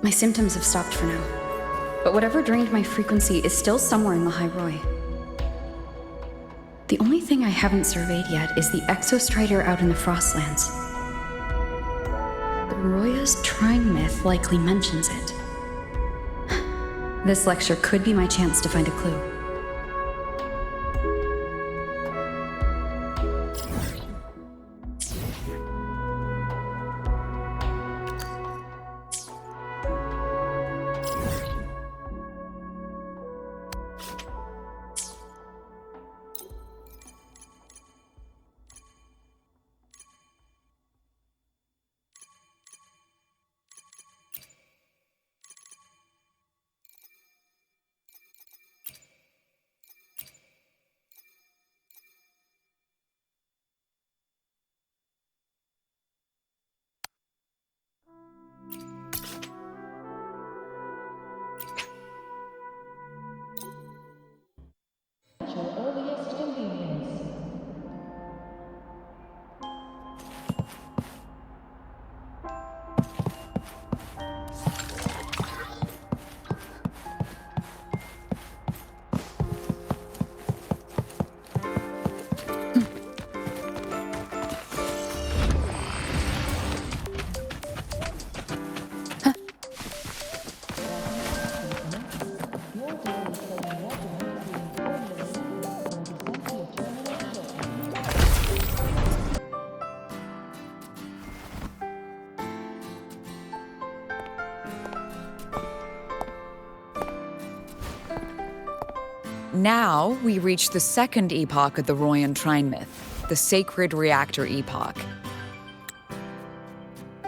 My symptoms have stopped for now. But whatever drained my frequency is still somewhere in Lahai Roi. The only thing I haven't surveyed yet is the Exostrider out in the Frostlands. Roya's Trine myth likely mentions it. This lecture could be my chance to find a clue. Now, we reach the second epoch of the Royan Trine myth, the Sacred Reactor Epoch.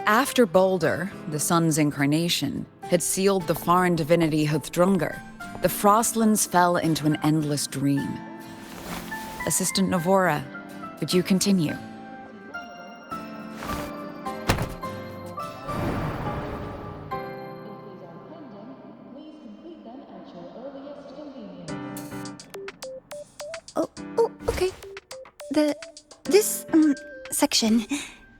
After Baldur, the sun's incarnation, had sealed the foreign divinity Huthdrungur, the Frostlands fell into an endless dream. Assistant Navora, would you continue? Okay. This section,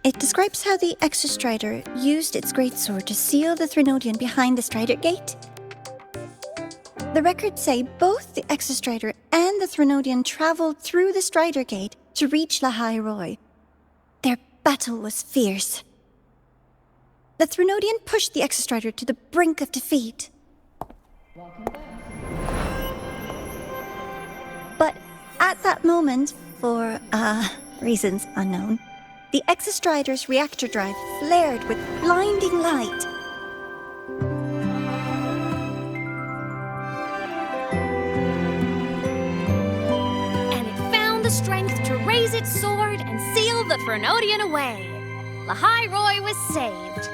it describes how the Exostrider used its greatsword to seal the Threnodian behind the Strider Gate. The records say both the Exostrider and the Threnodian traveled through the Strider Gate to reach Lahai Roi. Their battle was fierce. The Threnodian pushed the Exostrider to the brink of defeat. But at that moment, for, reasons unknown, the Exostrider's reactor drive flared with blinding light. And it found the strength to raise its sword and seal the Threnodian away. Lahai Roi was saved.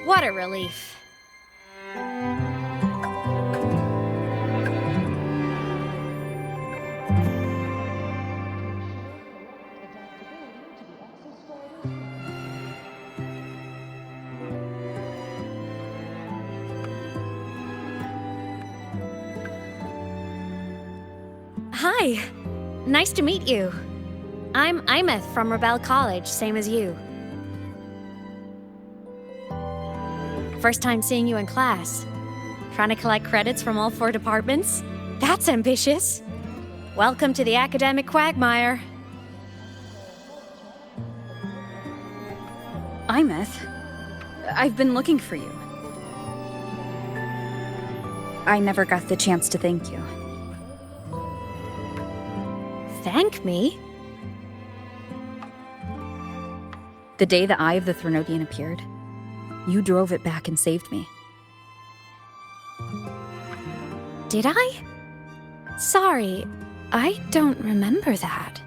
What a relief. Hi. Nice to meet you. I'm Imeth from Rebel College, same as you. First time seeing you in class. Trying to collect credits from all 4 departments? That's ambitious. Welcome to the academic quagmire. Imeth, I've been looking for you. I never got the chance to thank you. Thank me? The day the Eye of the Threnodian appeared, you drove it back and saved me. Did I? Sorry, I don't remember that.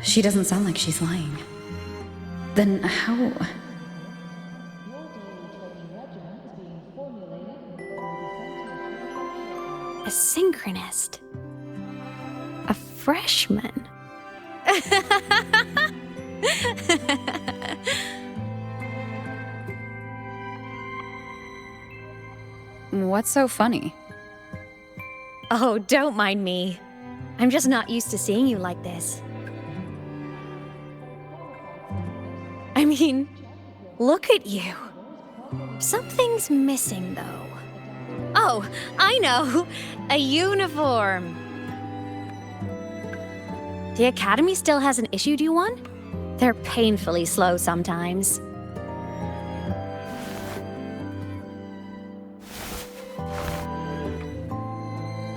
She doesn't sound like she's lying. Then how... A synchronist. A freshman. What's so funny? Oh, don't mind me. I'm just not used to seeing you like this. I mean, look at you. Something's missing, though. Oh, I know! A uniform! The Academy still hasn't issued you one? They're painfully slow sometimes.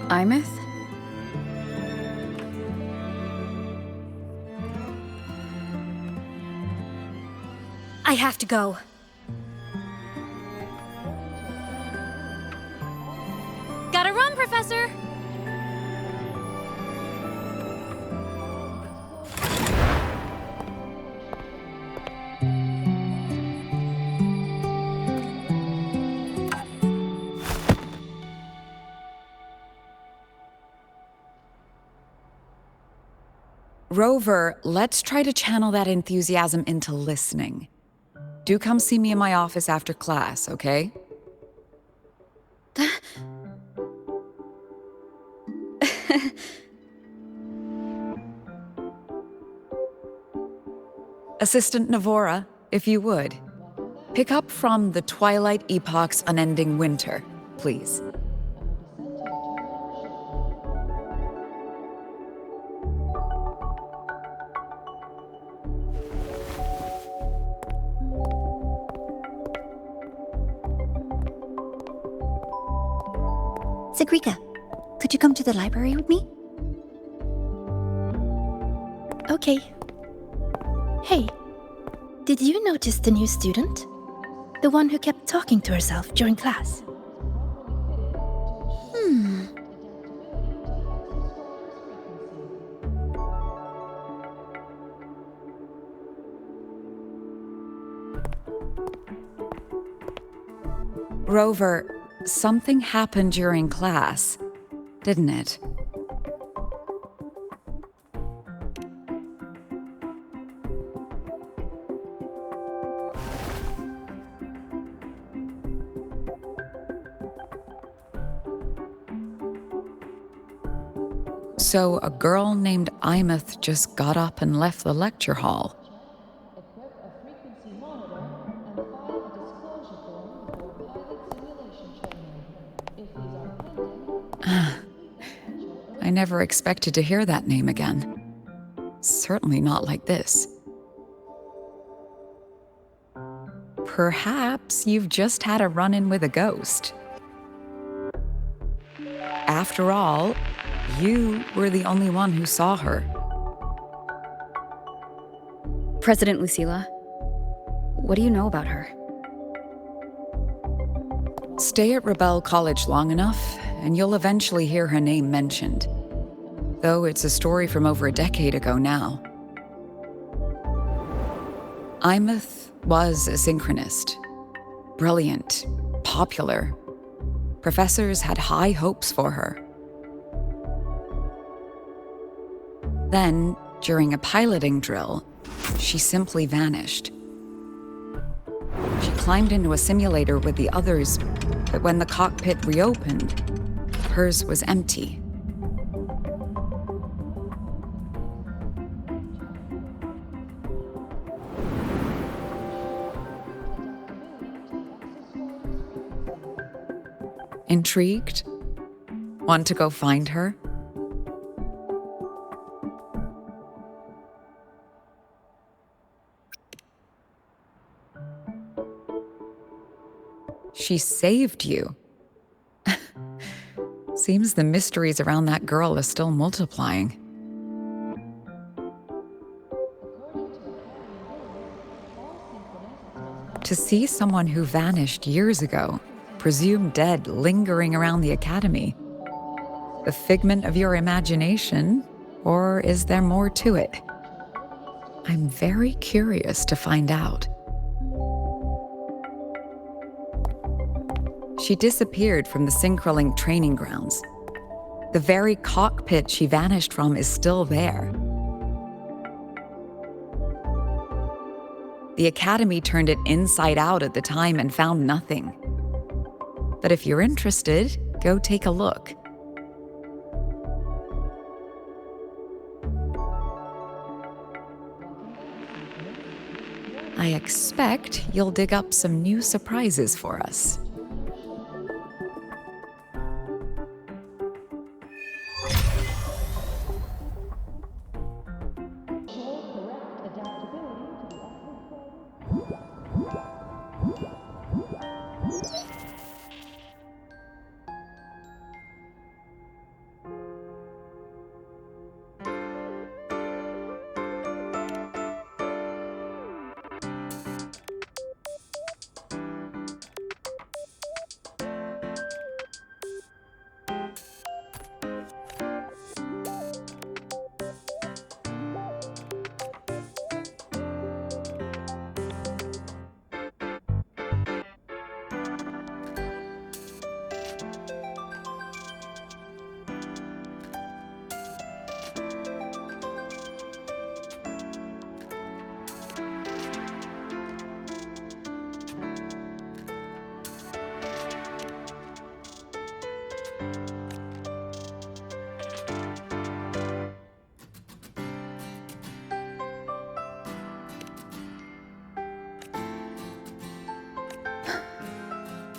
Imeth? I have to go. Gotta run, Professor! Rover, let's try to channel that enthusiasm into listening. Do come see me in my office after class, okay? Assistant Navora, if you would. Pick up from the Twilight Epoch's Unending Winter, please. Sigrika, could you come to the library with me? Okay. Hey, did you notice the new student? The one who kept talking to herself during class? Rover, something happened during class, didn't it? So a girl named Imeth just got up and left the lecture hall. I never expected to hear that name again. Certainly not like this. Perhaps you've just had a run-in with a ghost. After all, you were the only one who saw her. President Lucilla, what do you know about her? Stay at Rebel College long enough, and you'll eventually hear her name mentioned. Though it's a story from over a decade ago now. Imeth was a synchronist. Brilliant, popular. Professors had high hopes for her. Then, during a piloting drill, she simply vanished. She climbed into a simulator with the others, but when the cockpit reopened, hers was empty. Intrigued? Want to go find her? She saved you. Seems the mysteries around that girl are still multiplying. To see someone who vanished years ago, presumed dead, lingering around the Academy, the figment of your imagination, or is there more to it? I'm very curious to find out. She disappeared from the Synchrolink training grounds. The very cockpit she vanished from is still there. The Academy turned it inside out at the time and found nothing. But if you're interested, go take a look. I expect you'll dig up some new surprises for us.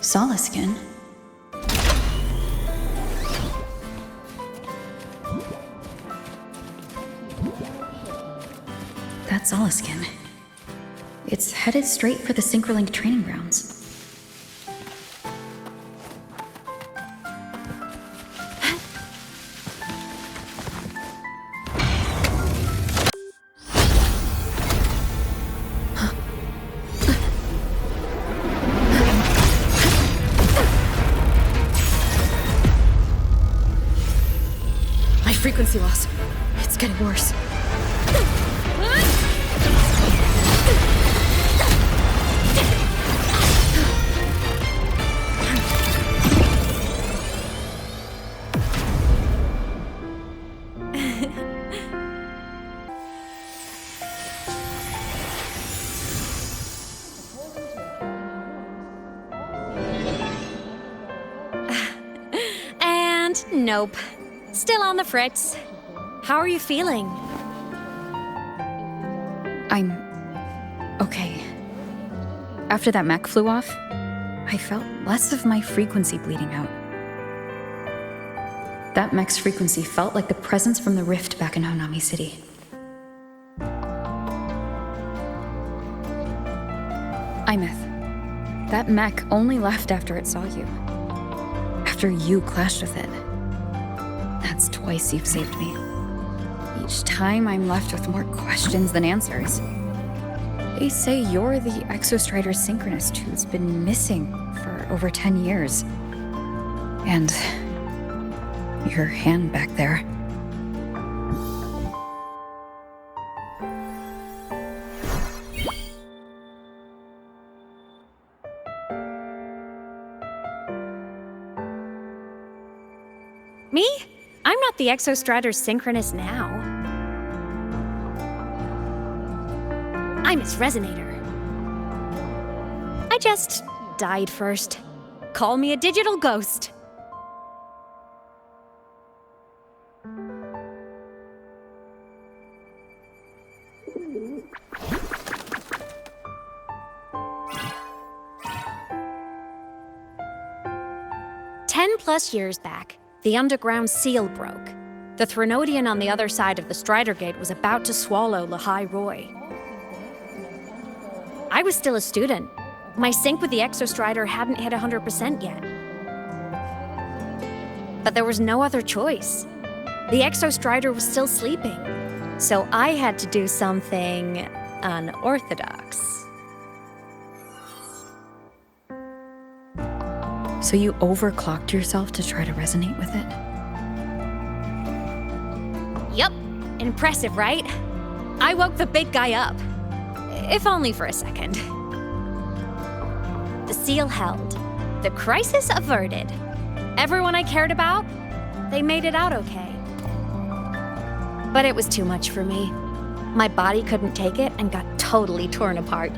Solaskin? That's Solaskin. It's headed straight for the Synchrolink training grounds. Frequency loss. It's getting worse. And nope. Still on the fritz. How are you feeling? I'm okay. After that mech flew off, I felt less of my frequency bleeding out. That mech's frequency felt like the presence from the rift back in Honami City. Imeth, that mech only left after it saw you. After you clashed with it. That's twice you've saved me. Each time I'm left with more questions than answers. They say you're the Exostrider Synchronist who's been missing for over 10 years. And your hand back there. Me? I'm not the Exostrider Synchronist now. I'm its Resonator. I just died first. Call me a digital ghost. +10 years back, the underground seal broke. The Threnodian on the other side of the Strider Gate was about to swallow Lahai Roy. I was still a student. My sync with the Exostrider hadn't hit 100% yet. But there was no other choice. The Exostrider was still sleeping, so I had to do something unorthodox. So you overclocked yourself to try to resonate with it? Yup. Impressive, right? I woke the big guy up. If only for a second. The seal held. The crisis averted. Everyone I cared about, they made it out okay. But it was too much for me. My body couldn't take it and got totally torn apart.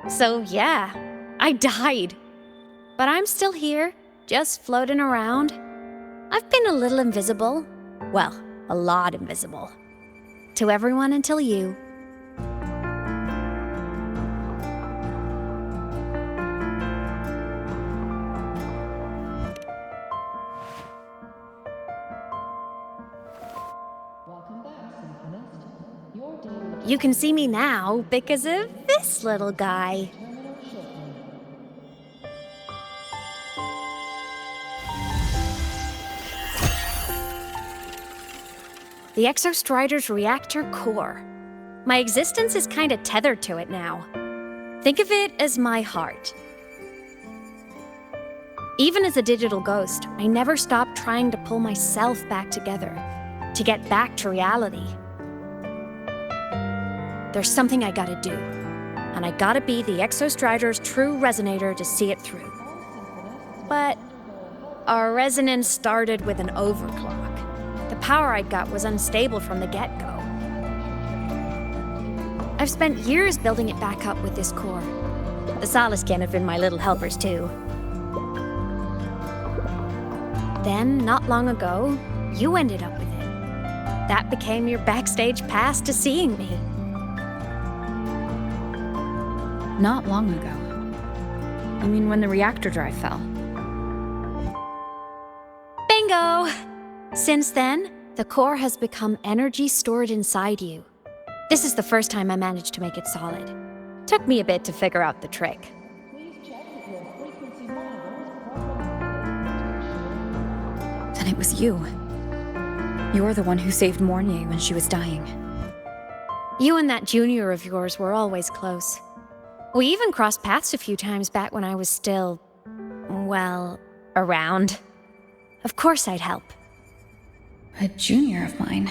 So yeah, I died. But I'm still here, just floating around. I've been a little invisible. Well, a lot invisible. to everyone until you. You can see me now because of this little guy. The Exostrider's reactor core. My existence is kinda tethered to it now. Think of it as my heart. Even as a digital ghost, I never stopped trying to pull myself back together, to get back to reality. There's something I gotta do, and I gotta be the Exostrider's true resonator to see it through. But our resonance started with an overclock. The power I got was unstable from the get-go. I've spent years building it back up with this core. The Solaskin have been my little helpers too. Then, not long ago, you ended up with it. That became your backstage pass to seeing me. Not long ago. You mean when the reactor drive fell? Bingo! Since then, the core has become energy stored inside you. This is the first time I managed to make it solid. Took me a bit to figure out the trick. Then it was you. You're the one who saved Mornier when she was dying. You and that junior of yours were always close. We even crossed paths a few times back when I was still, well, around. Of course I'd help. A junior of mine.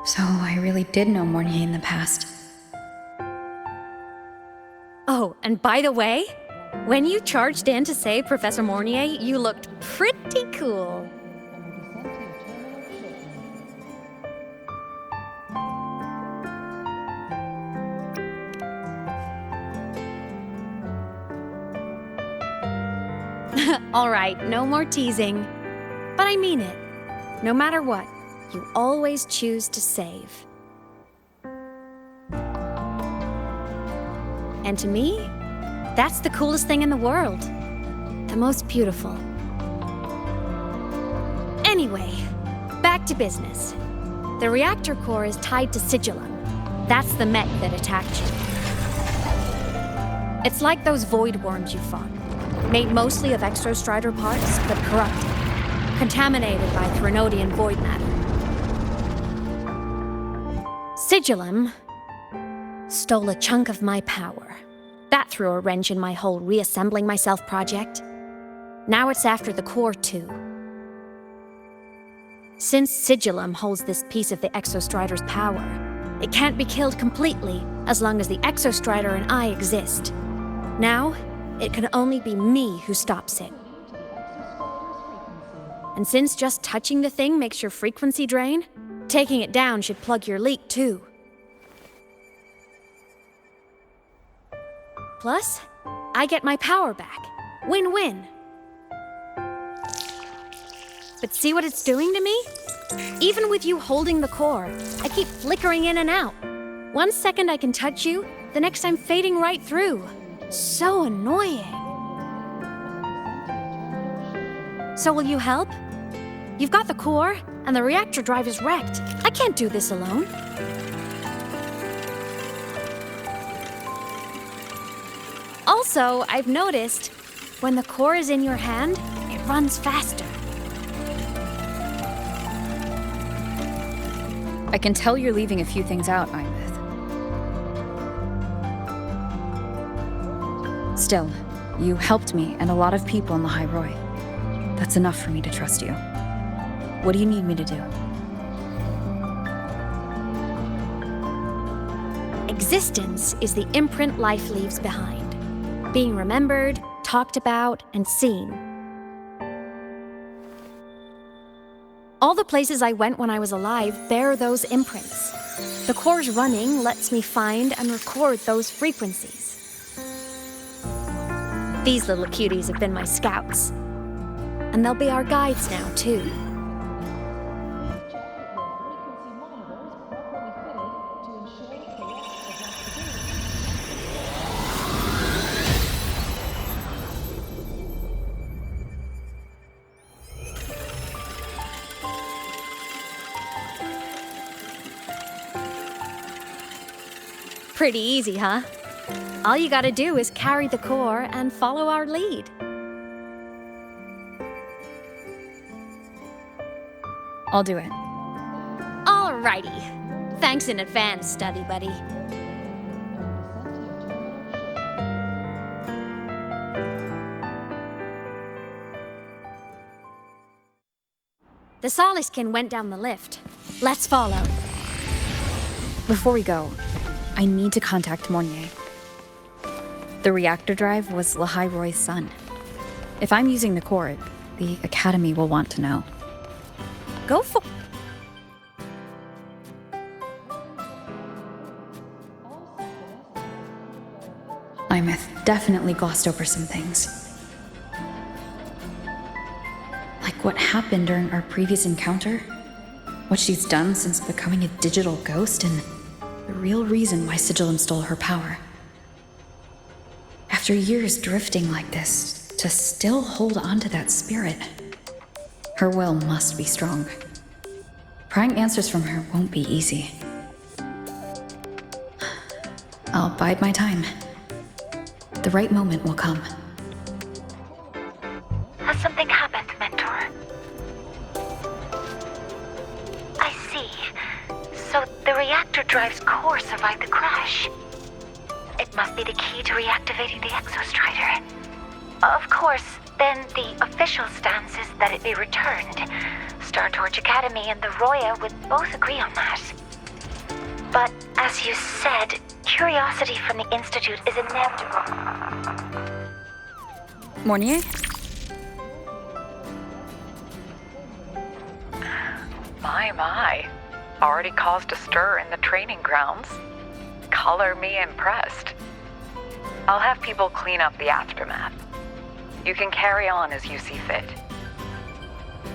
So I really did know Mornier in the past. Oh, and by the way, when you charged in to save Professor Mornier, you looked pretty cool. All right, no more teasing. But I mean it. No matter what, you always choose to save. And to me, that's the coolest thing in the world. The most beautiful. Anyway, back to business. The reactor core is tied to Sigillum. That's the mech that attacked you. It's like those void worms you fought. Made mostly of Exostrider parts, but corrupted. Contaminated by Threnodian void matter. Sigillum stole a chunk of my power. That threw a wrench in my whole reassembling myself project. Now it's after the core too. Since Sigillum holds this piece of the Exostrider's power, it can't be killed completely as long as the Exostrider and I exist. Now, it can only be me who stops it. And since just touching the thing makes your frequency drain, taking it down should plug your leak too. Plus, I get my power back. Win-win. But see what it's doing to me? Even with you holding the core, I keep flickering in and out. 1 second I can touch you, the next I'm fading right through. So annoying. So will you help? You've got the core, and the reactor drive is wrecked. I can't do this alone. Also, I've noticed, when the core is in your hand, it runs faster. I can tell you're leaving a few things out, Imeth. Still, you helped me and a lot of people in the High Roy. That's enough for me to trust you. What do you need me to do? Existence is the imprint life leaves behind. Being remembered, talked about, and seen. All the places I went when I was alive bear those imprints. The core's running lets me find and record those frequencies. These little cuties have been my scouts. And they'll be our guides now, too. Pretty easy, huh? All you gotta do is carry the core and follow our lead. I'll do it. Alrighty. Thanks in advance, study buddy. The Soliskin went down the lift. Let's follow. Before we go, I need to contact Mornier. The reactor drive was Lahai Roy's son. If I'm using the core, the Academy will want to know. Go for... Imeth definitely glossed over some things. Like what happened during our previous encounter, what she's done since becoming a digital ghost, and the real reason why Sigillum stole her power. After years drifting like this, to still hold on to that spirit, her will must be strong. Prying answers from her won't be easy. I'll bide my time. The right moment will come. Has something happened, Mentor? I see. So the reactor drive's core survived the crash. It must be the key to reactivating the Exostrider. Of course, then the official stance is that it be returned. Startorch Academy and the Roya would both agree on that. But as you said, curiosity from the Institute is inevitable. Mornier? My. Already caused a stir in the training grounds. Color me impressed. I'll have people clean up the aftermath. You can carry on as you see fit.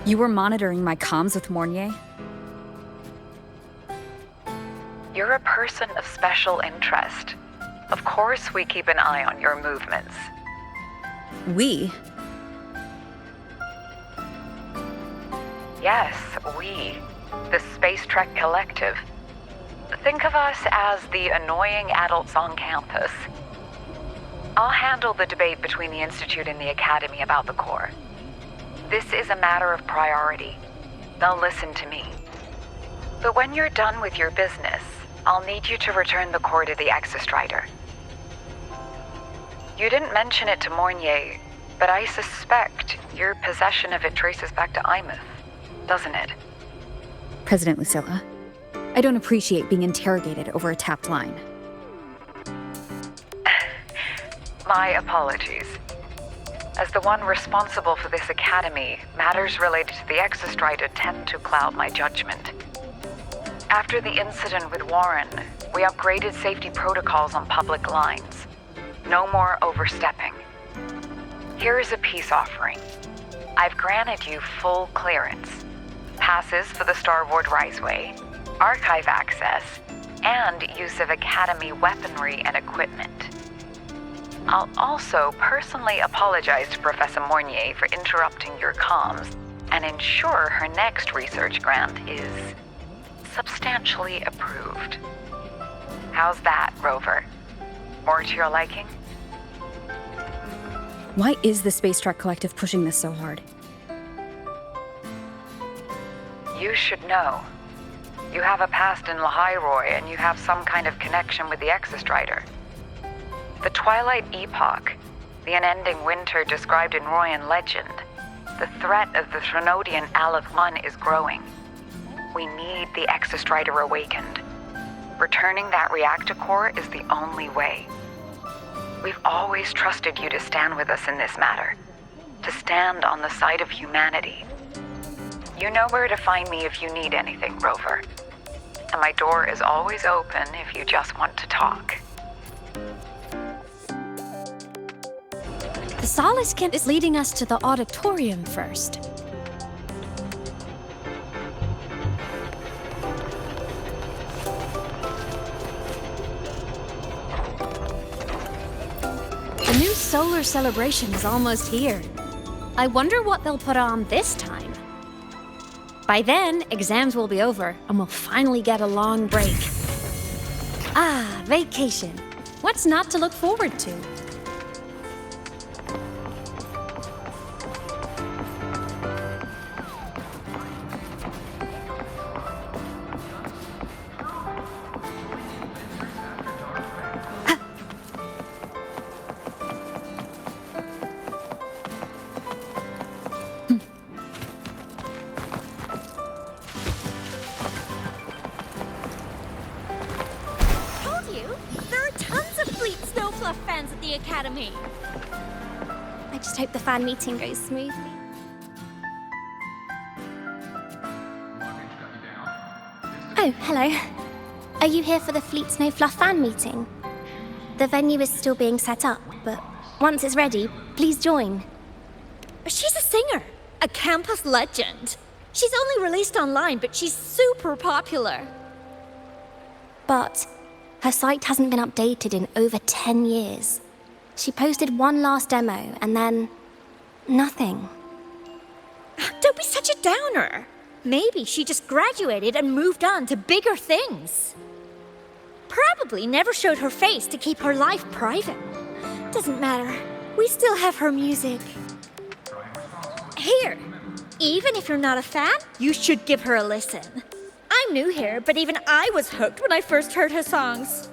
You were monitoring my comms with Mornier? You're a person of special interest. Of course we keep an eye on your movements. We? Yes, we. The Space Trek Collective. Think of us as the annoying adults on campus. I'll handle the debate between the Institute and the Academy about the core. This is a matter of priority. They'll listen to me. But when you're done with your business, I'll need you to return the core to the Exostrider. You didn't mention it to Mornier, but I suspect your possession of it traces back to Imeth, doesn't it? President Lucilla, I don't appreciate being interrogated over a tapped line. My apologies. As the one responsible for this academy, matters related to the Exostrider tend to cloud my judgment. After the incident with Warren, we upgraded safety protocols on public lines. No more overstepping. Here is a peace offering. I've granted you full clearance. Passes for the Starboard Riseway, archive access, and use of Academy weaponry and equipment. I'll also personally apologize to Professor Mornier for interrupting your comms and ensure her next research grant is substantially approved. How's that, Rover? More to your liking? Why is the Space Trek Collective pushing this so hard? You should know. You have a past in Lahai Roy, and you have some kind of connection with the Exostrider. The Twilight Epoch, the unending winter described in Royan legend, the threat of the Threnodian Aleth 1 is growing. We need the Exostrider awakened. Returning that reactor core is the only way. We've always trusted you to stand with us in this matter, to stand on the side of humanity. You know where to find me if you need anything, Rover. And my door is always open if you just want to talk. The Soliskin is leading us to the auditorium first. The new solar celebration is almost here. I wonder what they'll put on this time. By then, exams will be over, and we'll finally get a long break. Ah, vacation. What's not to look forward to? There are tons of Fleet Snowfluff fans at the Academy. I just hope the fan meeting goes smoothly. Oh, hello. Are you here for the Fleet Snowfluff fan meeting? The venue is still being set up, but once it's ready, please join. She's a singer, a campus legend. She's only released online, but she's super popular. But her site hasn't been updated in over 10 years. She posted one last demo and then nothing. Don't be such a downer. Maybe she just graduated and moved on to bigger things. Probably never showed her face to keep her life private. Doesn't matter. We still have her music. Here, even if you're not a fan, you should give her a listen. I'm new here, but even I was hooked when I first heard her songs.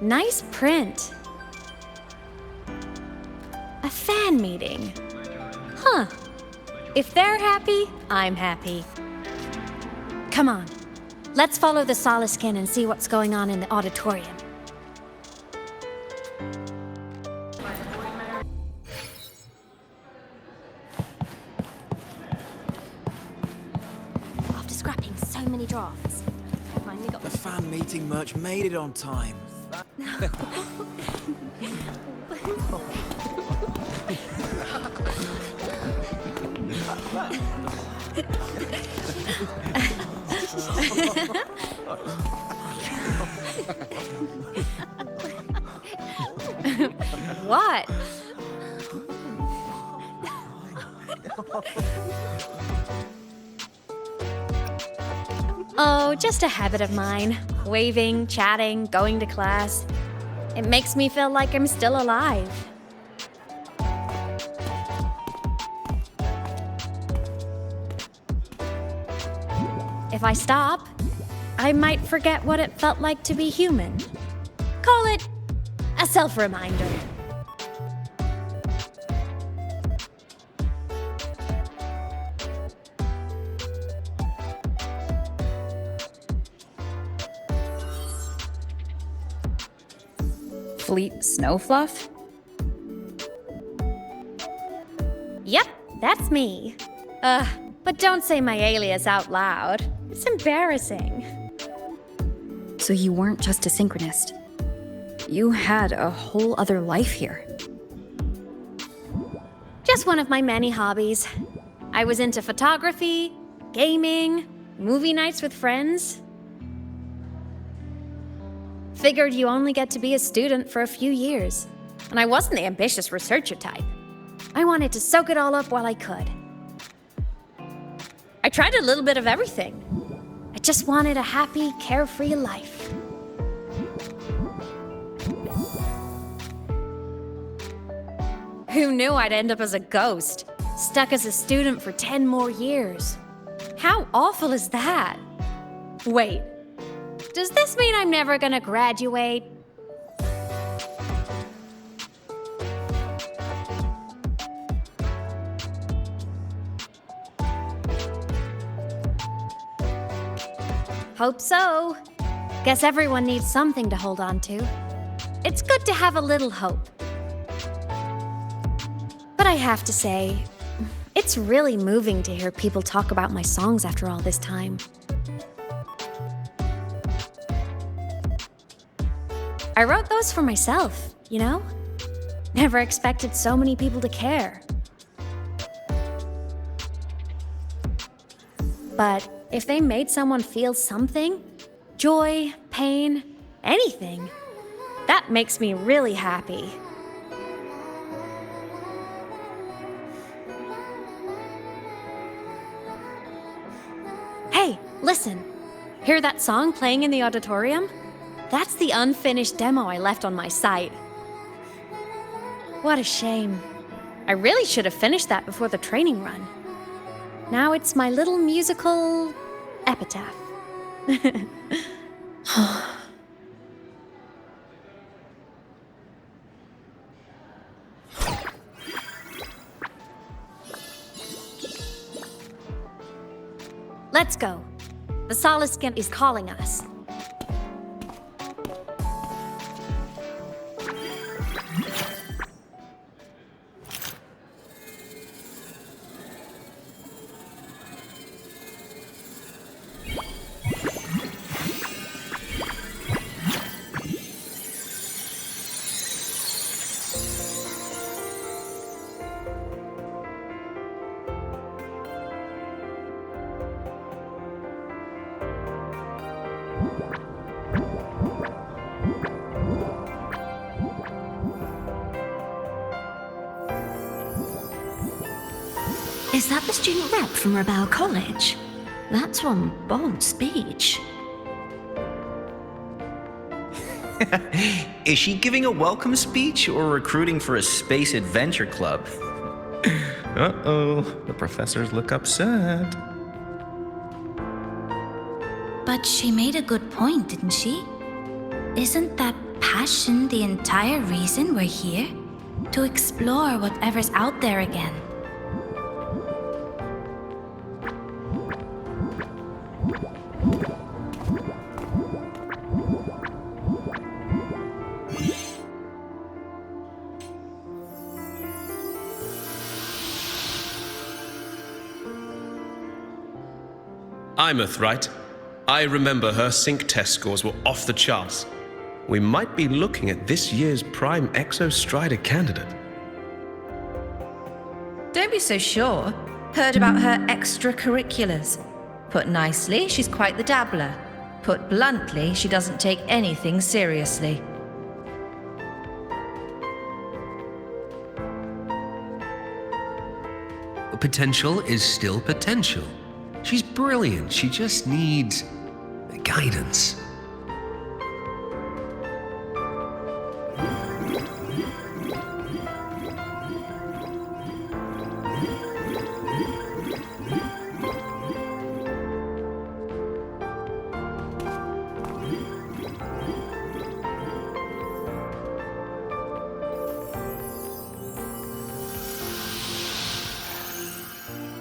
Nice print. A fan meeting. Huh. If they're happy, I'm happy. Come on. Let's follow the Soliskin and see what's going on in the auditorium. After scrapping so many drafts, I finally got The fan meeting merch made it on time. What? Oh, just a habit of mine. Waving, chatting, going to class. It makes me feel like I'm still alive. If I stop, I might forget what it felt like to be human. Call it a self-reminder. Fleet Snowfluff? Yep, that's me. But don't say my alias out loud. It's embarrassing. So you weren't just a synchronist. You had a whole other life here. Just one of my many hobbies. I was into photography, gaming, movie nights with friends. Figured you only get to be a student for a few years. And I wasn't the ambitious researcher type. I wanted to soak it all up while I could. I tried a little bit of everything. I just wanted a happy, carefree life. Who knew I'd end up as a ghost, stuck as a student for 10 more years? How awful is that? Wait, does this mean I'm never gonna graduate? Hope so. Guess everyone needs something to hold on to. It's good to have a little hope. But I have to say, it's really moving to hear people talk about my songs after all this time. I wrote those for myself, you know? Never expected so many people to care. But if they made someone feel something, joy, pain, anything, that makes me really happy. Listen, hear that song playing in the auditorium? That's the unfinished demo I left on my site. What a shame. I really should have finished that before the training run. Now it's my little musical epitaph. Let's go. The Soleskin is calling us. Is that the student rep from Rebel College? That's one bold speech. Is she giving a welcome speech or recruiting for a space adventure club? Uh-oh, the professors look upset. But she made a good point, didn't she? Isn't that passion the entire reason we're here? To explore whatever's out there again. Imeth, right? I remember her sync test scores were off the charts. We might be looking at this year's prime Exostrider candidate. Don't be so sure. Heard about her extracurriculars. Put nicely, she's quite the dabbler. Put bluntly, she doesn't take anything seriously. Potential is still potential. She's brilliant, she just needs guidance.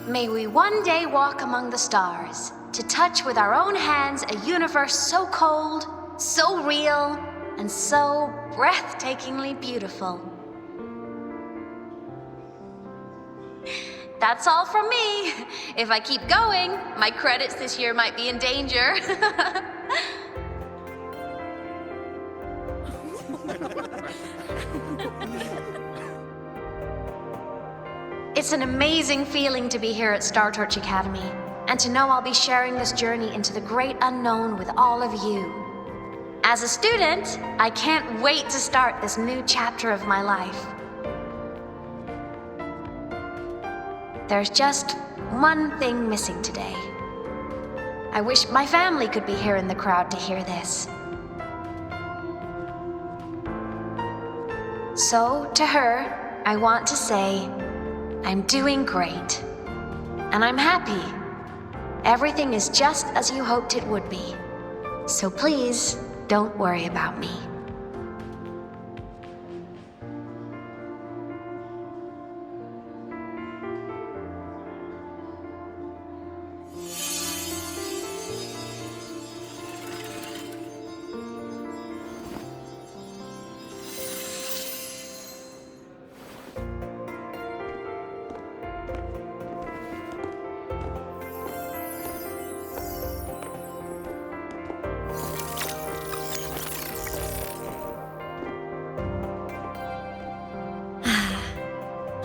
May we one day walk among the stars, to touch with our own hands a universe so cold, so real, and so breathtakingly beautiful. That's all from me. If I keep going, my credits this year might be in danger. It's an amazing feeling to be here at Star Torch Academy, and to know I'll be sharing this journey into the great unknown with all of you. As a student, I can't wait to start this new chapter of my life. There's just one thing missing today. I wish my family could be here in the crowd to hear this. So, to her, I want to say, I'm doing great. And I'm happy. Everything is just as you hoped it would be. So please, don't worry about me.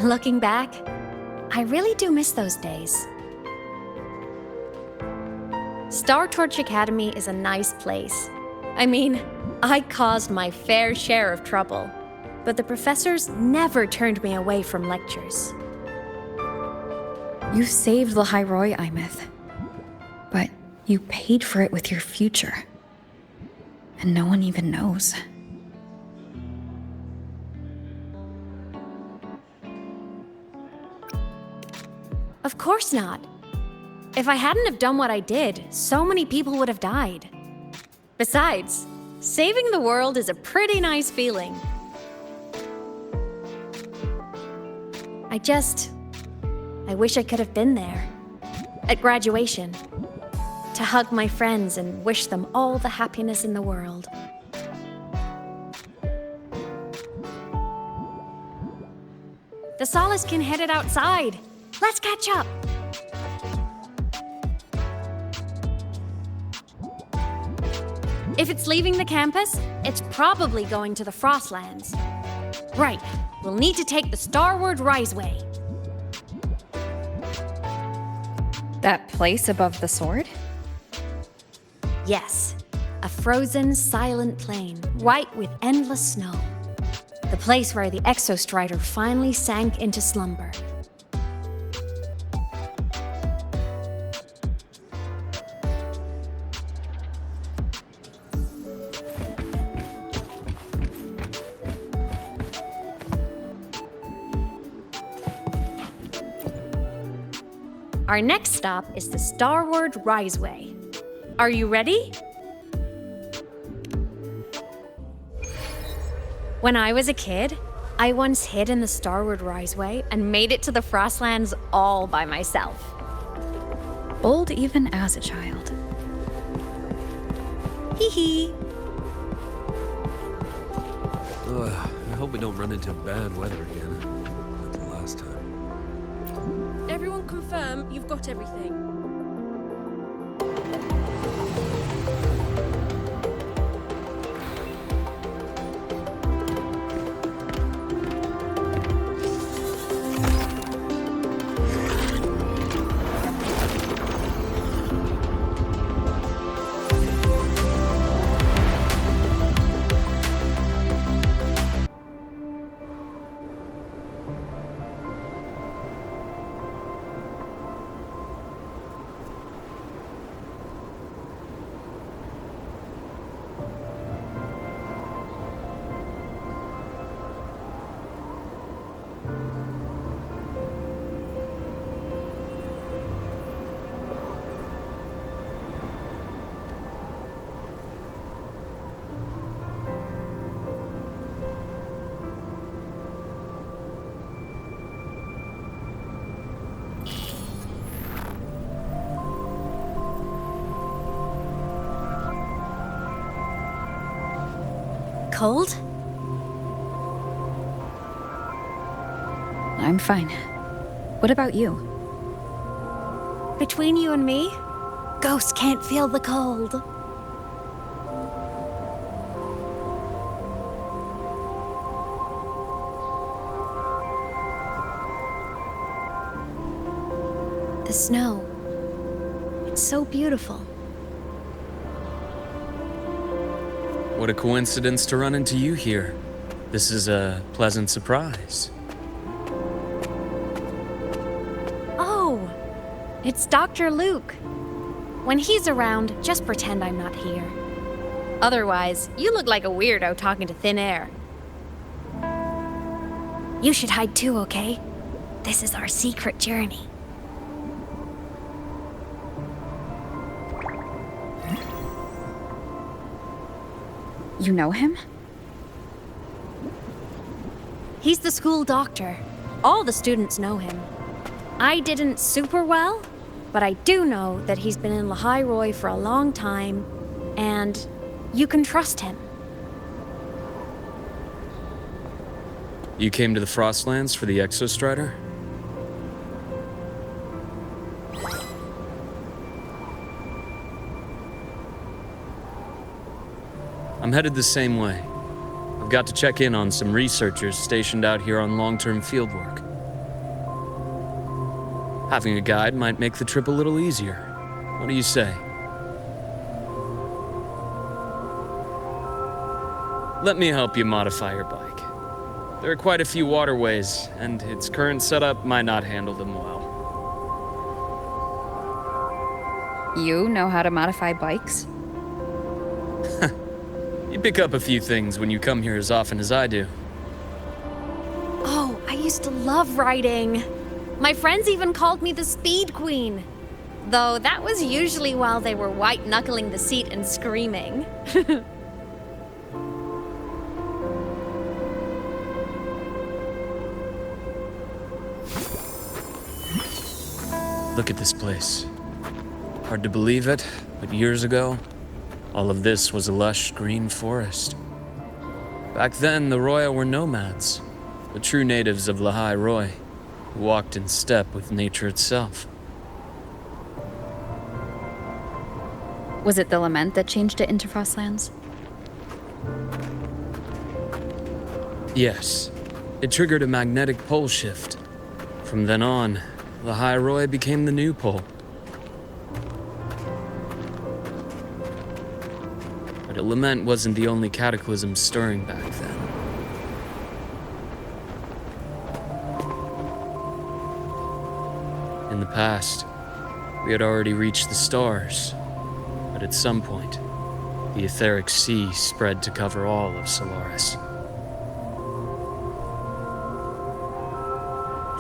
Looking back, I really do miss those days. Star Torch Academy is a nice place. I mean, I caused my fair share of trouble, but the professors never turned me away from lectures. You saved the High Roy, Imeth. But You paid for it with your future. And no one even knows. Of course not. If I hadn't have done what I did, so many people would have died. Besides, saving the world is a pretty nice feeling. I wish I could have been there. At graduation. To hug my friends and wish them all the happiness in the world. The Solace can headed outside. Let's catch up. If it's leaving the campus, it's probably going to the Frostlands. Right, we'll need to take the Starward Riseway. That place above the sword? Yes, a frozen, silent plain, white with endless snow. The place where the Exostrider finally sank into slumber. Our next stop is the Starward Riseway. Are you ready? When I was a kid, I once hid in the Starward Riseway and made it to the Frostlands all by myself. Bold even as a child. Hee hee. I hope we don't run into bad weather again, like the last time. Everyone confirm you've got everything. Cold? I'm fine. What about you? Between you and me, ghosts can't feel the cold. The snow. It's so beautiful. What a coincidence to run into you here. This is a pleasant surprise. Oh, it's Dr. Luke. When he's around, just pretend I'm not here. Otherwise, you look like a weirdo talking to thin air. You should hide too, okay? This is our secret journey. You know him? He's the school doctor. All the students know him. I didn't super well, but I do know that he's been in Lahai for a long time, and you can trust him. You came to the Frostlands for the Exostrider? I'm headed the same way. I've got to check in on some researchers stationed out here on long-term fieldwork. Having a guide might make the trip a little easier. What do you say? Let me help you modify your bike. There are quite a few waterways, and its current setup might not handle them well. You know how to modify bikes? You pick up a few things when you come here as often as I do. Oh, I used to love riding. My friends even called me the Speed Queen. Though that was usually while they were white-knuckling the seat and screaming. Look at this place. Hard to believe it, but years ago, all of this was a lush green forest. Back then, the Roya were nomads, the true natives of Lahai Roi, who walked in step with nature itself. Was it the lament that changed it into Frostlands? Yes, it triggered a magnetic pole shift. From then on, Lahai Roi became the new pole. But lament wasn't the only cataclysm stirring back then. In the past, we had already reached the stars, but at some point, the etheric sea spread to cover all of Solaris.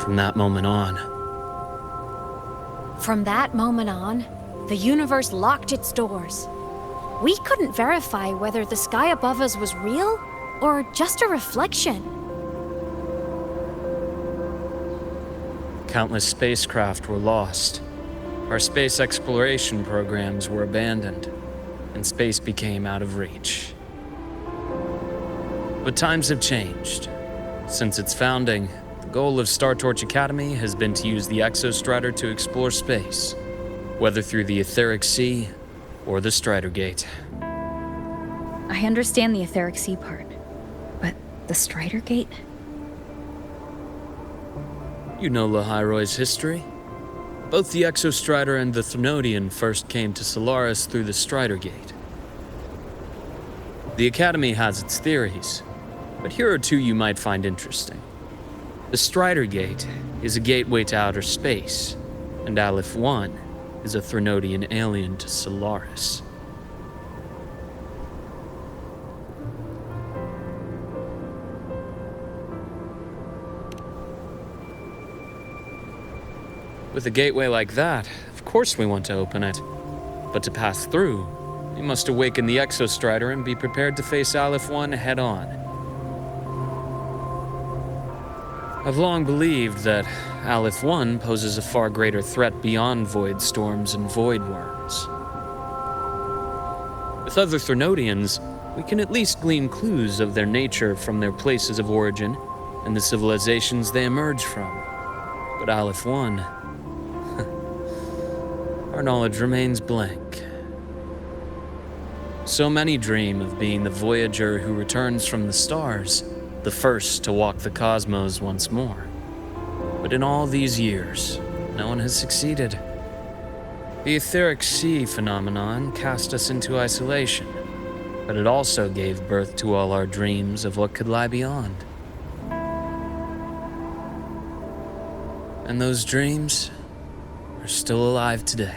From that moment on, the universe locked its doors. We couldn't verify whether the sky above us was real or just a reflection. Countless spacecraft were lost. Our space exploration programs were abandoned, and space became out of reach. But times have changed. Since its founding, the goal of Startorch Academy has been to use the Exostrider to explore space, whether through the Etheric Sea or the Strider Gate. I understand the Etheric Sea part, but the Strider Gate? You know Lahai Roi's history. Both the Exostrider and the Threnodian first came to Solaris through the Strider Gate. The Academy has its theories, but here are two you might find interesting. The Strider Gate is a gateway to outer space, and Aleph 1 is a Threnodian alien to Solaris. With a gateway like that, of course we want to open it. But to pass through, we must awaken the Exostrider and be prepared to face Aleph 1 head-on. I've long believed that Aleph 1 poses a far greater threat beyond void storms and void worms. With other Threnodians, we can at least glean clues of their nature from their places of origin and the civilizations they emerge from. But Aleph 1... our knowledge remains blank. So many dream of being the Voyager who returns from the stars, the first to walk the cosmos once more. But in all these years, no one has succeeded. The Etheric Sea phenomenon cast us into isolation, but it also gave birth to all our dreams of what could lie beyond. And those dreams are still alive today.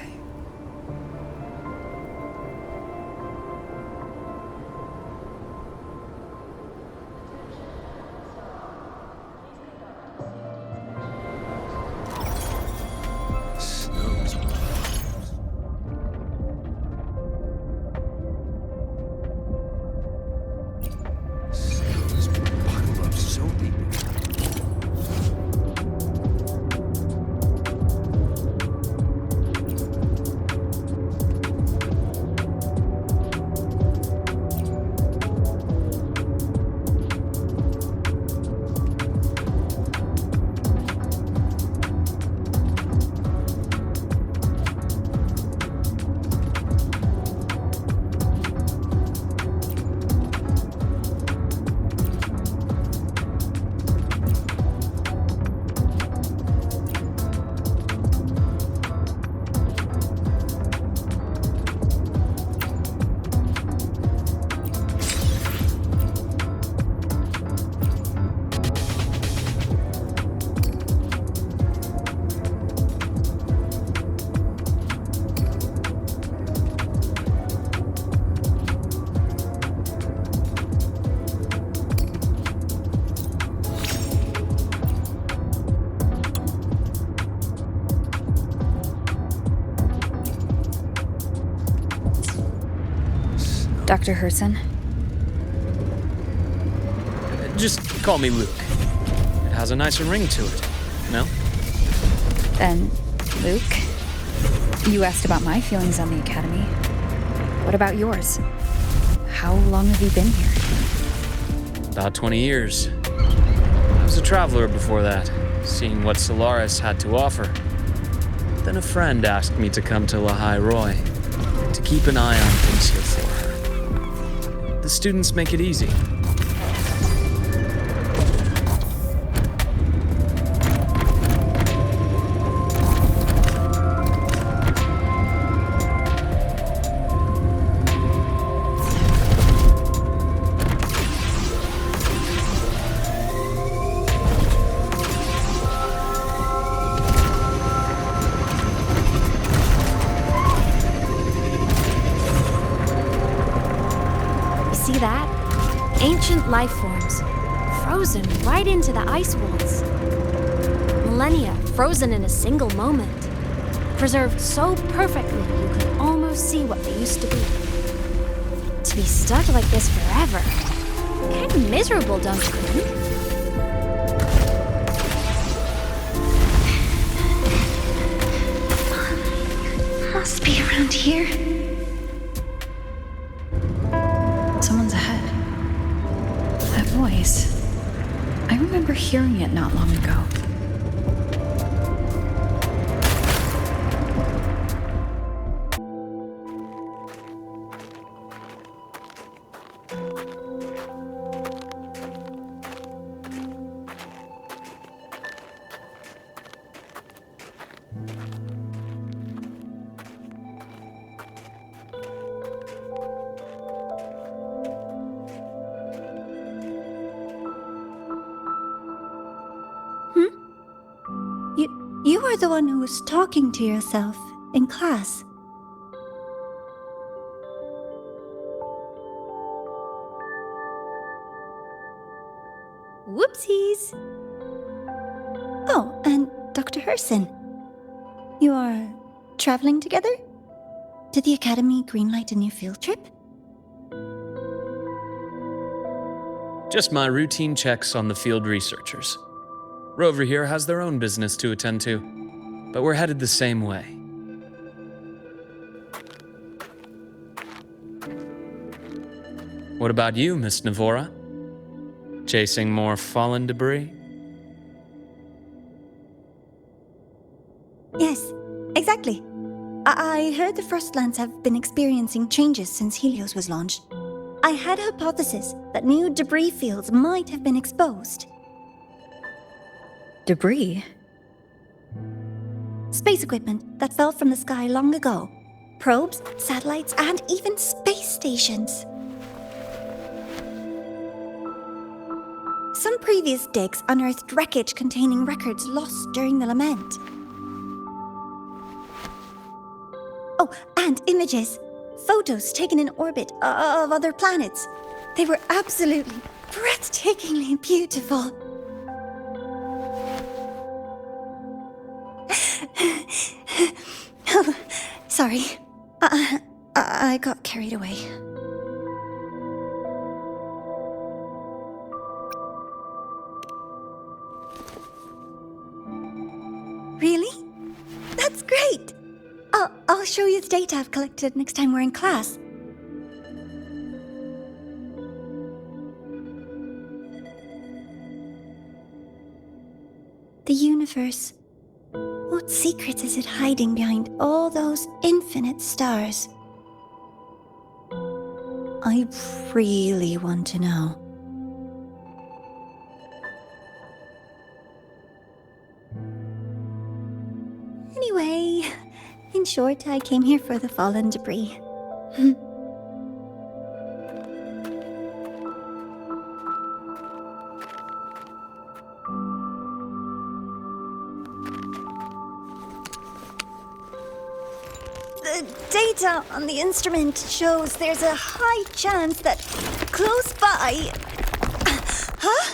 Dr. Herson? Just call me Luke. It has a nicer ring to it, no? Then, Luke, you asked about my feelings on the Academy. What about yours? How long have you been here? About 20 years. I was a traveler before that, seeing what Solaris had to offer. Then a friend asked me to come to Lahai Roy, to keep an eye on things here for her. The students make it easy. See that? Ancient life forms, frozen right into the ice walls. Millennia frozen in a single moment. Preserved so perfectly you could almost see what they used to be. To be stuck like this forever. Kind of miserable, don't you think? Must be around here. Someone's ahead. That voice. I remember hearing it not long ago. You are the one who was talking to yourself in class. Whoopsies! Oh, and Dr. Herson. You are traveling together? Did the Academy greenlight a new field trip? Just my routine checks on the field researchers. Rover here has their own business to attend to, but we're headed the same way. What about you, Miss Navora? Chasing more fallen debris? Yes, exactly. I heard the Frostlands have been experiencing changes since Helios was launched. I had a hypothesis that new debris fields might have been exposed. Debris? Space equipment that fell from the sky long ago. Probes, satellites, and even space stations. Some previous digs unearthed wreckage containing records lost during the lament. Oh, and images. Photos taken in orbit of other planets. They were absolutely breathtakingly beautiful. Oh, sorry. I got carried away. Really? That's great! I'll show you the data I've collected next time we're in class. The universe. What secrets is it hiding behind all those infinite stars? I really want to know. Anyway, in short, I came here for the fallen debris. The data on the instrument shows there's a high chance that close by... Huh?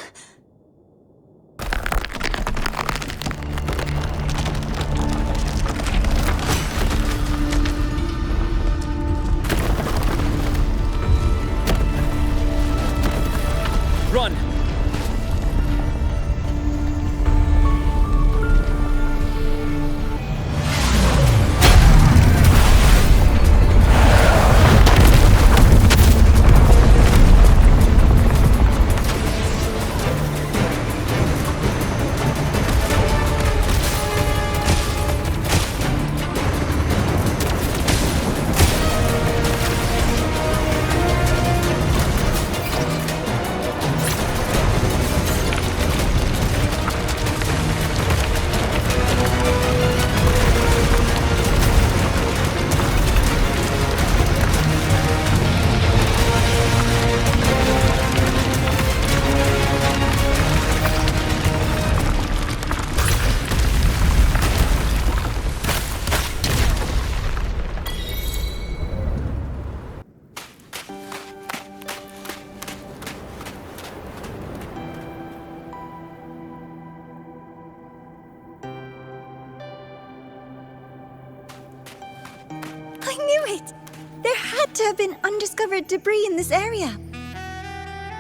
knew it! There had to have been undiscovered debris in this area.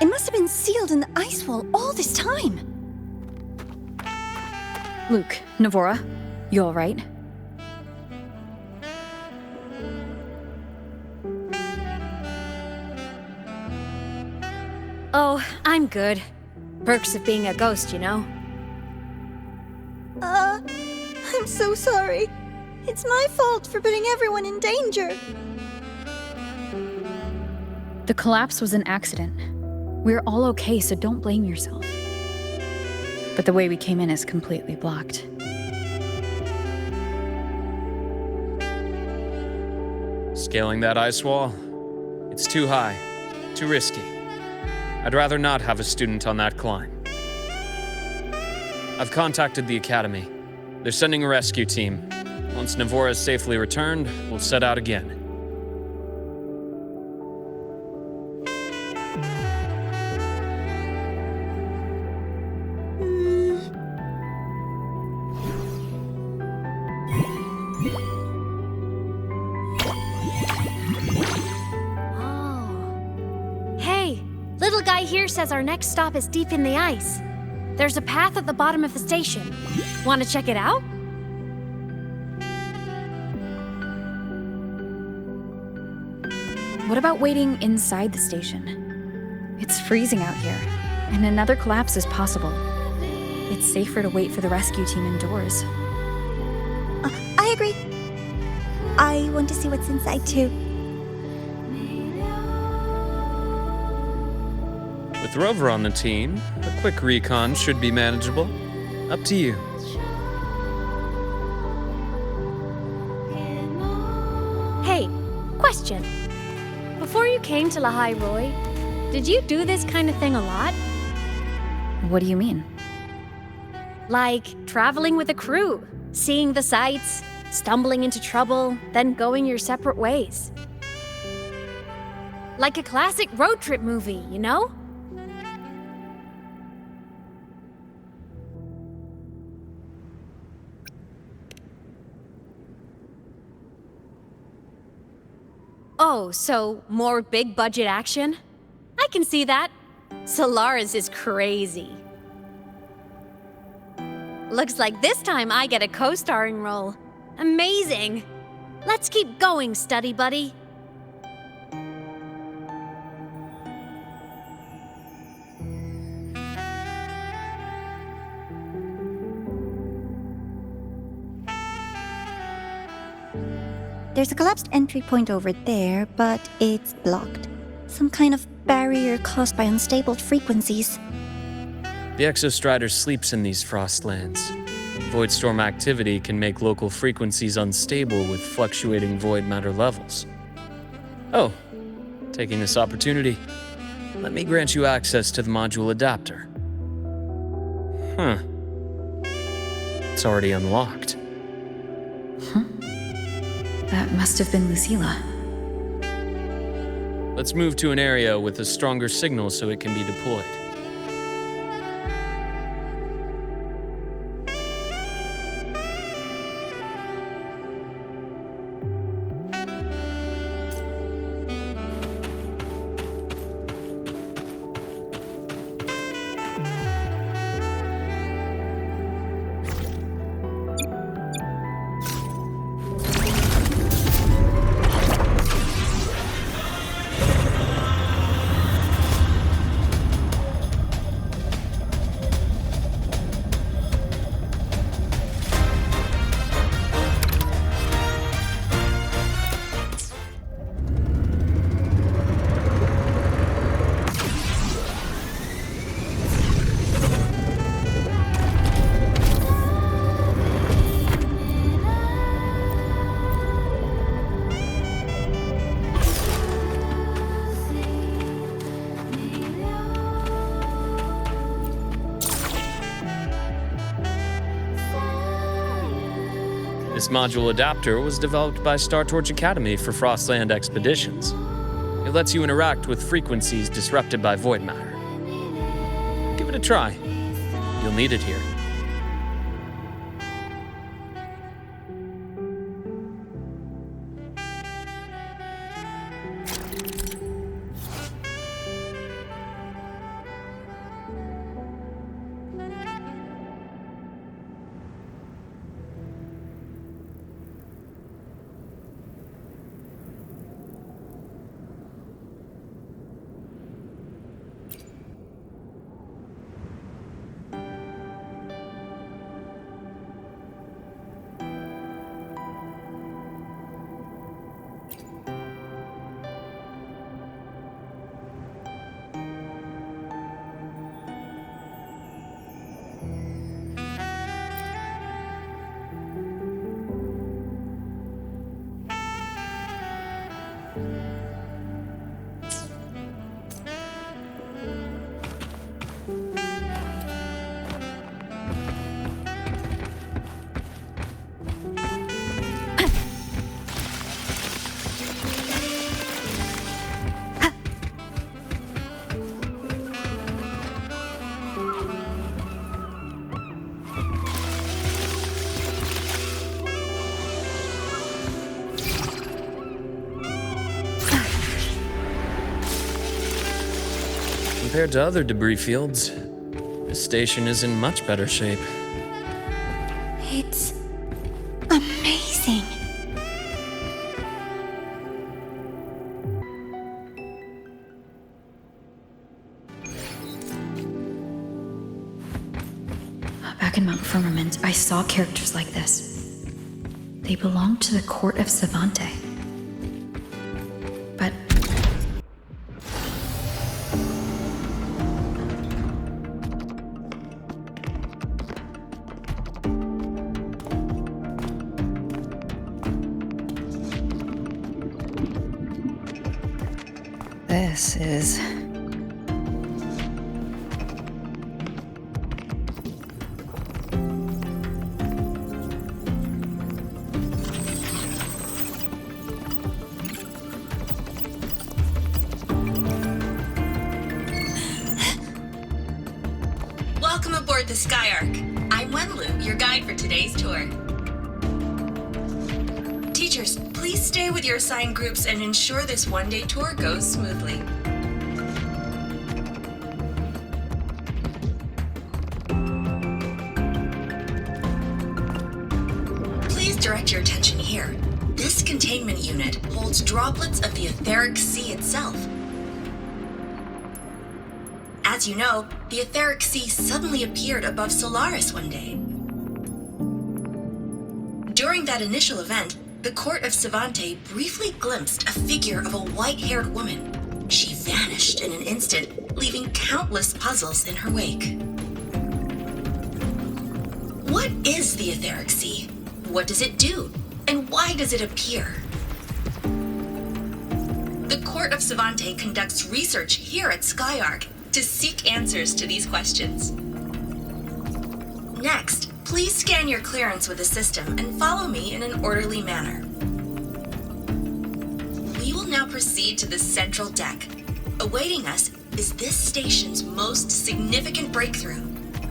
It must have been sealed in the ice wall all this time. Luke, Navora, you all right? Oh, I'm good. Perks of being a ghost, you know? I'm so sorry. It's my fault for putting everyone in danger. The collapse was an accident. We're all okay, so don't blame yourself. But the way we came in is completely blocked. Scaling that ice wall? It's too high, too risky. I'd rather not have a student on that climb. I've contacted the Academy. They're sending a rescue team. Once Navora is safely returned, we'll set out again. Little guy here says our next stop is deep in the ice. There's a path at the bottom of the station. Want to check it out? What about waiting inside the station? It's freezing out here, and another collapse is possible. It's safer to wait for the rescue team indoors. I agree. I want to see what's inside too. With Rover on the team, a quick recon should be manageable. Up to you. Hey, question. Before you came to Lahai Roi, did you do this kind of thing a lot? What do you mean? Like traveling with a crew, seeing the sights, stumbling into trouble, then going your separate ways. Like a classic road trip movie, you know? Oh, so more big budget action? I can see that. Solaris is crazy. Looks like this time I get a co-starring role. Amazing. Let's keep going, study buddy. There's a collapsed entry point over there, but it's blocked. Some kind of barrier caused by unstable frequencies. The Exostrider sleeps in these frostlands. Void storm activity can make local frequencies unstable with fluctuating void matter levels. Oh, taking this opportunity, let me grant you access to the module adapter. Huh. It's already unlocked. Huh? That must have been Lucilla. Let's move to an area with a stronger signal so it can be deployed. This module adapter was developed by StarTorch Academy for Frostland expeditions. It lets you interact with frequencies disrupted by void matter. Give it a try. You'll need it here. Compared to other debris fields, this station is in much better shape. It's amazing. Back in Mount Firmament, I saw characters like this. They belonged to the court of Savante. But This is... Welcome aboard the Skyark. I'm Wenlu, your guide for today's tour. Teachers, please stay with your assigned groups and ensure this one-day tour goes smoothly. Please direct your attention here. This containment unit holds droplets of the etheric sea itself. As you know, the etheric sea suddenly appeared above Solaris one day. During that initial event, the court of Savante briefly glimpsed a figure of a white-haired woman. She vanished in an instant, leaving countless puzzles in her wake. What is the etheric sea? What does it do? And why does it appear? The court of Savante conducts research here at Skyark to seek answers to these questions. Next, please scan your clearance with the system and follow me in an orderly manner. We will now proceed to the central deck. Awaiting us is this station's most significant breakthrough,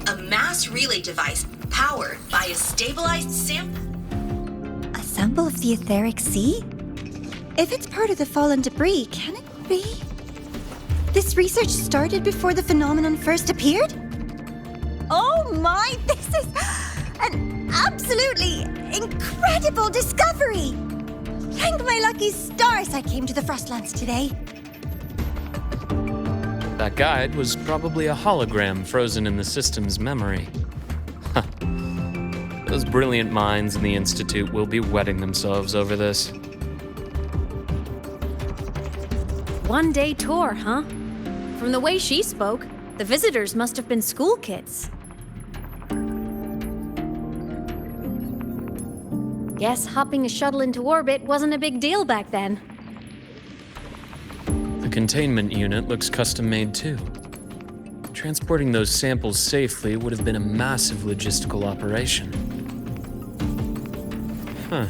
a mass relay device powered by a stabilized sample. A sample of the etheric sea? If it's part of the fallen debris, can it be? This research started before the phenomenon first appeared? Oh my, this is an absolutely incredible discovery! Thank my lucky stars I came to the Frostlands today. That guide was probably a hologram frozen in the system's memory. Huh. Those brilliant minds in the Institute will be wetting themselves over this. One-day tour, huh? From the way she spoke, the visitors must have been school kids. Guess hopping a shuttle into orbit wasn't a big deal back then. The containment unit looks custom-made too. Transporting those samples safely would have been a massive logistical operation. Huh.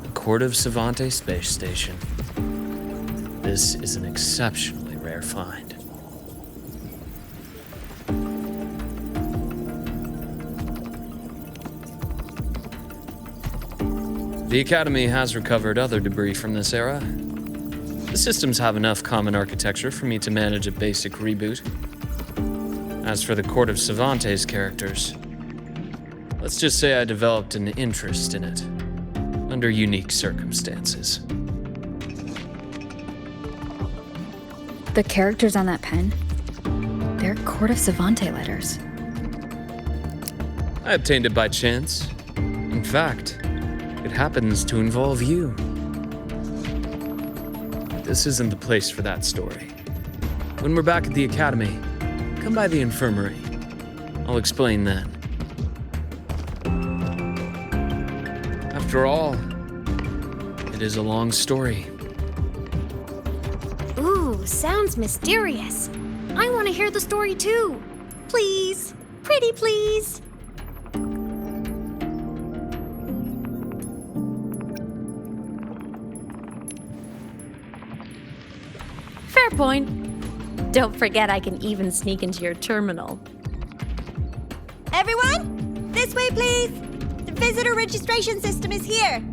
The Court of Savante Space Station. This is an exceptionally rare find. The Academy has recovered other debris from this era. The systems have enough common architecture for me to manage a basic reboot. As for the Court of Savante's characters, let's just say I developed an interest in it, under unique circumstances. the characters on that pen, they're Court of Savante letters. I obtained it by chance. In fact, it happens to involve you. This isn't the place for that story. When we're back at the Academy, come by the infirmary. I'll explain then. After all, it is a long story. Ooh, sounds mysterious. I want to hear the story too. Please. Pretty please. Fair point. Don't forget I can even sneak into your terminal. Everyone, this way please. The visitor registration system is here.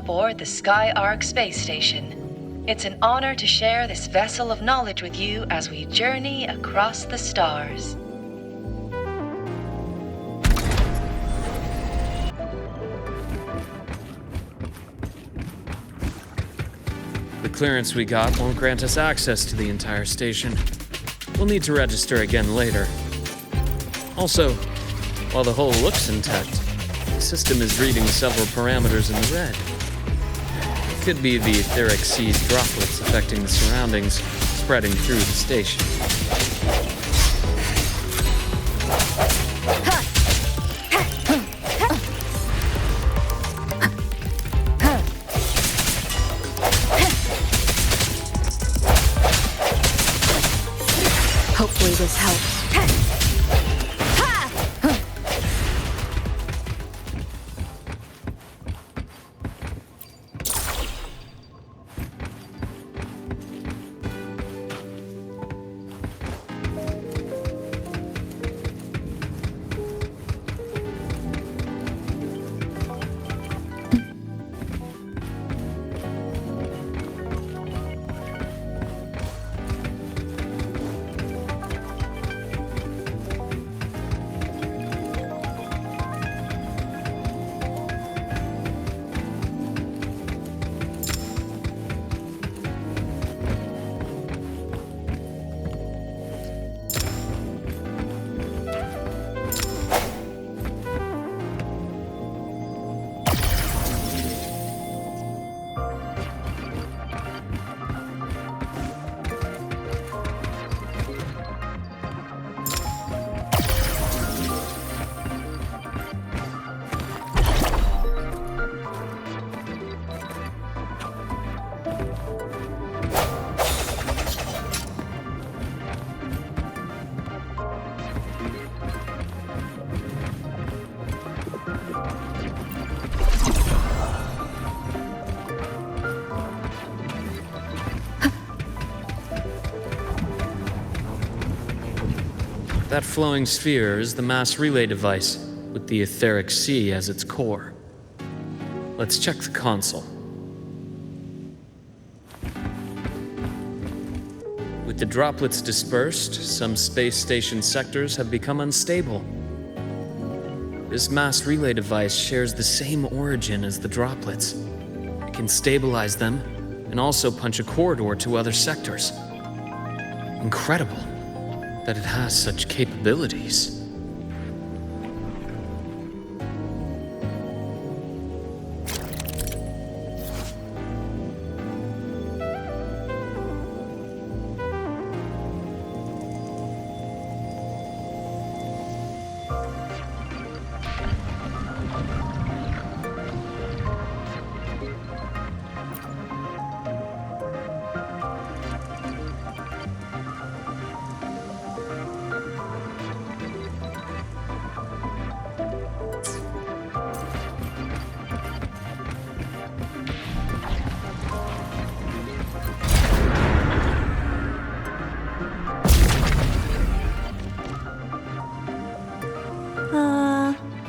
aboard the Sky Ark space station. It's an honor to share this vessel of knowledge with you as we journey across the stars. The clearance we got won't grant us access to the entire station. We'll need to register again later. Also, while the hull looks intact, the system is reading several parameters in the red. It could be the etheric seed droplets affecting the surroundings, spreading through the station. Hopefully this helps. That flowing sphere is the mass relay device, with the etheric sea as its core. Let's check the console. With the droplets dispersed, some space station sectors have become unstable. This mass relay device shares the same origin as the droplets. It can stabilize them and also punch a corridor to other sectors. Incredible that it has such capabilities.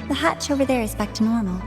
The hatch over there is back to normal.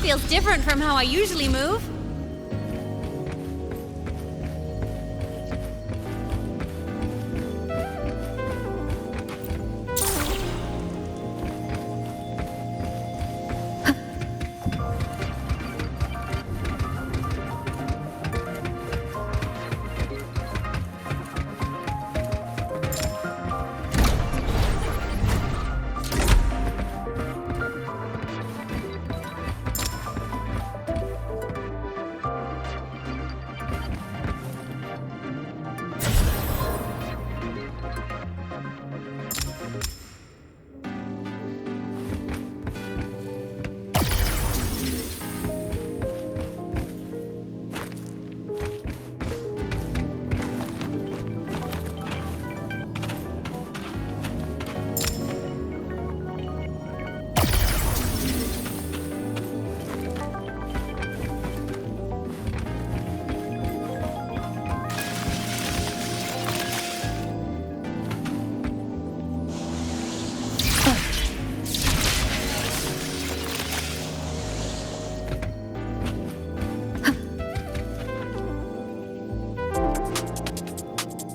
Feels different from how I usually move.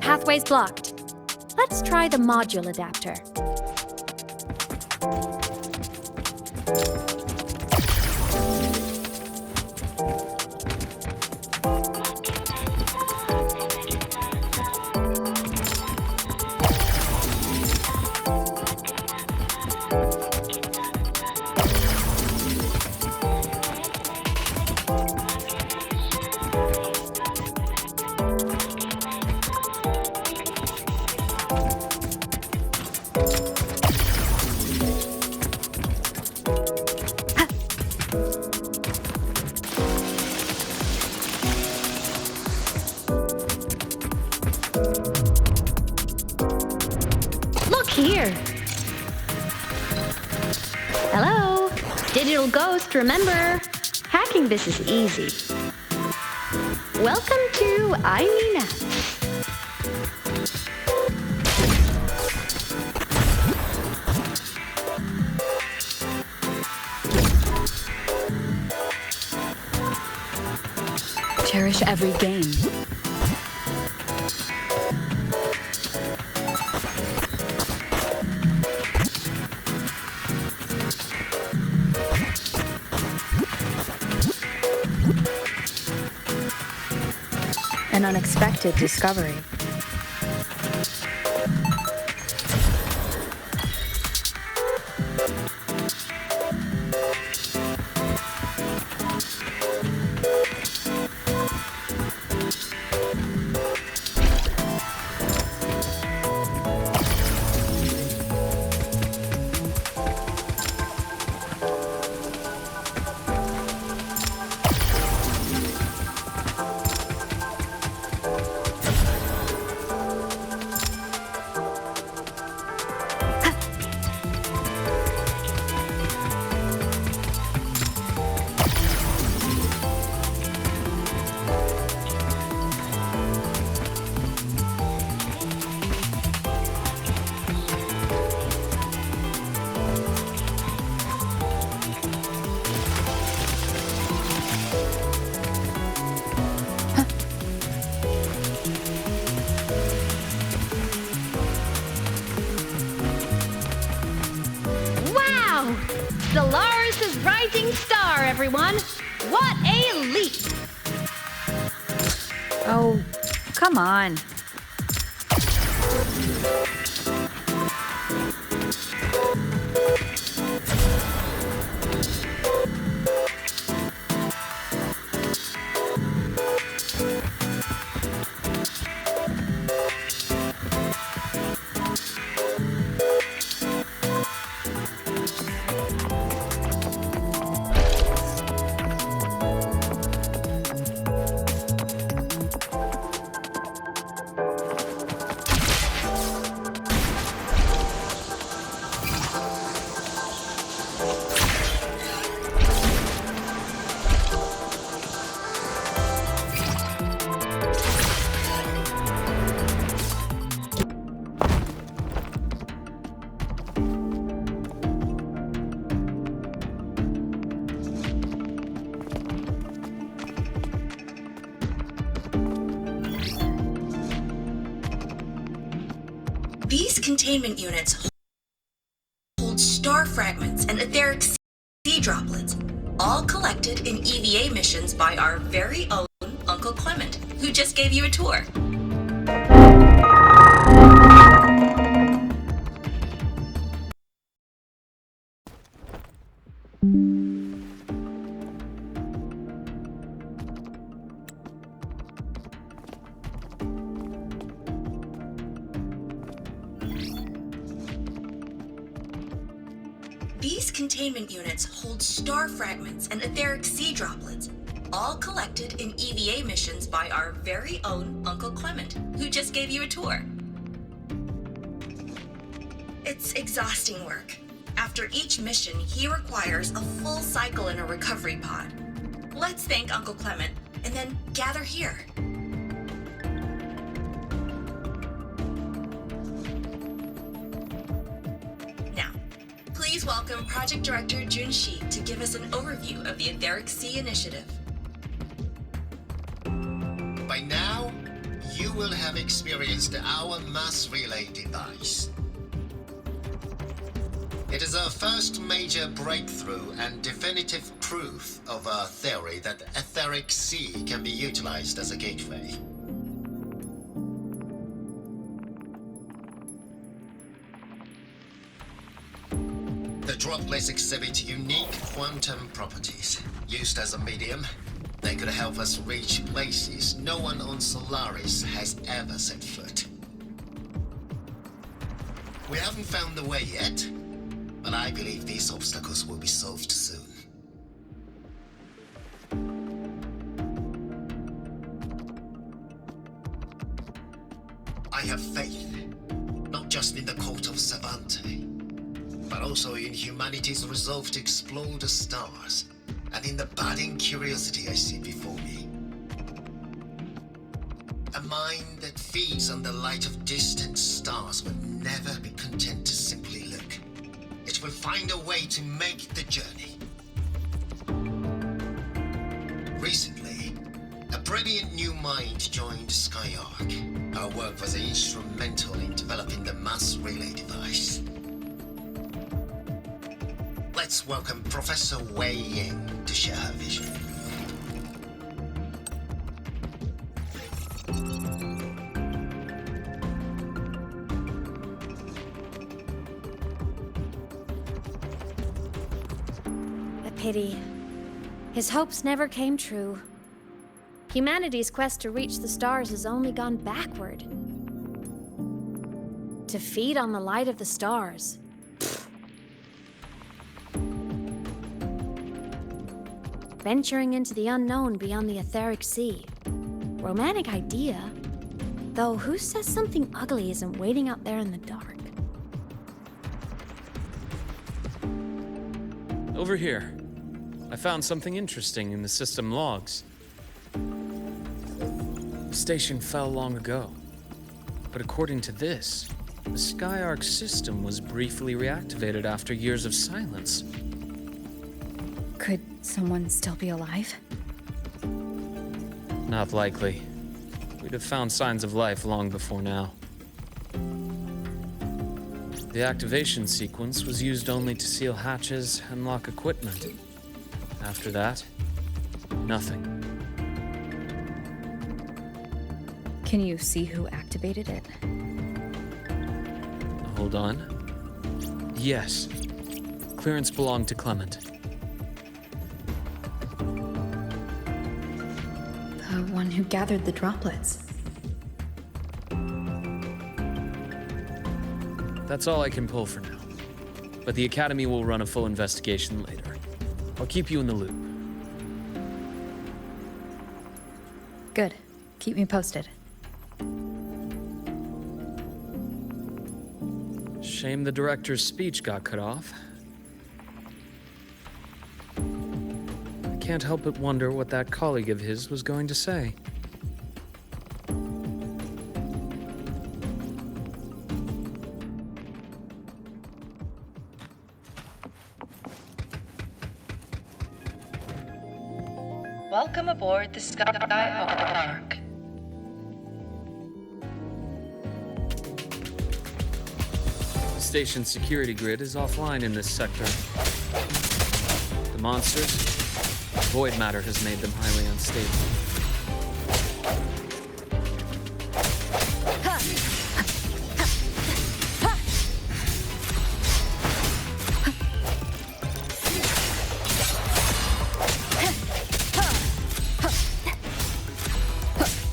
pathway's blocked. Let's try the module adapter. Here. Hello? Digital Ghost, remember? Hacking this is easy. Welcome to Aina. Cherish every game. An unexpected discovery. Solaris' rising star, everyone! What a leap! Oh, come on. These containment units hold star fragments and etheric sea droplets, all collected in EVA missions by our very own Uncle Clement, who just gave you a tour. These containment units hold star fragments and etheric sea droplets, all collected in EVA missions by our very own Uncle Clement, who just gave you a tour. It's exhausting work. After each mission, he requires a full cycle in a recovery pod. Let's thank Uncle Clement, and then gather here. Please welcome Project Director Jun Shi to give us an overview of the Etheric Sea Initiative. By now, you will have experienced our mass relay device. It is our first major breakthrough and definitive proof of our theory that Etheric Sea can be utilized as a gateway. The droplets exhibit unique quantum properties. Used as a medium, they could help us reach places no one on Solaris has ever set foot. We haven't found the way yet, but I believe these obstacles will be solved soon. I have faith, not just in the cult of Savante, but also in humanity's resolve to explore the stars, and in the budding curiosity I see before me. A mind that feeds on the light of distant stars will never be content to simply look. It will find a way to make the journey. Recently, a brilliant new mind joined Skyark. Our work was instrumental in developing the mass relay device. Let's welcome Professor Wei Ying to share her vision. A pity. His hopes never came true. Humanity's quest to reach the stars has only gone backward. To feed on the light of the stars. Venturing into the unknown beyond the Etheric Sea. Romantic idea. Though who says something ugly isn't waiting out there in the dark? Over here. I found something interesting in the system logs. The station fell long ago. But according to this, the Skyark system was briefly reactivated after years of silence. Could someone still be alive? Not likely. We'd have found signs of life long before now. The activation sequence was used only to seal hatches and lock equipment. After that, nothing. Can you see who activated it? Hold on. Yes. Clearance belonged to Clement. The one who gathered the droplets. That's all I can pull for now. But the Academy will run a full investigation later. I'll keep you in the loop. Good. Keep me posted. Shame the director's speech got cut off. I can't help but wonder what that colleague of his was going to say. Welcome aboard the Skyark. The station's security grid is offline in this sector. The monsters, void matter has made them highly unstable.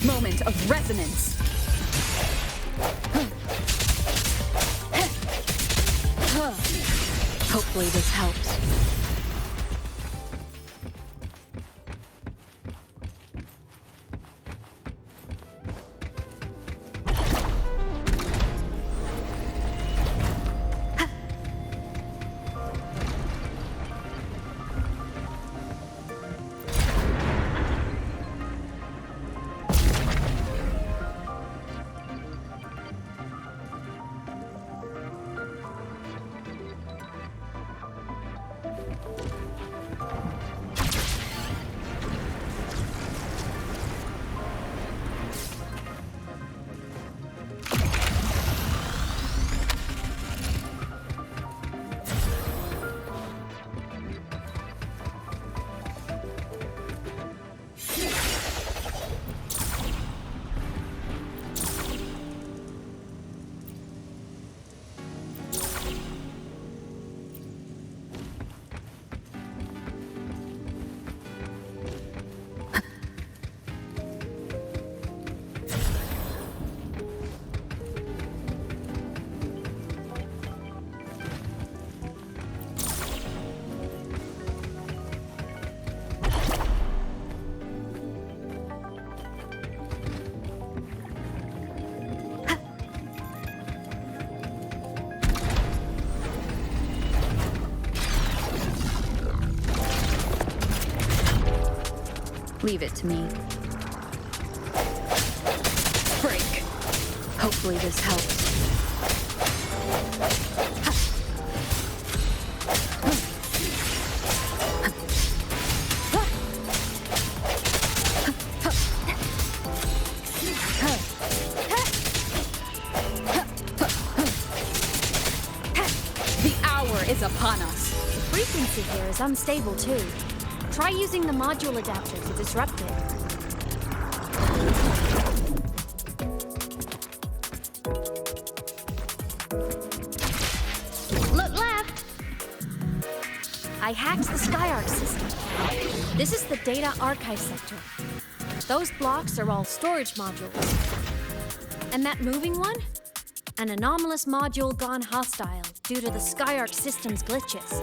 Moment of resonance. Hopefully this helps. Leave it to me. Break. Hopefully this helps. The hour is upon us. The frequency here is unstable too. Try using the module adapter to disrupt it. Look left! I hacked the Skyark system. This is the data archive sector. Those blocks are all storage modules. And that moving one? An anomalous module gone hostile due to the Skyark system's glitches.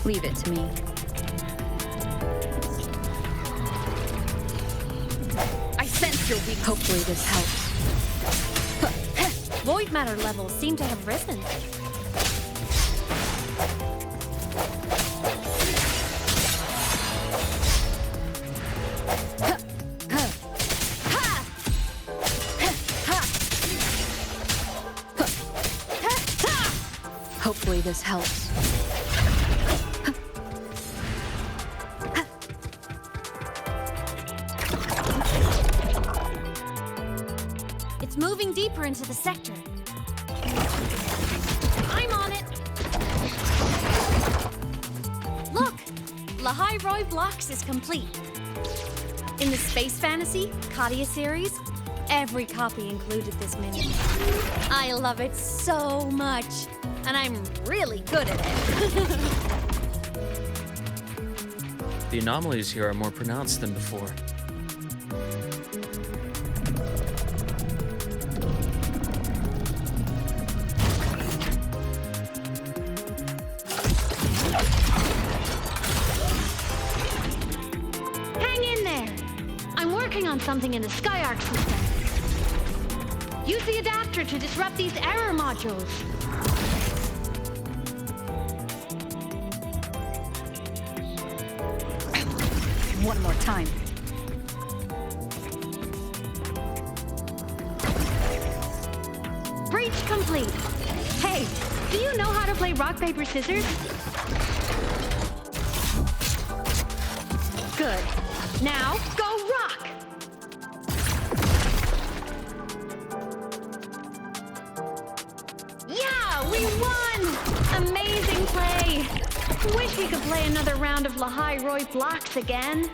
Leave it to me. I sense your weakness. Hopefully this helps. Void matter levels seem to have risen. Hopefully this helps. It's moving deeper into the sector. I'm on it. Look, Lahai Roy Blocks is complete. In the Space Fantasy Katia series, every copy included this mini. I love it so much, and I'm really good at it. The anomalies here are more pronounced than before. Hang in there! I'm working on something in the Skyark system. Use the adapter to disrupt these error modules. One more time. Breach complete. Hey, do you know how to play rock, paper, scissors? Good. Now, go rock! Yeah, we won! Amazing play! Wish we could play another round of Lahai Roy Blocks again.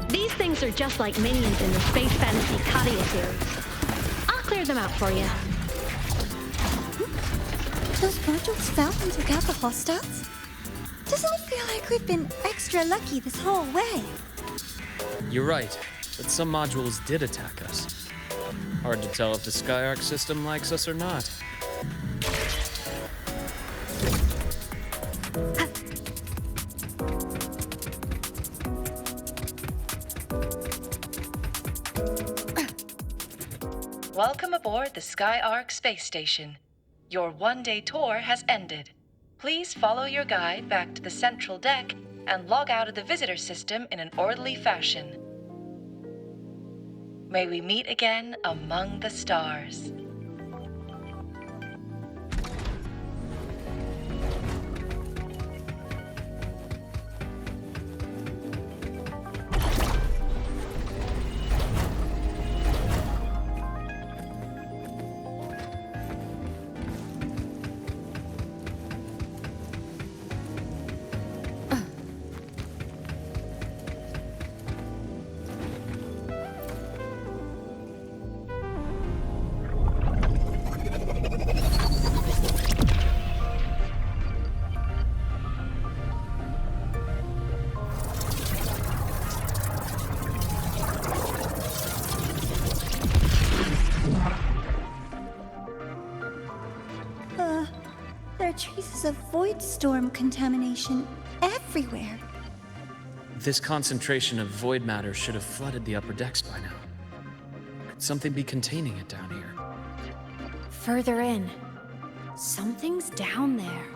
These things are just like minions in the Space Fantasy Katia series. I'll clear them out for you. Those modules fell and took out the hostiles? Doesn't it feel like we've been extra lucky this whole way? You're right, but some modules did attack us. Hard to tell if the Skyark system likes us or not. Welcome aboard the Skyark space station. Your one-day tour has ended. Please follow your guide back to the central deck and log out of the visitor system in an orderly fashion. May we meet again among the stars. traces of void storm contamination everywhere. This concentration of void matter should have flooded the upper decks by now. Could something be containing it down here? Further in. Something's down there.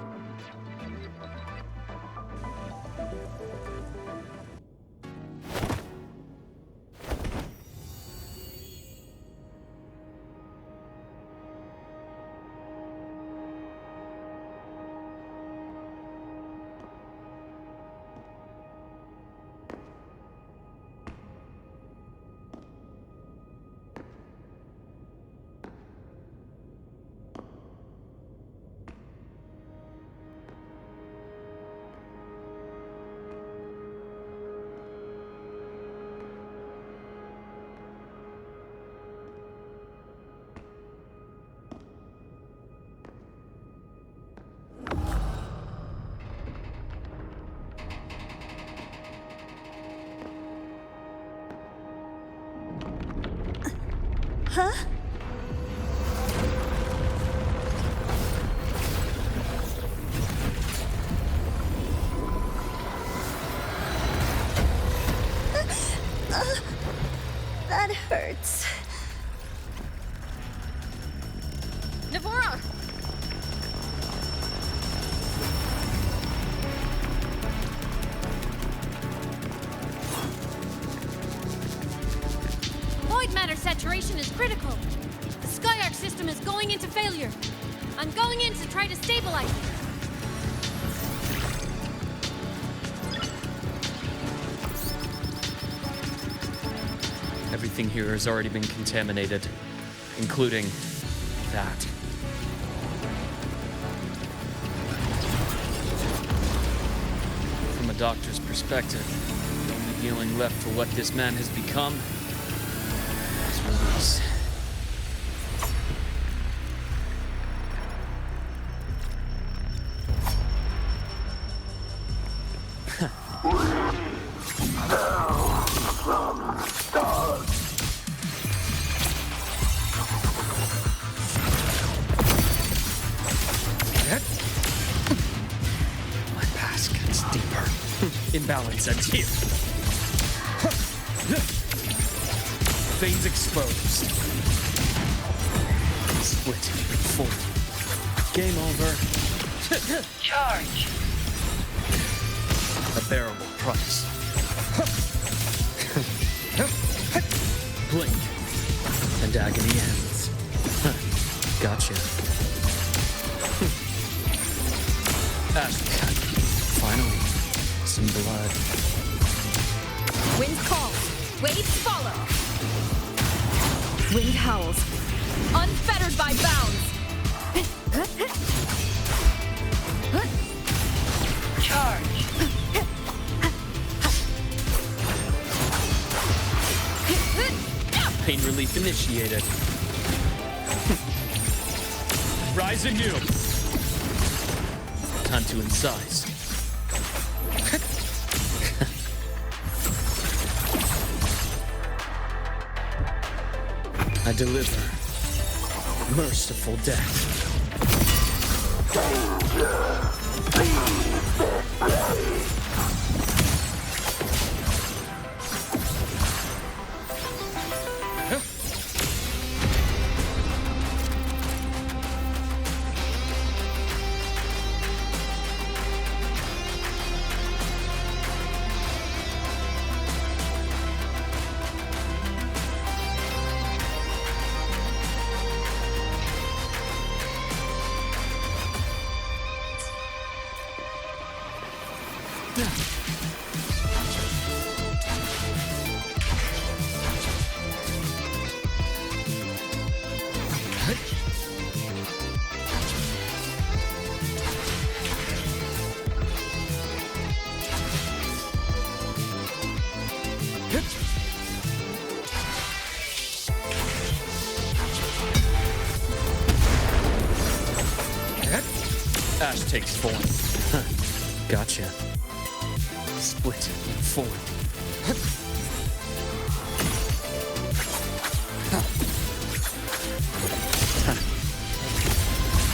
Huh? That hurts. Navora! Void matter saturation is critical. The Skyark system is going into failure. I'm going in to try to stabilize it. Everything here has already been contaminated, including that. From a doctor's perspective, the only healing left for what this man has become is release. My past gets deeper. Imbalance ends here. Veins exposed. Split in four. Game over. Charge. A bearable price. Blink, and agony ends. Gotcha. Ash cut. Finally, some blood. Wind calls. Waves follow. Wind howls. Unfettered by bounds. Charge. Pain relief initiated. Rise anew. Time to incise. I deliver merciful death. Ash takes form. Gotcha. Split forward.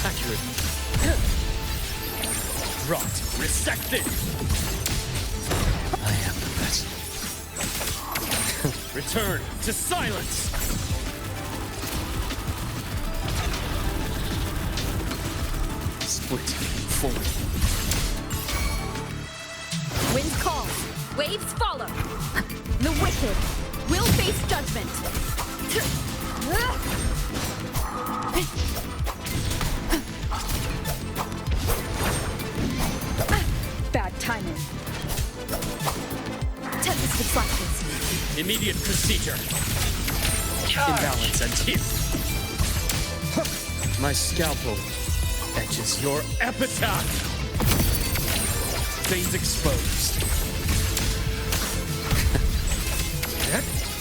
Accurate. dissected! I am the best. Return to silence! Split forward. Wind calls, waves follow. The wicked will face judgment. Bad timing. Tempest reflections. Immediate procedure. Imbalance and here. My scalpel etches your epitaph. Veins exposed.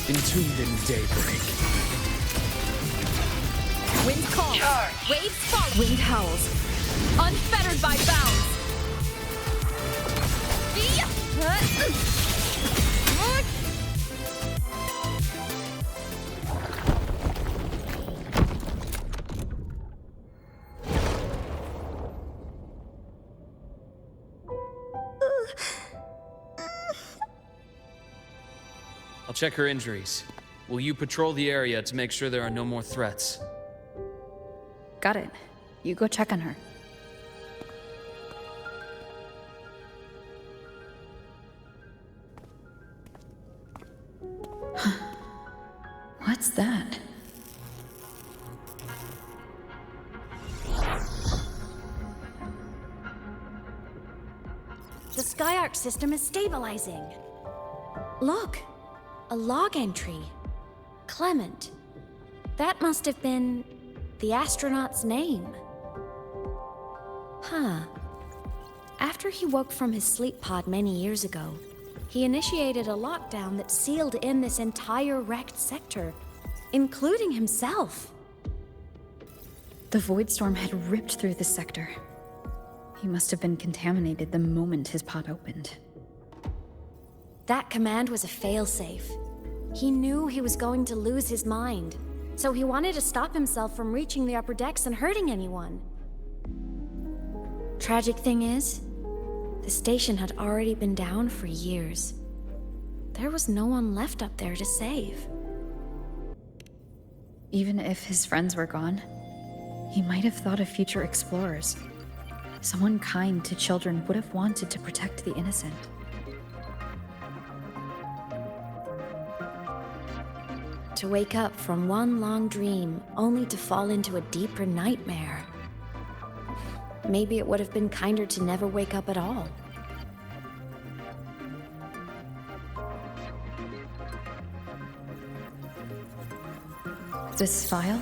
Entombed in daybreak. Wind calls, waves follow. Wind howls, unfettered by bounds. I'll check her injuries. Will you patrol the area to make sure there are no more threats? Got it. You go check on her. What's that? The Skyark system is stabilizing. Look, a log entry. Clement. That must have been the astronaut's name. Huh. After he woke from his sleep pod many years ago, he initiated a lockdown that sealed in this entire wrecked sector, including himself. The Void Storm had ripped through the sector. He must have been contaminated the moment his pod opened. That command was a failsafe. He knew he was going to lose his mind, so he wanted to stop himself from reaching the upper decks and hurting anyone. Tragic thing is, the station had already been down for years. There was no one left up there to save. Even if his friends were gone, he might have thought of future explorers. Someone kind to children would have wanted to protect the innocent. To wake up from one long dream, only to fall into a deeper nightmare. Maybe it would have been kinder to never wake up at all. This file?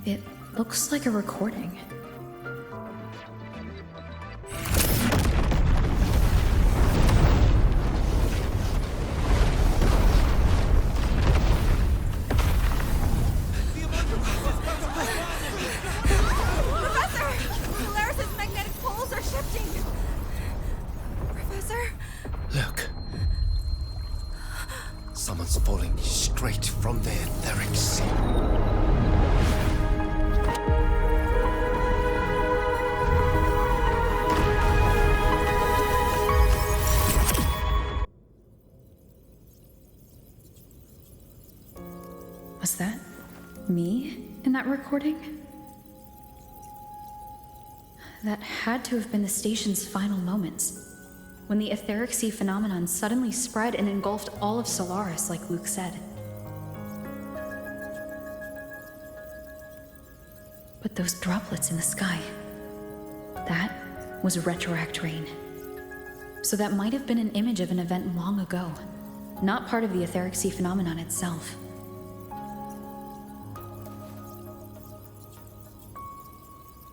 It looks like a recording. Look. Someone's falling straight from the etheric sea. Was that me in that recording? That had to have been the station's final moments, when the etheric sea phenomenon suddenly spread and engulfed all of Solaris, like Luke said. But those droplets in the sky, that was retroact rain. So that might have been an image of an event long ago, not part of the etheric sea phenomenon itself.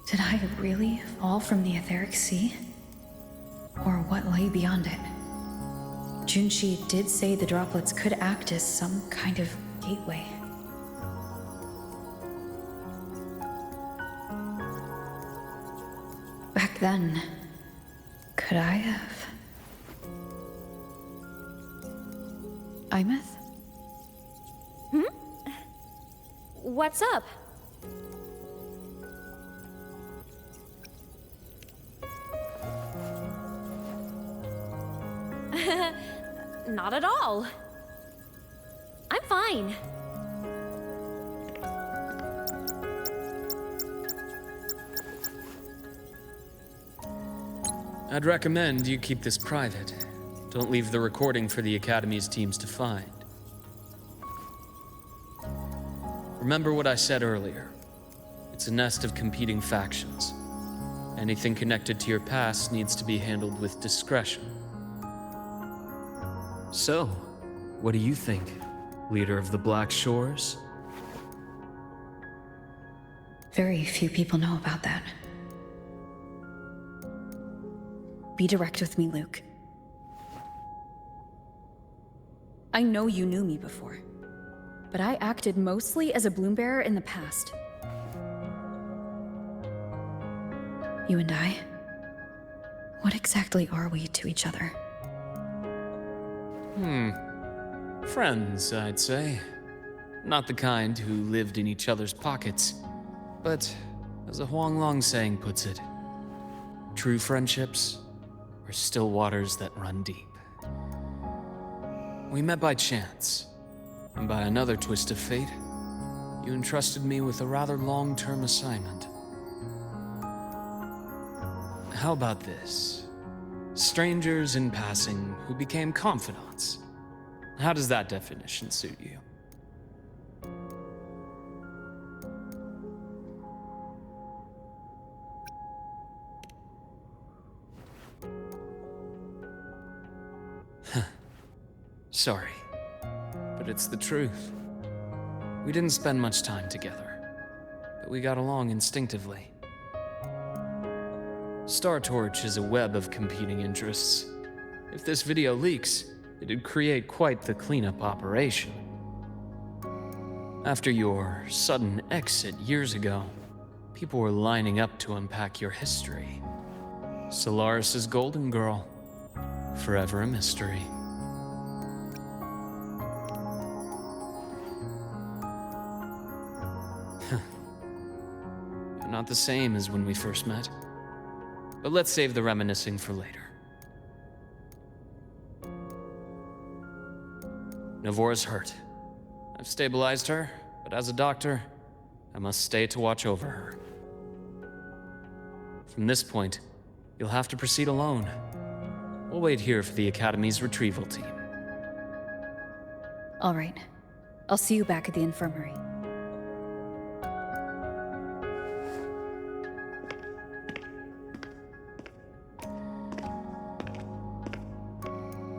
Did I really fall from the etheric sea? Or what lay beyond it? Junshi did say the droplets could act as some kind of gateway. Back then, could I have? Imeth? What's up? not at all. I'm fine. I'd recommend you keep this private. Don't leave the recording for the Academy's teams to find. Remember what I said earlier. It's a nest of competing factions. Anything connected to your past needs to be handled with discretion. So, what do you think, leader of the Black Shores? Very few people know about that. Be direct with me, Luke. I know you knew me before, but I acted mostly as a Bloombearer in the past. You and I, what exactly are we to each other? Friends, I'd say. Not the kind who lived in each other's pockets, but as a Huanglong saying puts it, true friendships are still waters that run deep. We met by chance, and by another twist of fate, you entrusted me with a rather long-term assignment. How about this? Strangers in passing who became confidants. How does that definition suit you? Sorry, but it's the truth. We didn't spend much time together, but we got along instinctively. Star Torch is a web of competing interests. If this video leaks, it'd create quite the cleanup operation. After your sudden exit years ago, people were lining up to unpack your history. Solaris' Golden Girl, forever a mystery. You're not the same as when we first met. But let's save the reminiscing for later. Navora's hurt. I've stabilized her, but as a doctor, I must stay to watch over her. From this point, you'll have to proceed alone. We'll wait here for the Academy's retrieval team. All right. I'll see you back at the infirmary.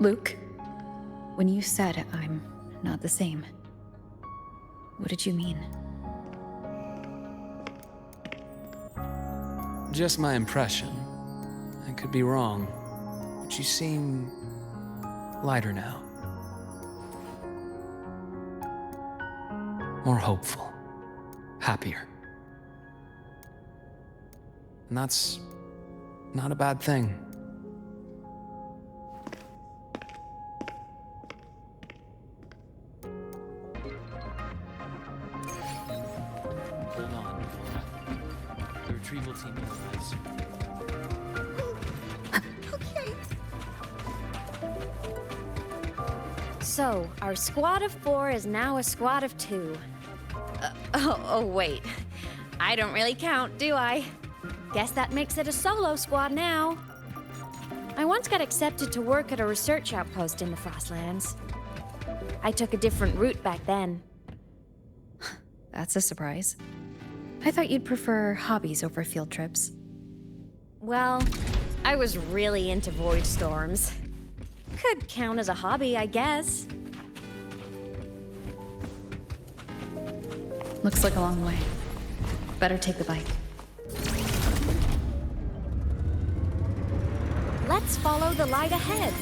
Luke, when you said I'm not the same, what did you mean? Just my impression. I could be wrong, but you seem lighter now. More hopeful, happier. And that's not a bad thing. Hold on, Navora. The retrieval team is So, our squad of 4 is now a squad of 2. Wait. I don't really count, do I? Guess that makes it a solo squad now. I once got accepted to work at a research outpost in the Frostlands. I took a different route back then. That's a surprise. I thought you'd prefer hobbies over field trips. Well, I was really into void storms. Could count as a hobby, I guess. Looks like a long way. Better take the bike. Let's follow the light ahead.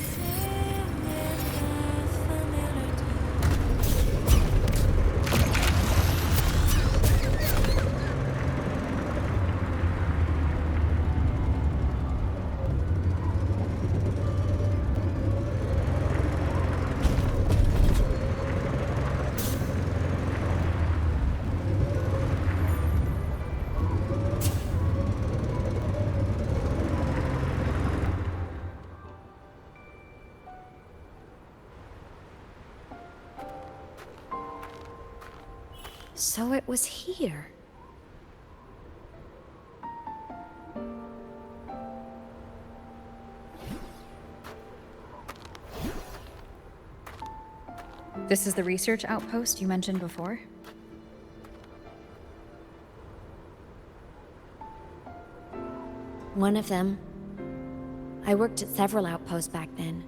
So it was here. This is the research outpost you mentioned before? One of them. I worked at several outposts back then,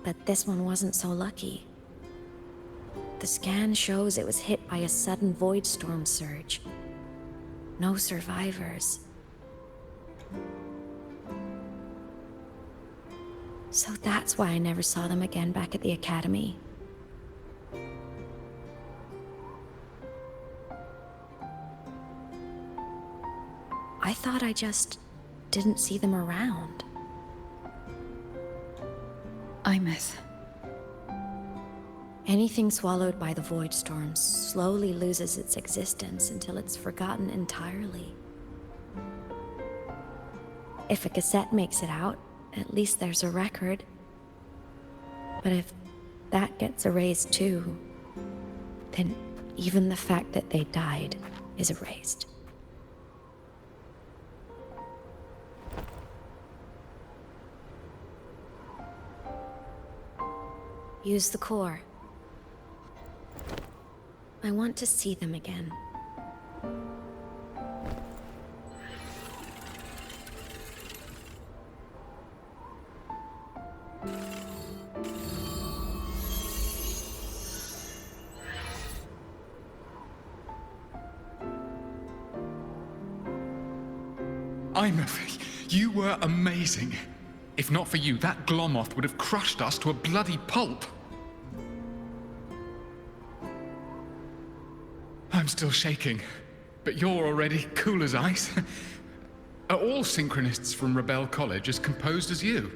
but this one wasn't so lucky. The scan shows it was hit by a sudden void storm surge. No survivors. So that's why I never saw them again back at the academy. I thought I just didn't see them around. Imeth. Anything swallowed by the void storm slowly loses its existence until it's forgotten entirely. If a cassette makes it out, at least there's a record. But if that gets erased too, then even the fact that they died is erased. Use the core. I want to see them again. Imeth, you were amazing. If not for you, that Glomoth would have crushed us to a bloody pulp. I'm still shaking, but you're already cool as ice. Are all synchronists from Rebel College as composed as you?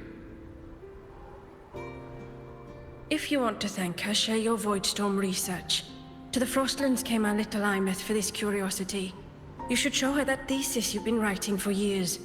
If you want to thank her, share your Voidstorm research. To the Frostlands came our little Imeth for this curiosity. You should show her that thesis you've been writing for years.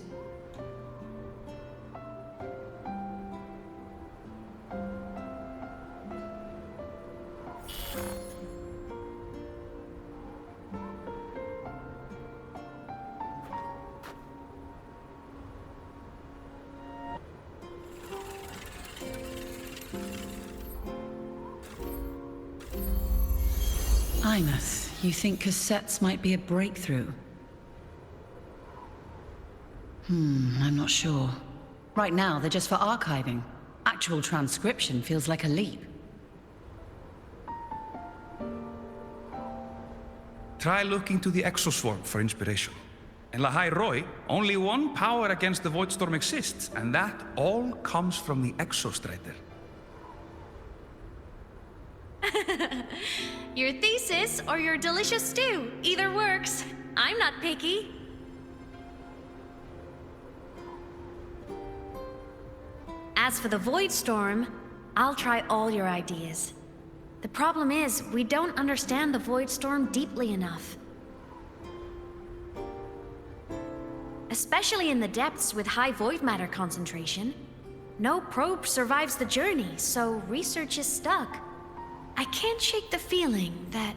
Imeth, you think cassettes might be a breakthrough? I'm not sure. Right now, they're just for archiving. Actual transcription feels like a leap. Try looking to the Exoswarm for inspiration. In Lahai Roi, only one power against the Voidstorm exists, and that all comes from the Exostrider. Your thesis or your delicious stew, either works. I'm not picky. As for the Void Storm, I'll try all your ideas. The problem is, we don't understand the Void Storm deeply enough. Especially in the depths with high void matter concentration. No probe survives the journey, so research is stuck. I can't shake the feeling that...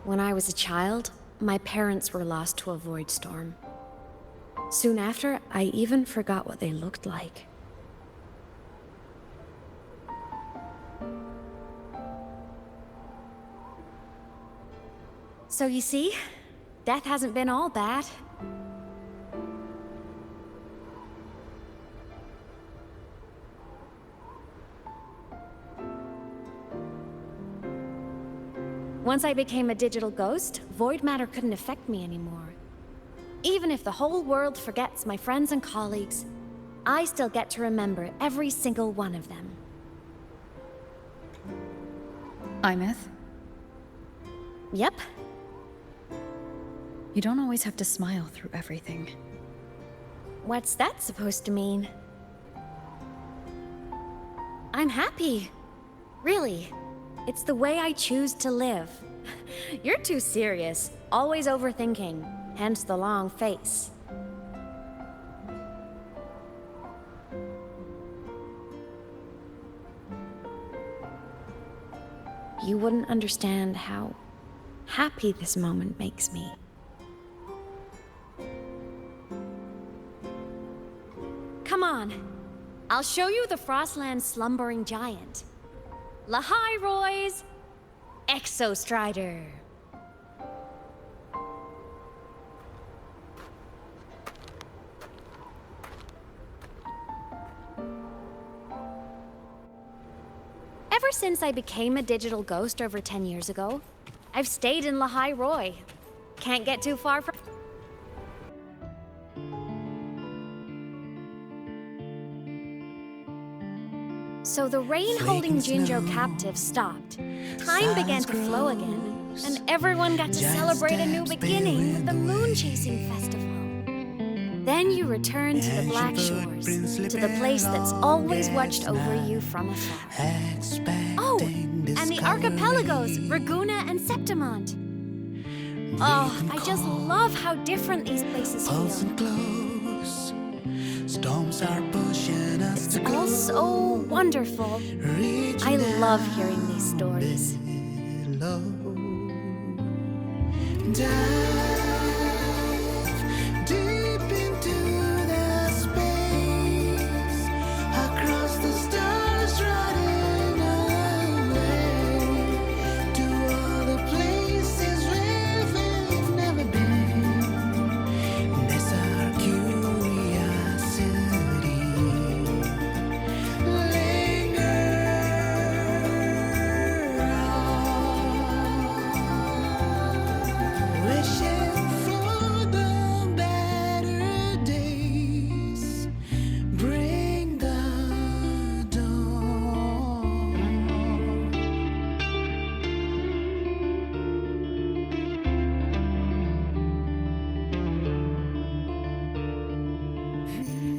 When I was a child, my parents were lost to a void storm. Soon after, I even forgot what they looked like. So you see, death hasn't been all bad. Once I became a digital ghost, void matter couldn't affect me anymore. Even if the whole world forgets my friends and colleagues, I still get to remember every single one of them. Imeth? Yep. You don't always have to smile through everything. What's that supposed to mean? I'm happy. Really. It's the way I choose to live. You're too serious. Always overthinking. Hence the long face. You wouldn't understand how happy this moment makes me. Come on. I'll show you the Frostland's slumbering giant. Lahai Roy's Exostrider. Ever since I became a digital ghost over 10 years ago, I've stayed in Lahai Roy. Can't get too far from... So the rain holding Jinzhou captive stopped. Time began to flow again, and everyone got to celebrate a new beginning with the Moon Chasing Festival. Then you returned to the Black Shores, to the place that's always watched over you from afar. Oh, and the archipelagos, Raguna and Septimont. Oh, I just love how different these places feel. Storms are pushing us It's all so wonderful. I love hearing these stories. Deep into the space, across the stars, running away to all the places where we've never been. That's our curiosity. Wishing for the better days. Bring the dawn.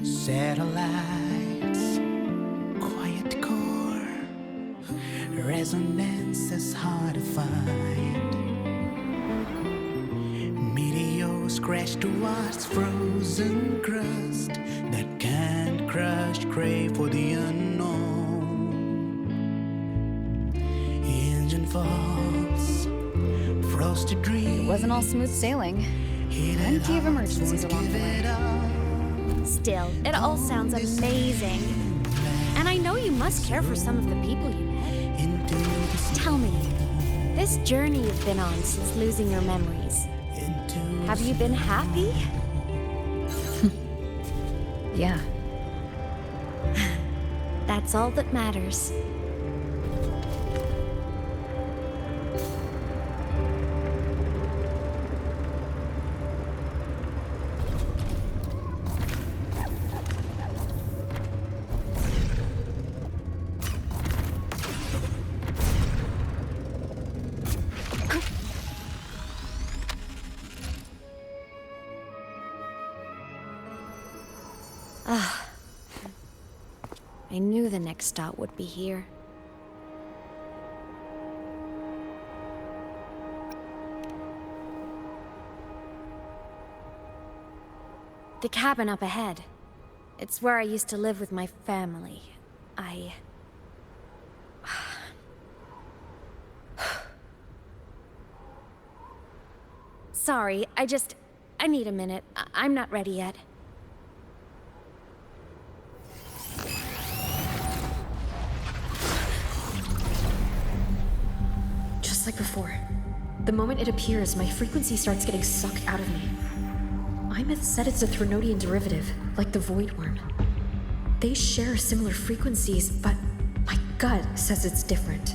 Satellites, quiet core, resonance is hard to find. Meteors crash towards frozen crust that can't crush, crave for the unknown. Engine falls, frosted dreams. It wasn't all smooth sailing. Plenty of emergencies along the way. Still, it all sounds amazing. And I know you must care for some of the people you met. Tell me, this journey you've been on since losing your memories, have you been happy? Yeah. That's all that matters. I knew the next stop would be here. The cabin up ahead. It's where I used to live with my family. Sorry, I need a minute. I'm not ready yet. Just like before. The moment it appears, my frequency starts getting sucked out of me. Imeth said it's a Threnodian derivative, like the Void Worm. They share similar frequencies, but my gut says it's different.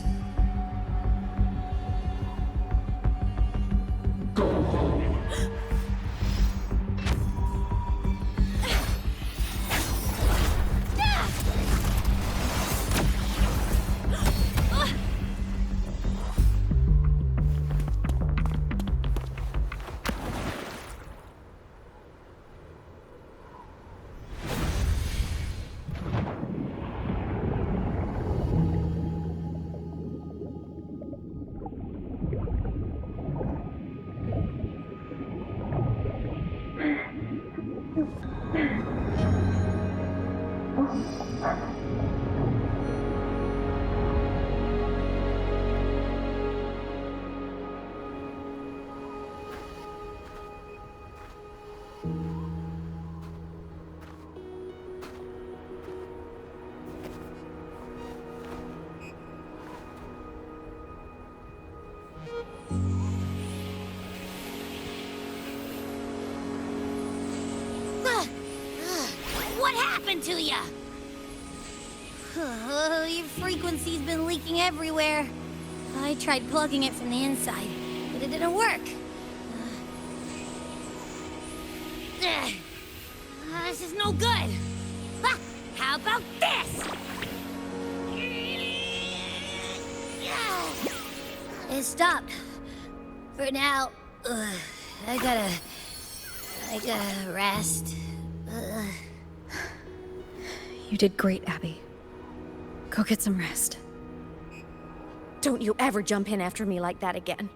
happened to ya? Your frequency's been leaking everywhere. I tried plugging it from the inside, but it didn't work. This is no good. Ha! How about this? It stopped. For now. I gotta rest. You did great, Abby. Go get some rest. Don't you ever jump in after me like that again.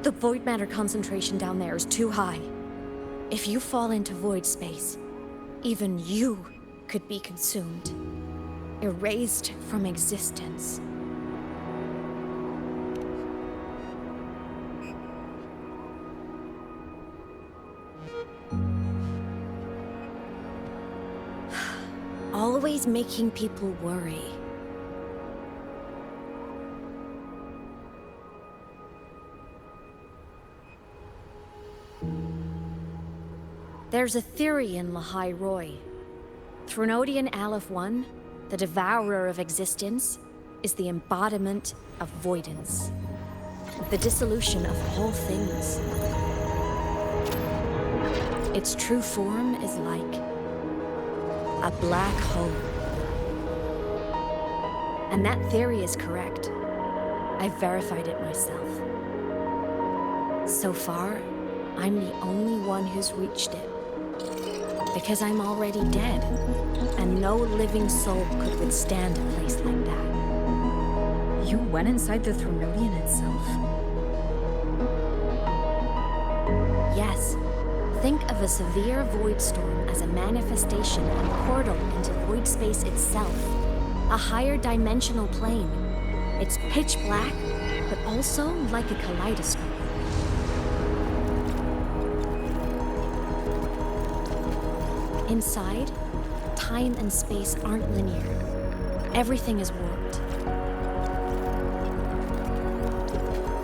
The void matter concentration down there is too high. If you fall into void space, even you could be consumed, erased from existence. Always making people worry. There's a theory in Lahai Roi. Threnodian Aleph 1, the devourer of existence, is the embodiment of voidance. The dissolution of all things. Its true form is like a black hole. And that theory is correct. I've verified it myself. So far, I'm the only one who's reached it. Because I'm already dead, and no living soul could withstand a place like that. You went inside the Threnodian itself? Yes. Think of a severe void storm as a manifestation and portal into void space itself. A higher dimensional plane. It's pitch black, but also like a kaleidoscope. Inside, time and space aren't linear. Everything is warped.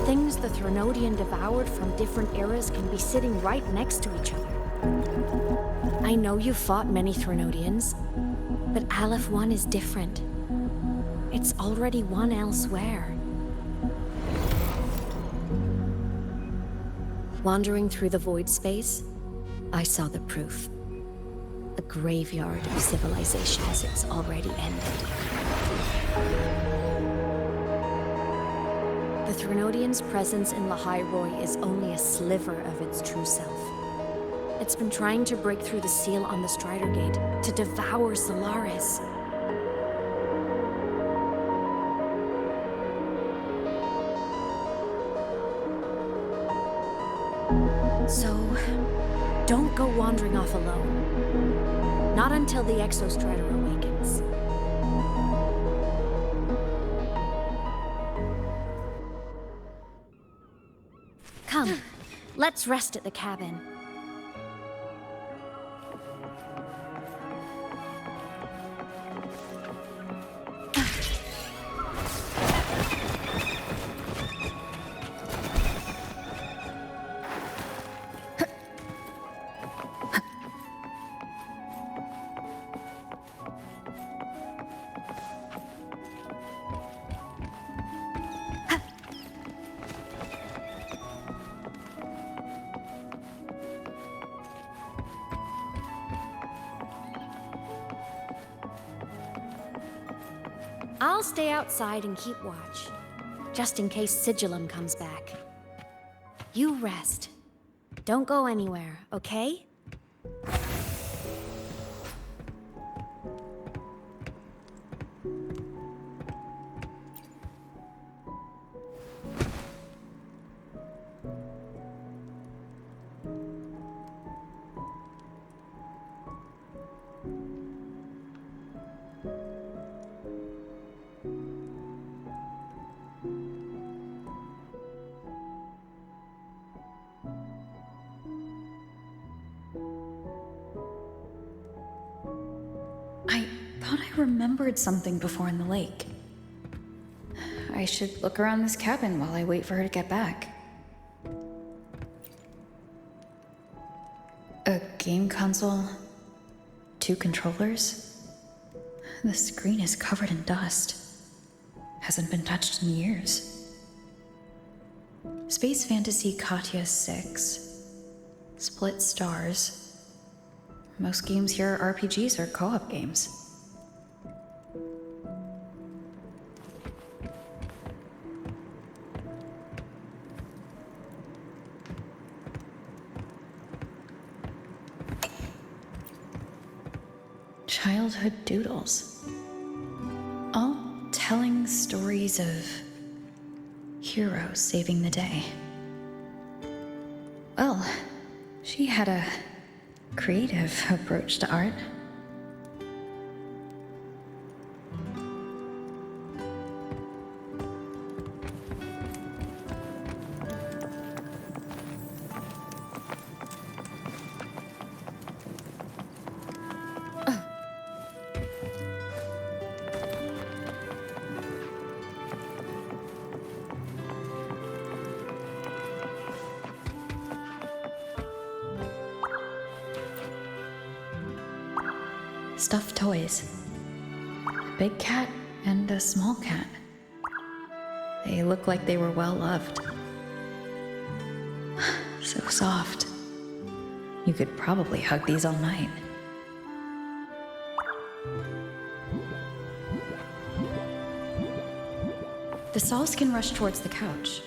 Things the Threnodian devoured from different eras can be sitting right next to each other. I know you've fought many Threnodians, but Aleph 1 is different. It's already won elsewhere. Wandering through the void space, I saw the proof. A graveyard of civilizations it's already ended. The Threnodian's presence in Lahai Roi is only a sliver of its true self. It's been trying to break through the seal on the Strider Gate to devour Solaris. So, don't go wandering off alone. Not until the Exostrider awakens. Come, let's rest at the cabin. I'll stay outside and keep watch, just in case Sigillum comes back. You rest. Don't go anywhere, okay? I remembered something before in the lake. I should look around this cabin while I wait for her to get back. A game console, 2 controllers. The screen is covered in dust. Hasn't been touched in years. Space Fantasy Katya 6. Split stars. Most games here are RPGs or co-op games. Childhood doodles. All telling stories of heroes saving the day. Well, she had a creative approach to art. Stuffed toys. A big cat and a small cat. They look like they were well loved. So soft. You could probably hug these all night. The Salskin rushed towards the couch.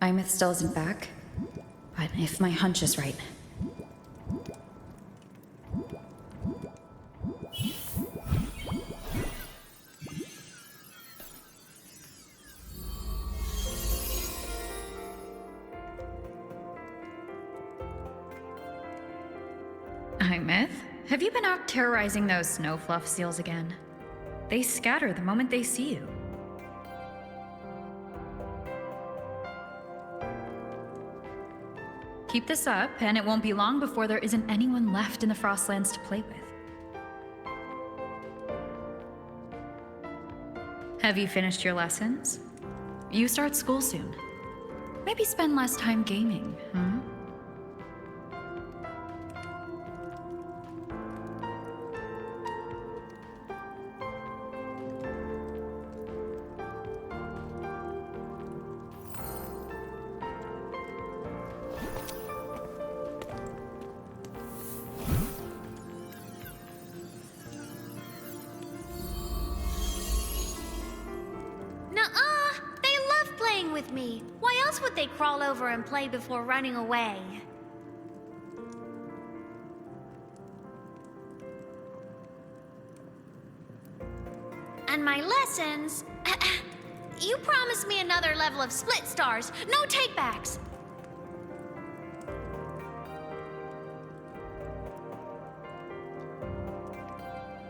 Imeth still isn't back, but if my hunch is right. Imeth, have you been out terrorizing those snow fluff seals again? They scatter the moment they see you. Keep this up, and it won't be long before there isn't anyone left in the Frostlands to play with. Have you finished your lessons? You start school soon. Maybe spend less time gaming, huh? With me. Why else would they crawl over and play before running away? And my lessons? You promised me another level of split stars. No takebacks.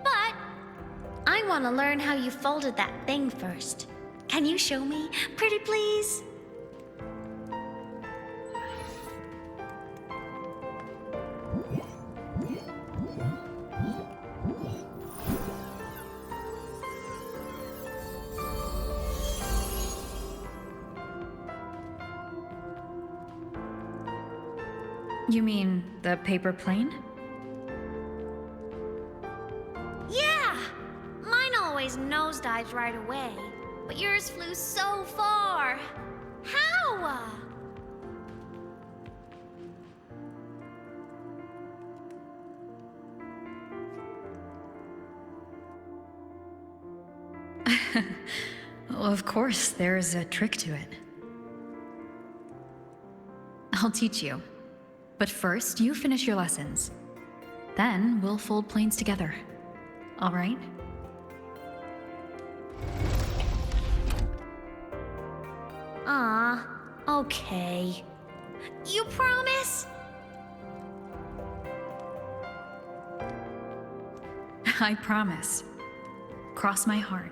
But I want to learn how you folded that thing first. Can you show me, pretty please? You mean the paper plane? Yeah! Mine always nosedives right away. But yours flew so far. How? Well, of course, there's a trick to it. I'll teach you. But first, you finish your lessons. Then we'll fold planes together. All right? Okay. You promise? I promise. Cross my heart.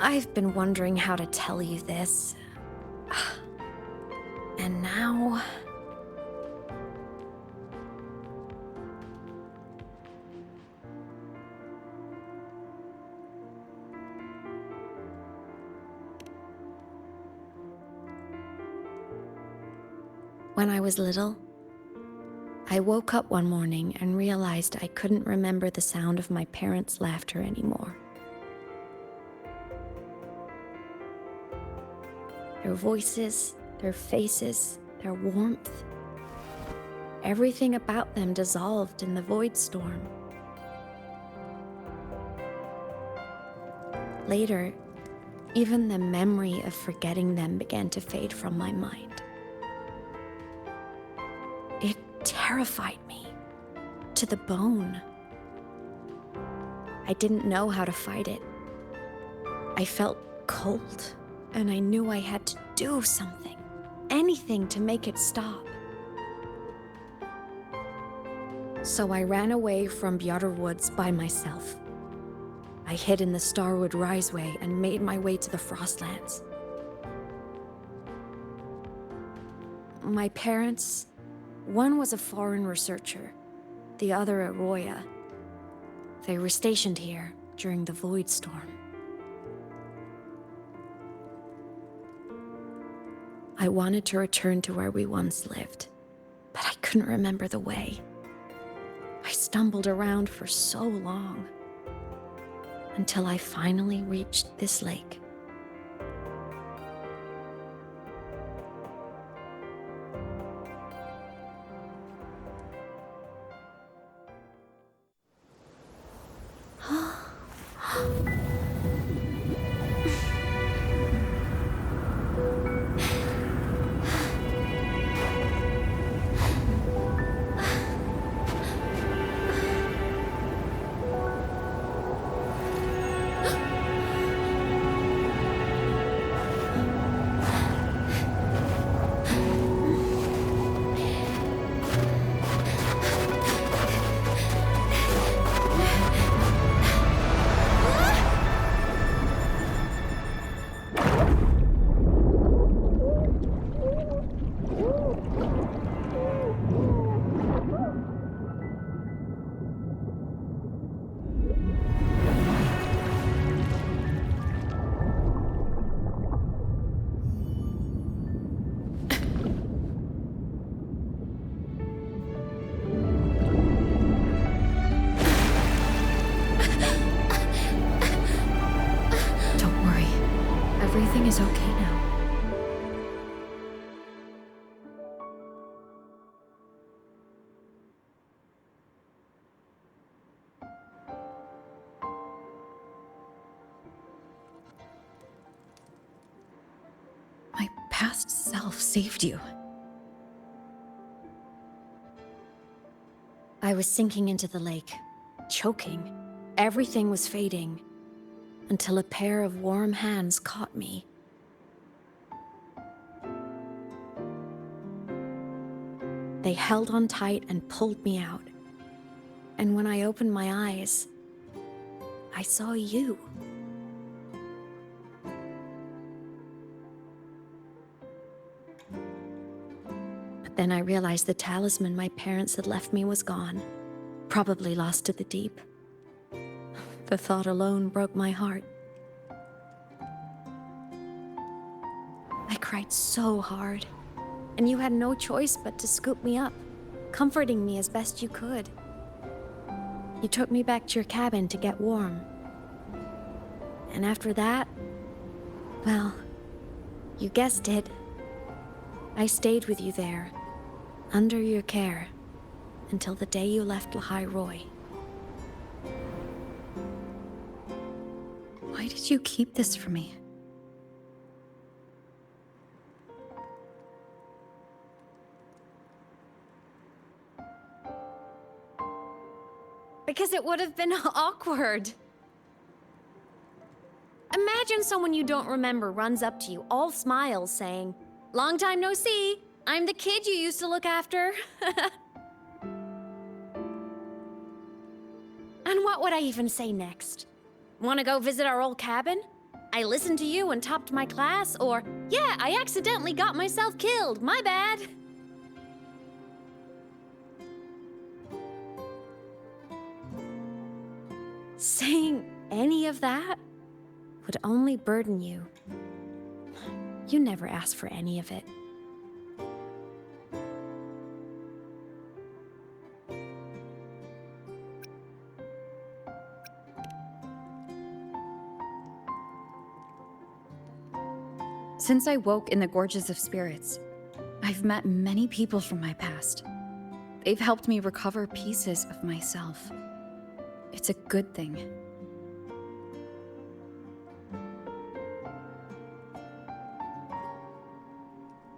I've been wondering how to tell you this. And now... When I was little, I woke up one morning and realized I couldn't remember the sound of my parents' laughter anymore. Their voices, their faces, their warmth. Everything about them dissolved in the void storm. Later, even the memory of forgetting them began to fade from my mind. It terrified me to the bone. I didn't know how to fight it. I felt cold, and I knew I had to do something, anything to make it stop. So I ran away from Bjarter Woods by myself. I hid in the Starwood Riseway and made my way to the Frostlands. My parents, one was a foreign researcher, the other a Roya. They were stationed here during the Void Storm. I wanted to return to where we once lived, but I couldn't remember the way. I stumbled around for so long, until I finally reached this lake. Everything is okay now. My past self saved you. I was sinking into the lake, choking. Everything was fading, until a pair of warm hands caught me. They held on tight and pulled me out. And when I opened my eyes, I saw you. But then I realized the talisman my parents had left me was gone, probably lost to the deep. The thought alone broke my heart. I cried so hard, and you had no choice but to scoop me up, comforting me as best you could. You took me back to your cabin to get warm. And after that, well, you guessed it. I stayed with you there, under your care, until the day you left Lahai Roi. Why did you keep this from me? Because it would have been awkward. Imagine someone you don't remember runs up to you, all smiles, saying, "Long time no see. I'm the kid you used to look after." And what would I even say next? Want to go visit our old cabin? I listened to you and topped my class, or, yeah, I accidentally got myself killed, my bad. Saying any of that would only burden you. You never asked for any of it. Since I woke in the Gorges of Spirits, I've met many people from my past. They've helped me recover pieces of myself. It's a good thing.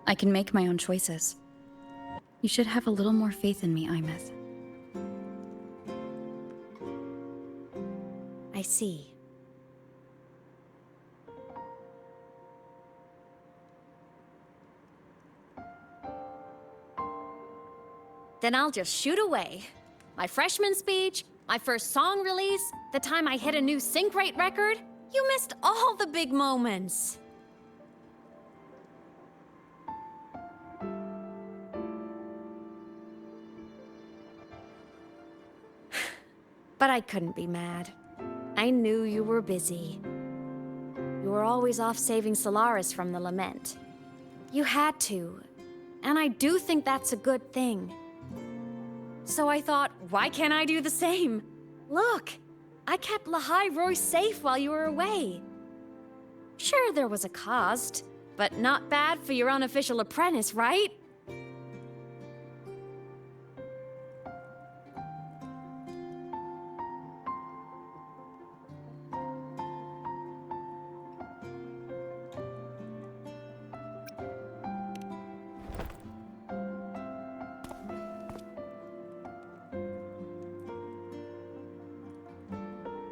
I can make my own choices. You should have a little more faith in me, Imeth. I see. Then I'll just shoot away. My freshman speech, my first song release, the time I hit a new sync rate record. You missed all the big moments. But I couldn't be mad. I knew you were busy. You were always off saving Solaris from the lament. You had to, and I do think that's a good thing. So I thought, why can't I do the same? Look, I kept Lahai Roy safe while you were away. Sure, there was a cost, but not bad for your unofficial apprentice, right?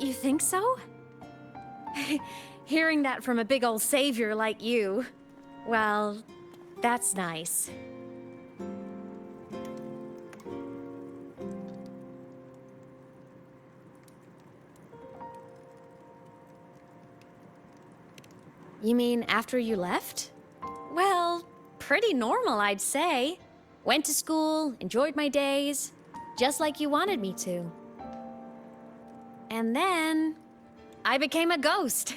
You think so? Hearing that from a big old savior like you, well, that's nice. You mean after you left? Well, pretty normal, I'd say. Went to school, enjoyed my days, just like you wanted me to. And then, I became a ghost.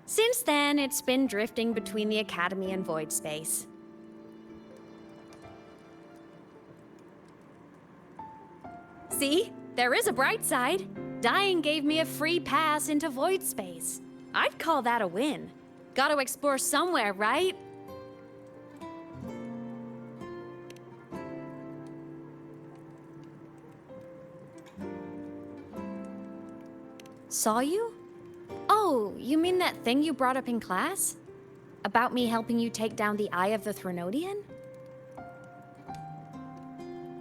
Since then, it's been drifting between the Academy and Void Space. See? There is a bright side. Dying gave me a free pass into Void Space. I'd call that a win. Gotta explore somewhere, right? Saw you? Oh, you mean that thing you brought up in class? About me helping you take down the Eye of the Threnodian?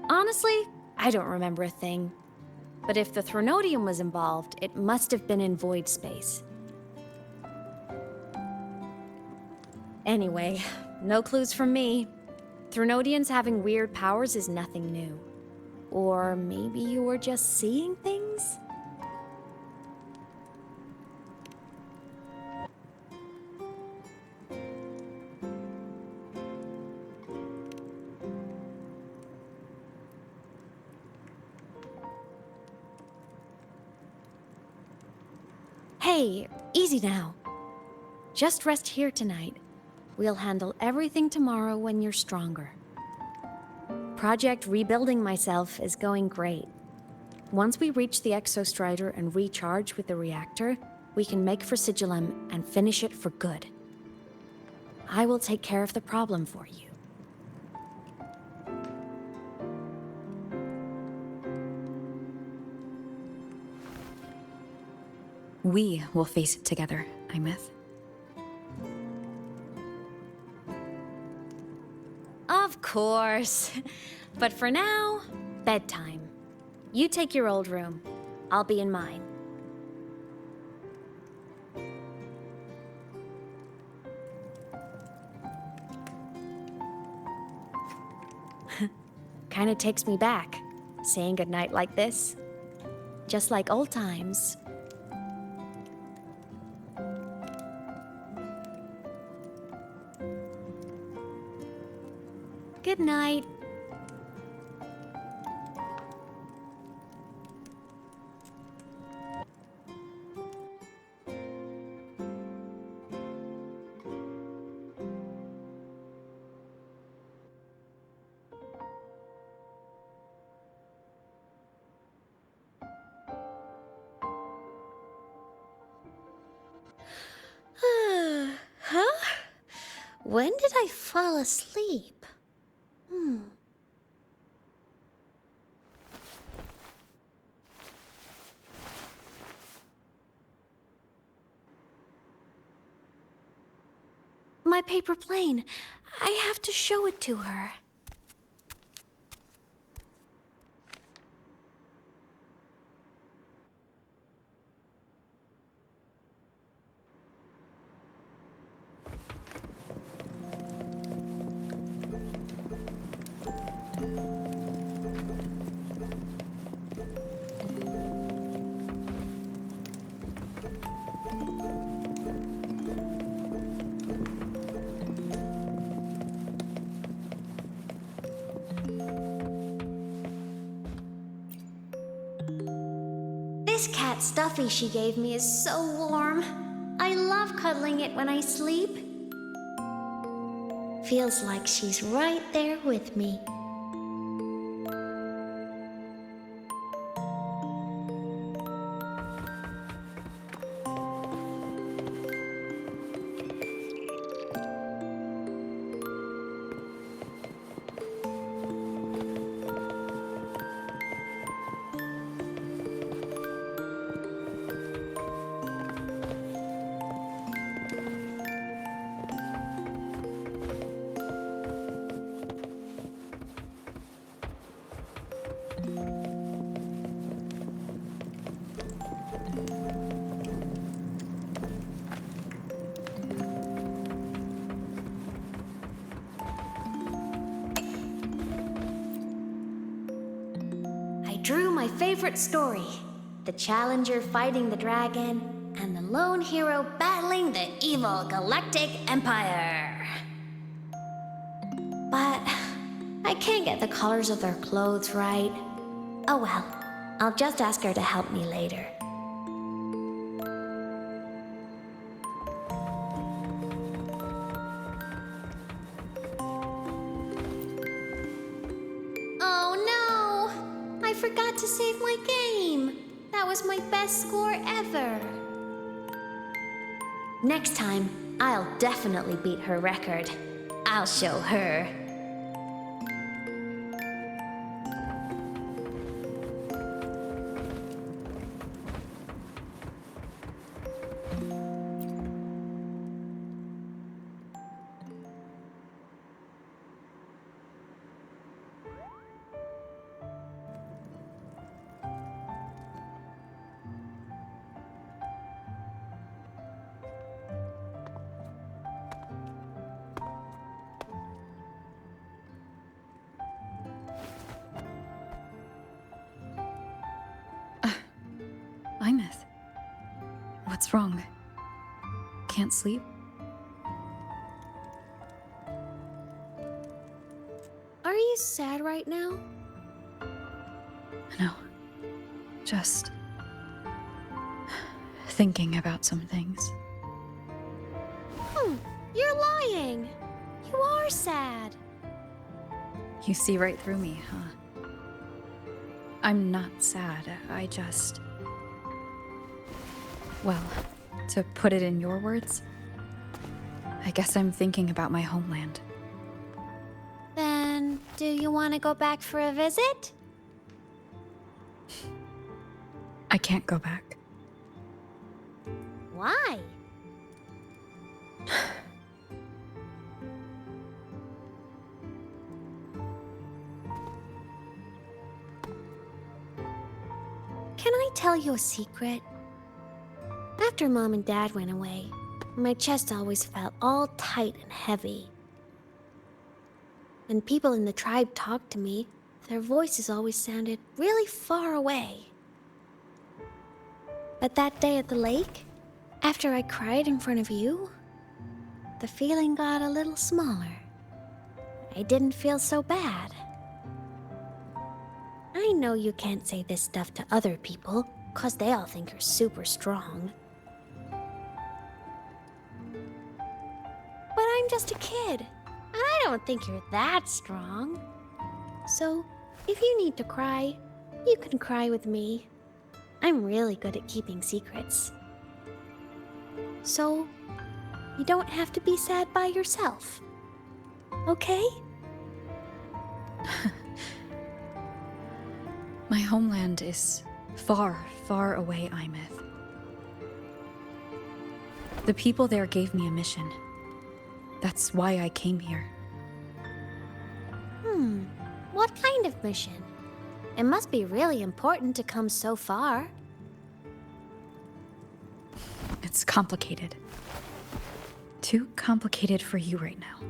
Honestly, I don't remember a thing. But if the Threnodian was involved, it must have been in Void Space. Anyway, no clues from me. Threnodians having weird powers is nothing new. Or maybe you were just seeing things? Hey, easy now. Just rest here tonight. We'll handle everything tomorrow when you're stronger. Project Rebuilding Myself is going great. Once we reach the Exostrider and recharge with the reactor, we can make for Sigillum and finish it for good. I will take care of the problem for you. We will face it together, Imeth. Of course. But for now, bedtime. You take your old room. I'll be in mine. Kinda takes me back, saying goodnight like this. Just like old times. Good night. Huh? When did I fall asleep? My paper plane. I have to show it to her. This cat stuffy she gave me is so warm. I love cuddling it when I sleep. Feels like she's right there with me. Drew my favorite story. The Challenger fighting the dragon, and the lone hero battling the evil Galactic Empire. But I can't get the colors of their clothes right. Oh well, I'll just ask her to help me later. I forgot to save my game. That was my best score ever. Next time, I'll definitely beat her record. I'll show her. Imeth. What's wrong? Can't sleep? Are you sad right now? No. Just thinking about some things. You're lying. You are sad. You see right through me, huh? I'm not sad. I just... Well, to put it in your words, I guess I'm thinking about my homeland. Then, do you want to go back for a visit? I can't go back. Why? Can I tell you a secret? After Mom and Dad went away, my chest always felt all tight and heavy. When people in the tribe talked to me, their voices always sounded really far away. But that day at the lake, after I cried in front of you, the feeling got a little smaller. I didn't feel so bad. I know you can't say this stuff to other people, 'cause they all think you're super strong. But I'm just a kid, and I don't think you're that strong. So, if you need to cry, you can cry with me. I'm really good at keeping secrets. So, you don't have to be sad by yourself. Okay? My homeland is far, far away, Imeth. The people there gave me a mission. That's why I came here. What kind of mission? It must be really important to come so far. It's complicated. Too complicated for you right now.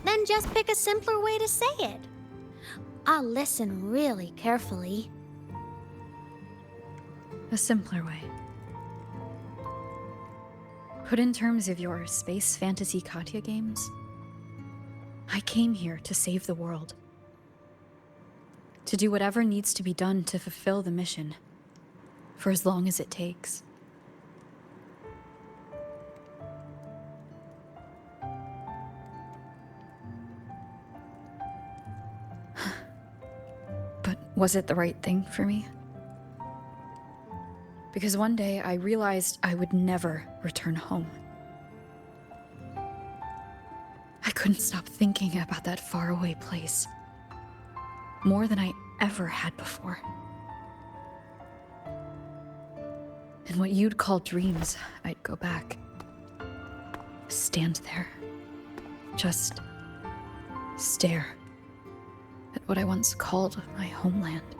Then just pick a simpler way to say it. I'll listen really carefully. A simpler way. Put in terms of your space fantasy Katya games, I came here to save the world. To do whatever needs to be done to fulfill the mission, for as long as it takes. But was it the right thing for me? Because one day I realized I would never return home. I couldn't stop thinking about that faraway place. More than I ever had before. In what you'd call dreams, I'd go back. Stand there. Just stare at what I once called my homeland.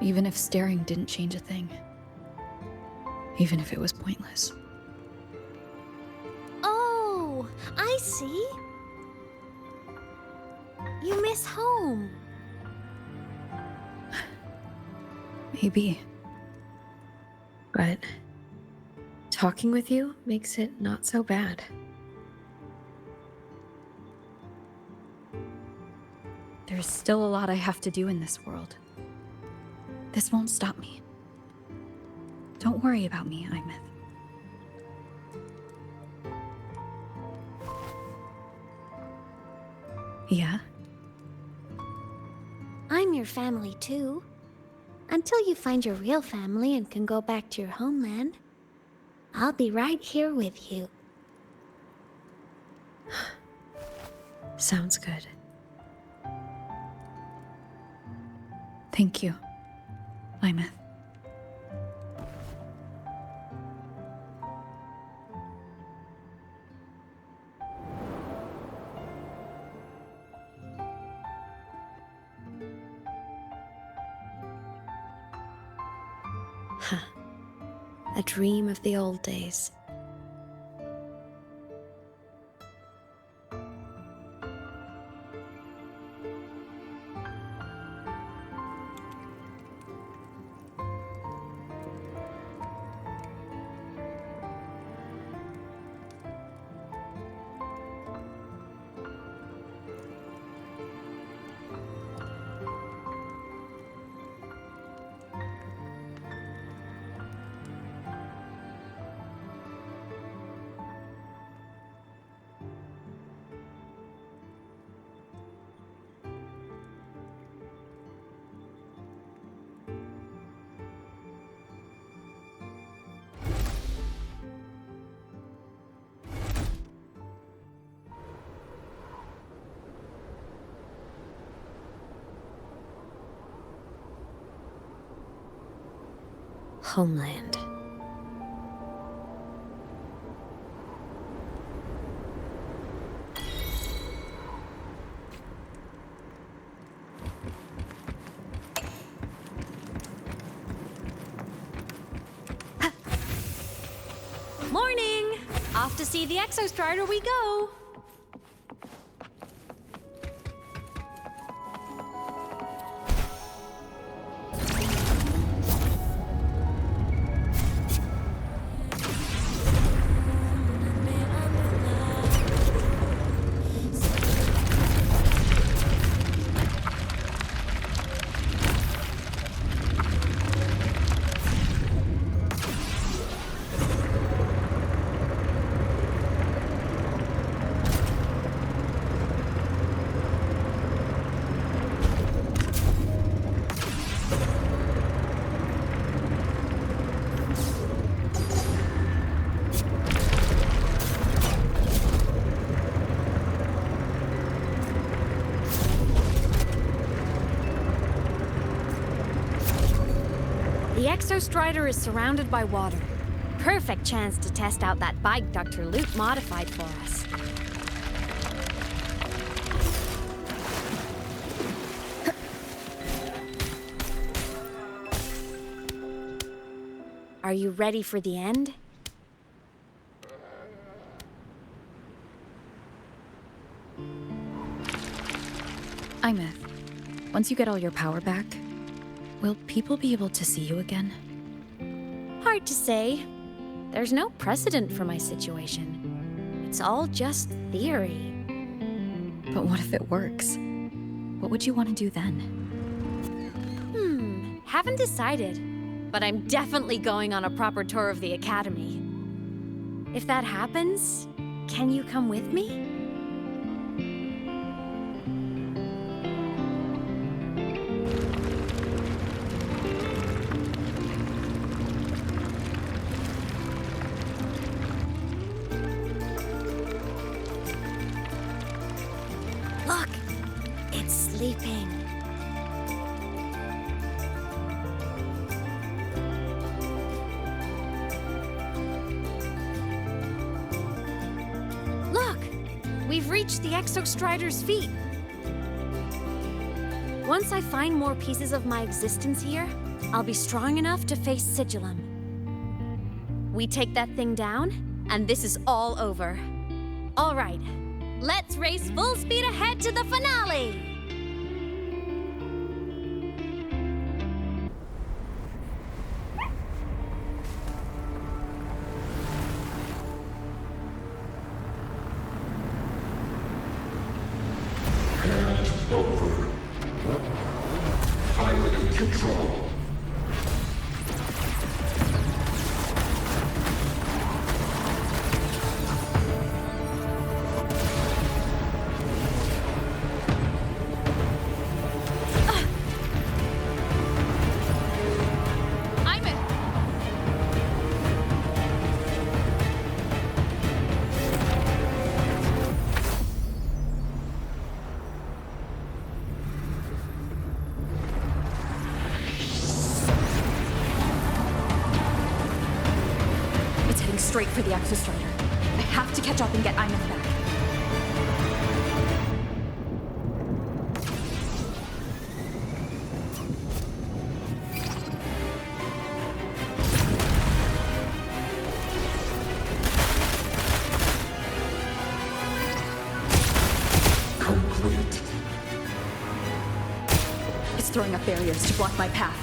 Even if staring didn't change a thing. Even if it was pointless. Oh, I see. You miss home. Maybe. But talking with you makes it not so bad. There's still a lot I have to do in this world. This won't stop me. Don't worry about me, Imeth. Yeah? I'm your family too. Until you find your real family and can go back to your homeland, I'll be right here with you. Sounds good. Thank you, Imeth. A dream of the old days. Homeland. Morning! Off to see the Exostrider we go! The Exostrider is surrounded by water. Perfect chance to test out that bike Dr. Luke modified for us. Are you ready for the end? Imeth, once you get all your power back, will people be able to see you again? Hard to say. There's no precedent for my situation. It's all just theory. But what if it works? What would you want to do then? Haven't decided. But I'm definitely going on a proper tour of the Academy. If that happens, can you come with me? Look! It's sleeping. We've reached the Exostrider's feet. Once I find more pieces of my existence here, I'll be strong enough to face Sigillum. We take that thing down, and this is all over. All right, let's race full speed ahead to the finale! Over. Pilot control. Straight for the Exostrider. I have to catch up and get Imeth back. Complete. It's throwing up barriers to block my path.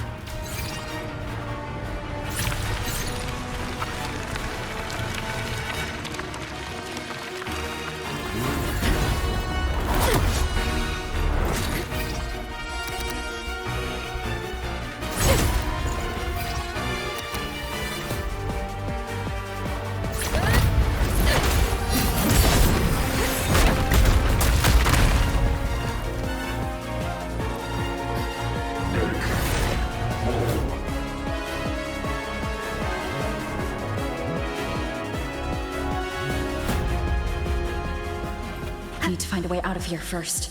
I need to find a way out of here first.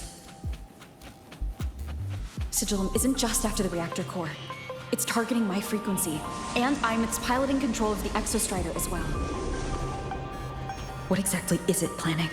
Sigillum isn't just after the reactor core. It's targeting my frequency, and Imeth's piloting control of the Exostrider as well. What exactly is it planning?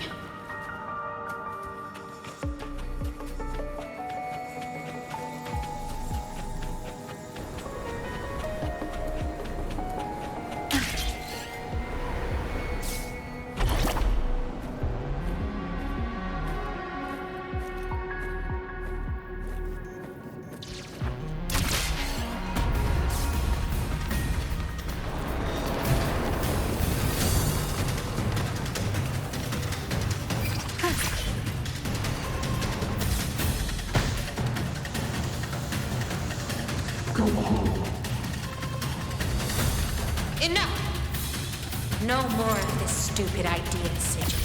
Enough! No more of this stupid idea, Sigil.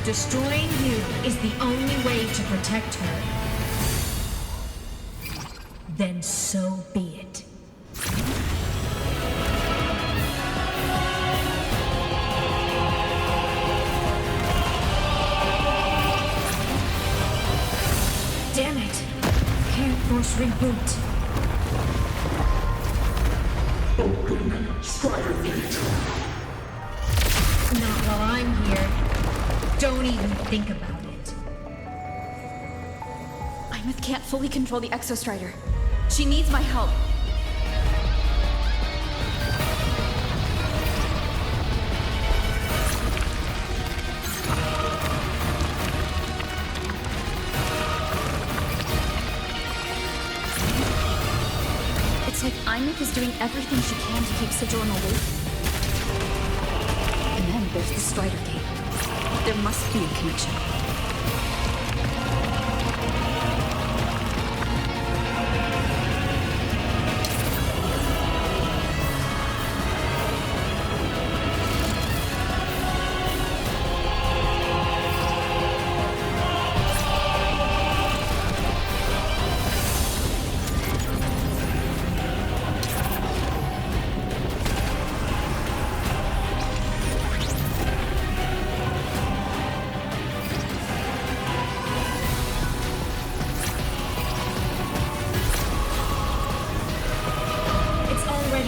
destroying you is the only way to protect her, then so be it. Damn it! Can't force reboot. Open Strider Gate. Not while I'm here. Don't even think about it. Imeth can't fully control the Exostrider. She needs my help. It's like Imeth is doing everything she can to keep Sigilum awake. And then there's the Strider Gate. There must be a connection.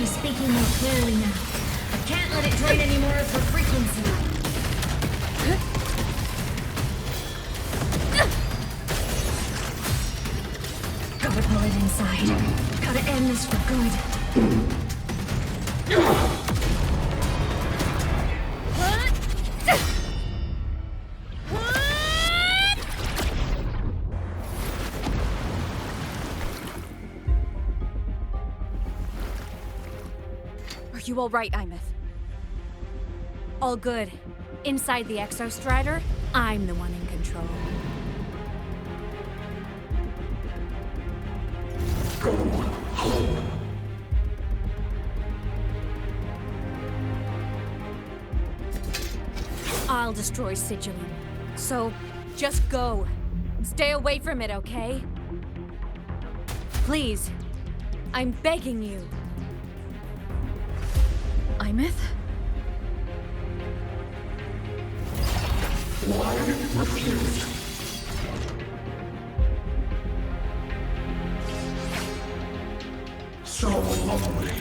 Speaking more clearly now. I can't let it drain any more of her frequency. Gotta pull it inside. Gotta end this for good. Are you all right, Imeth? All good. Inside the Exostrider, I'm the one in control. Go home. I'll destroy Sigilum. So, just go. Stay away from it, okay? Please. I'm begging you. Imeth? Why refused? So lonely.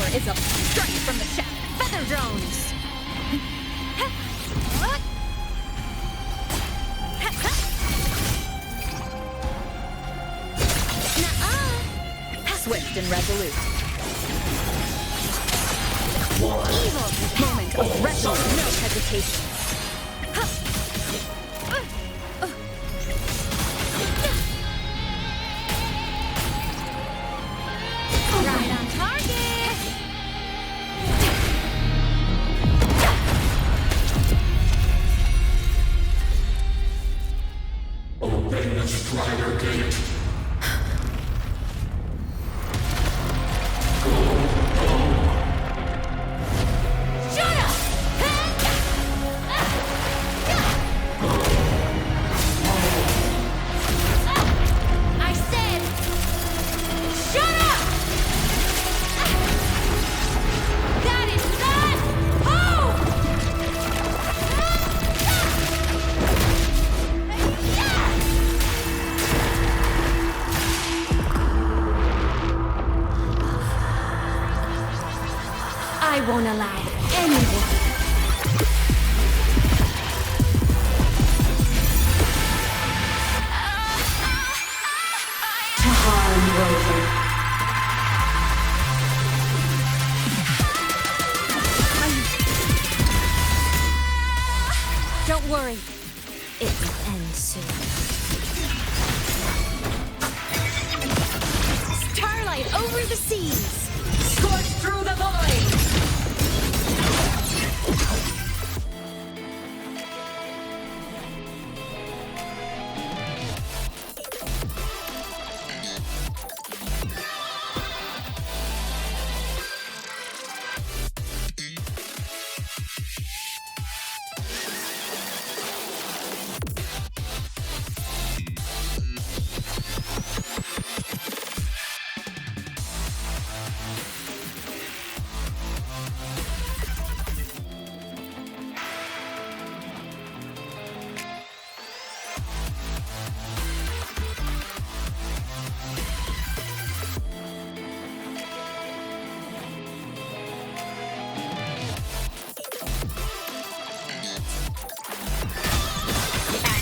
Is a strike from the shaft. Feather drones! Swift and resolute. Evil moment of wrestle, no hesitation. Right on target! Open the Strider Gate. Shut up! Don't worry. It will end soon. Starlight over the seas! Scorch through the void!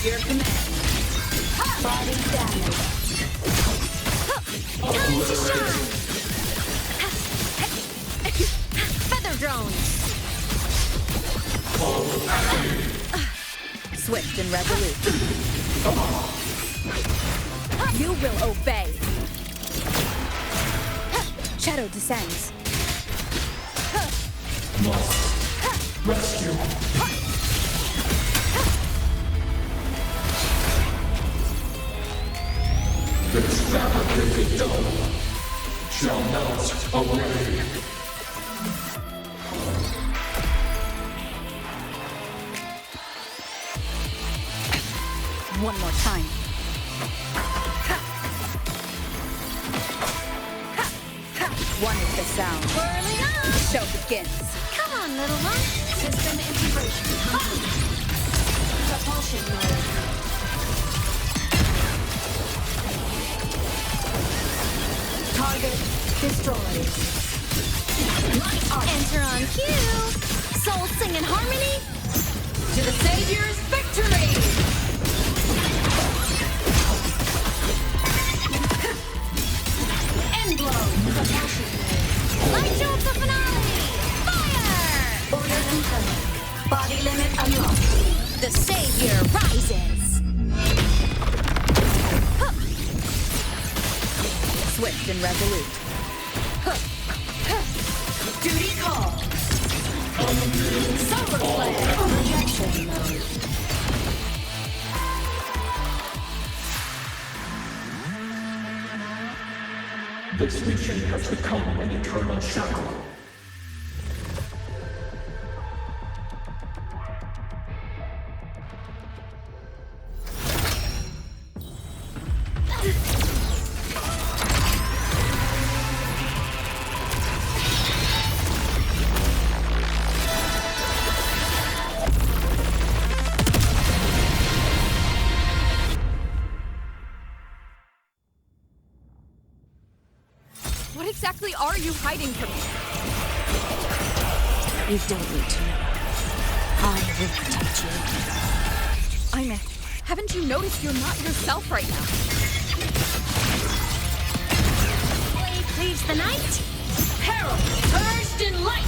Your command. Body damage. Time to shine! Feather drones! Swift and resolute. You will obey. Shadow descends. Must rescue. This fabricated dome shall melt away. One more time. One is the sound. Whirling up! The show begins. Come on, little one. System integration complete. Propulsion mode. Target destroyed. Enter on cue. Soul sing in harmony. To the Savior's victory! End blow. Light show up the finale. Fire! Order incoming. Body limit unlocked. The Savior rises. Swift and resolute. Duty call. Solar flare. Projection mode. This mission has become an eternal shackle. What exactly are you hiding from me? You don't need to know. I will protect you. Imeth, haven't you noticed you're not yourself right now? Blade cleaves the night. Herald, purged in light.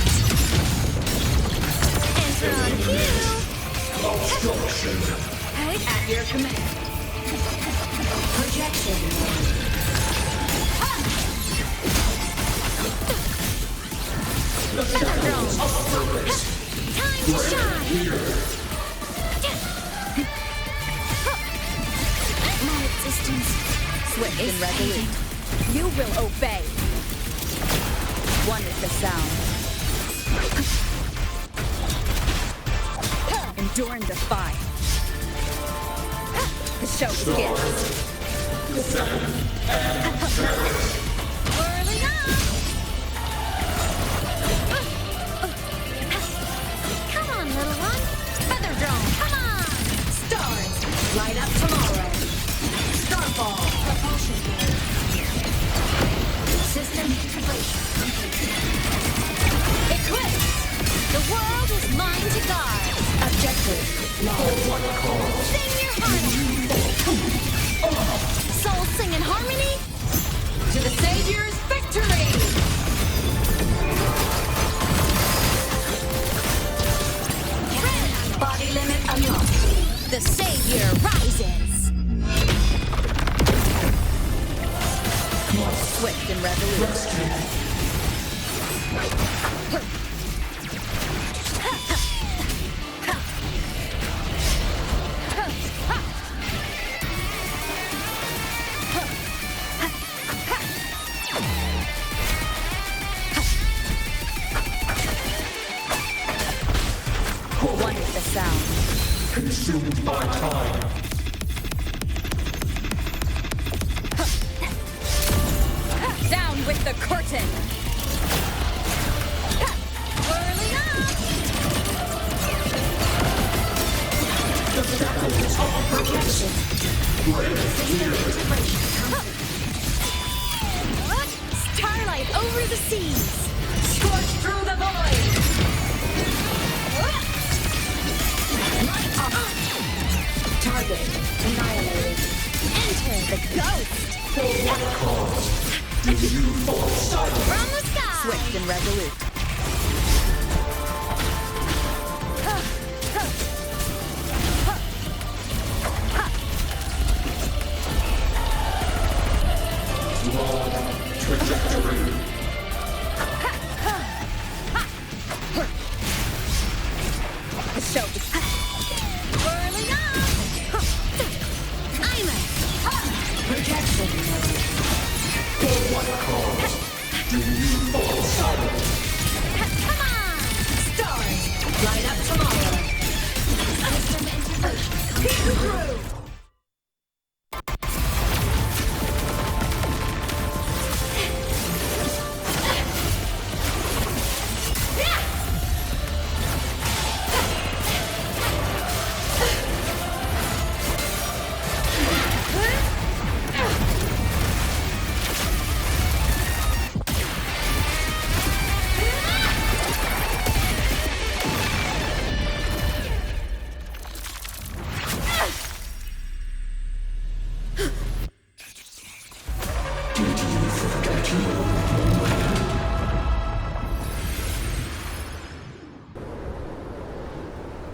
Enter on cue. Obstruction. At your command. Projection mode. Feather drone. Time to shine. My existence. Swift and resolute. You will obey. One is the sound. Endure and defy. The show begins. Whirling up. Come on, little one. Feather drone. Come on. Stars, light up tomorrow. Starfall, propulsion mode. System integration complete. Eclipse. The world is mine to guard. Objective, lost. Sing your heart out. Soul sing in harmony. To the Savior's victory! Body limit unlocked. The savior rises! Swift and resolute. One with the sound. Consumed by time. Down with the curtain! Whirling up! The shackles are broken. Starlight over the seas! Scorch through the void! Target annihilated. Enter the ghost! For what cause do you fall silent? From the sky! Swift and resolute. Long trajectory. The show Whirling up! I'm a projection. For what cause do you fall silent? Come on! Stars, light up tomorrow. System integration. Peek through!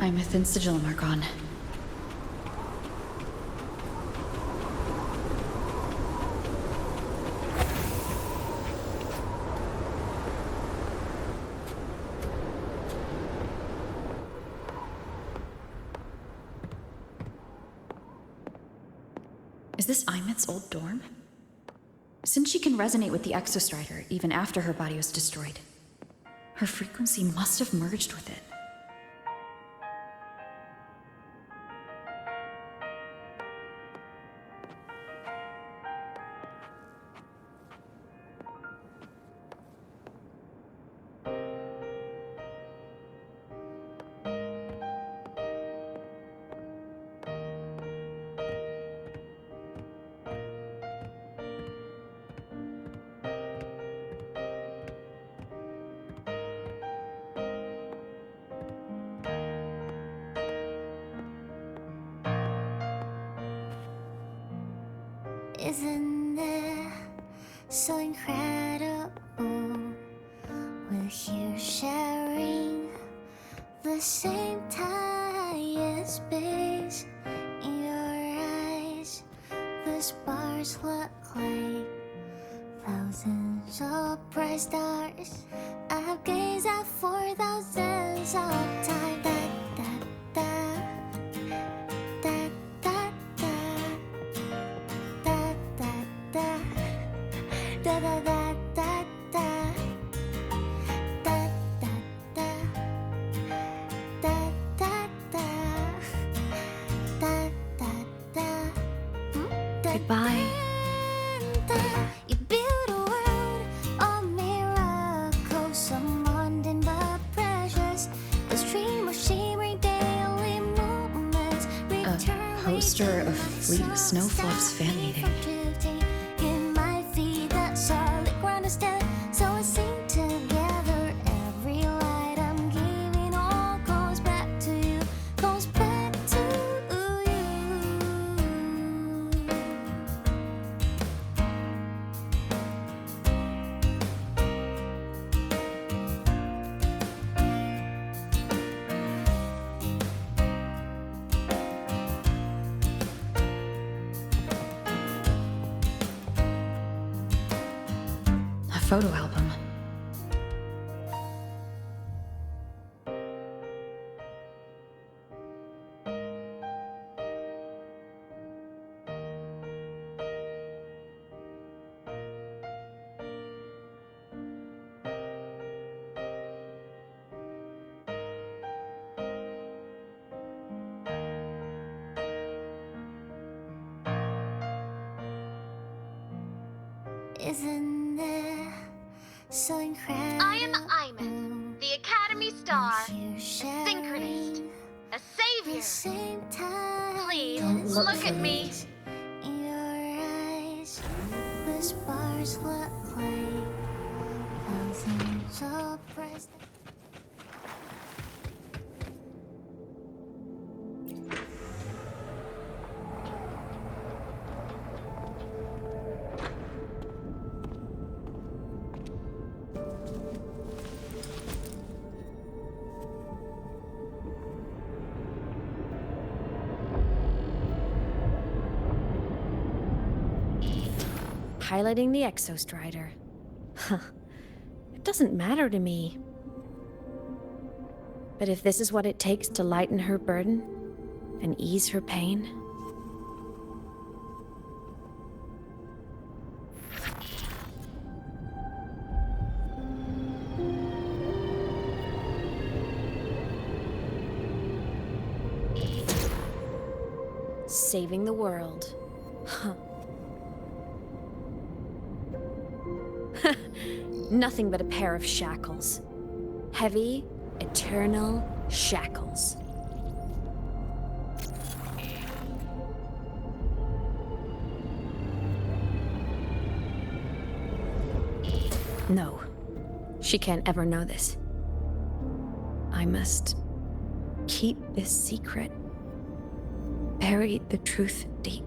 I'm a thin sigillum Archon. Is this Imith's old dorm? Since she can resonate with the Exostrider even after her body was destroyed, her frequency must have merged with it. Isn't it so incredible? We're here sharing the same time and space. In your eyes, the stars look like thousands of bright stars. I've gazed at for thousands of times. Goodbye. You build a world of miracles, so mundane but precious. A stream of shimmering daily moments. A poster of Fleet Snowfluff's fan meeting. In my feet, that solid ground is dead, so I sing together. Every light I'm giving all goes back to you, goes back to you. photo album. Isn't it so incredible? I am Iman, the Academy Star, a synchronist, a savior. Please, look at me. In your eyes, the stars look like something so bright. Piloting the Exostrider. Huh. It doesn't matter to me. But if this is what it takes to lighten her burden and ease her pain... Saving the world. Huh. Nothing but a pair of shackles. Heavy, eternal shackles. No, she can't ever know this. I must keep this secret. Bury the truth deep.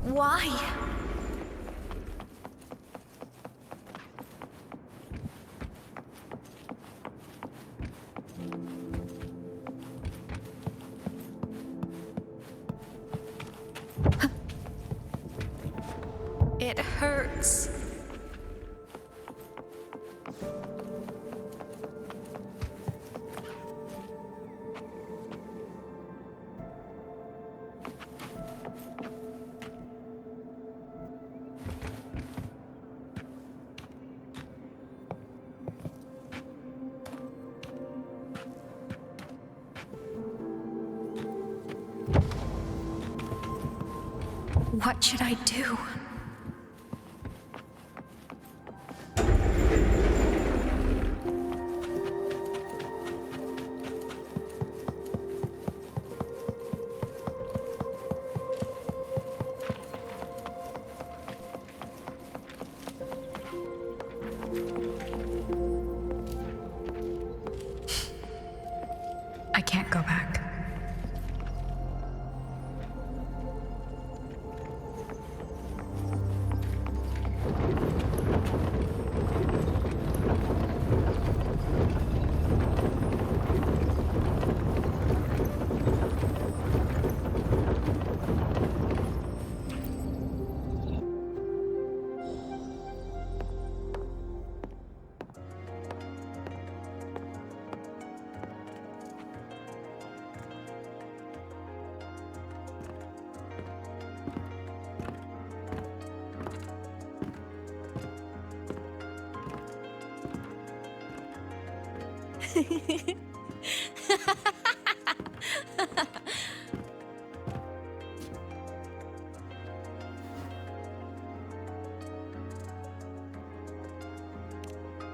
Why? It hurts. What should I do? I can't go back.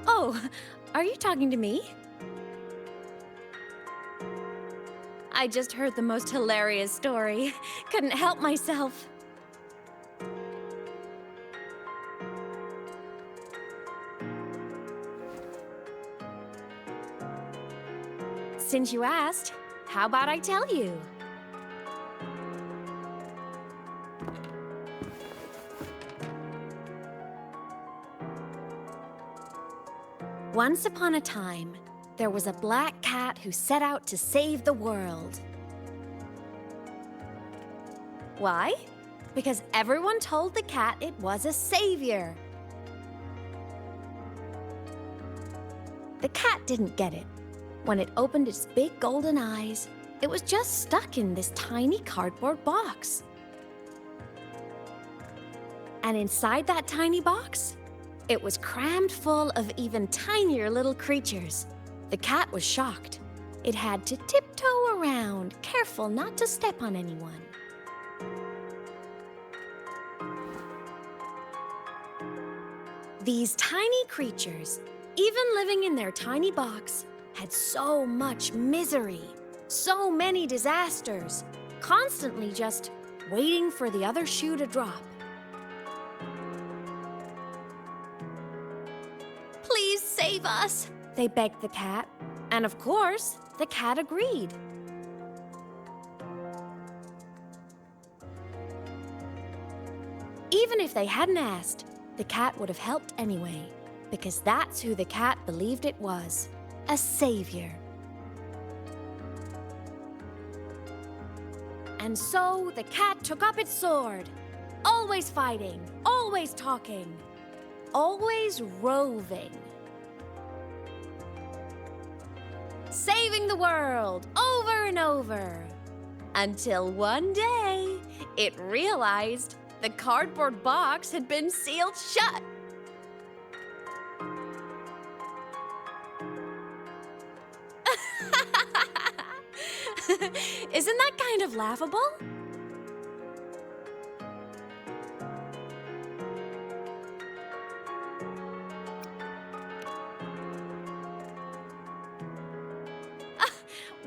Oh, are you talking to me? I just heard the most hilarious story. Couldn't help myself. since you asked, how about I tell you? Once upon a time, there was a black cat who set out to save the world. Why? Because everyone told the cat it was a savior. The cat didn't get it. When it opened its big golden eyes, it was just stuck in this tiny cardboard box. And inside that tiny box, it was crammed full of even tinier little creatures. The cat was shocked. It had to tiptoe around, careful not to step on anyone. These tiny creatures, even living in their tiny box, had so much misery, so many disasters, constantly just waiting for the other shoe to drop. Please save us, they begged the cat. And of course, the cat agreed. Even if they hadn't asked, the cat would have helped anyway, because that's who the cat believed it was, a savior. And so the cat took up its sword, always fighting, always talking, always roving. Saving the world over and over. Until one day, it realized the cardboard box had been sealed shut. Isn't that kind of laughable?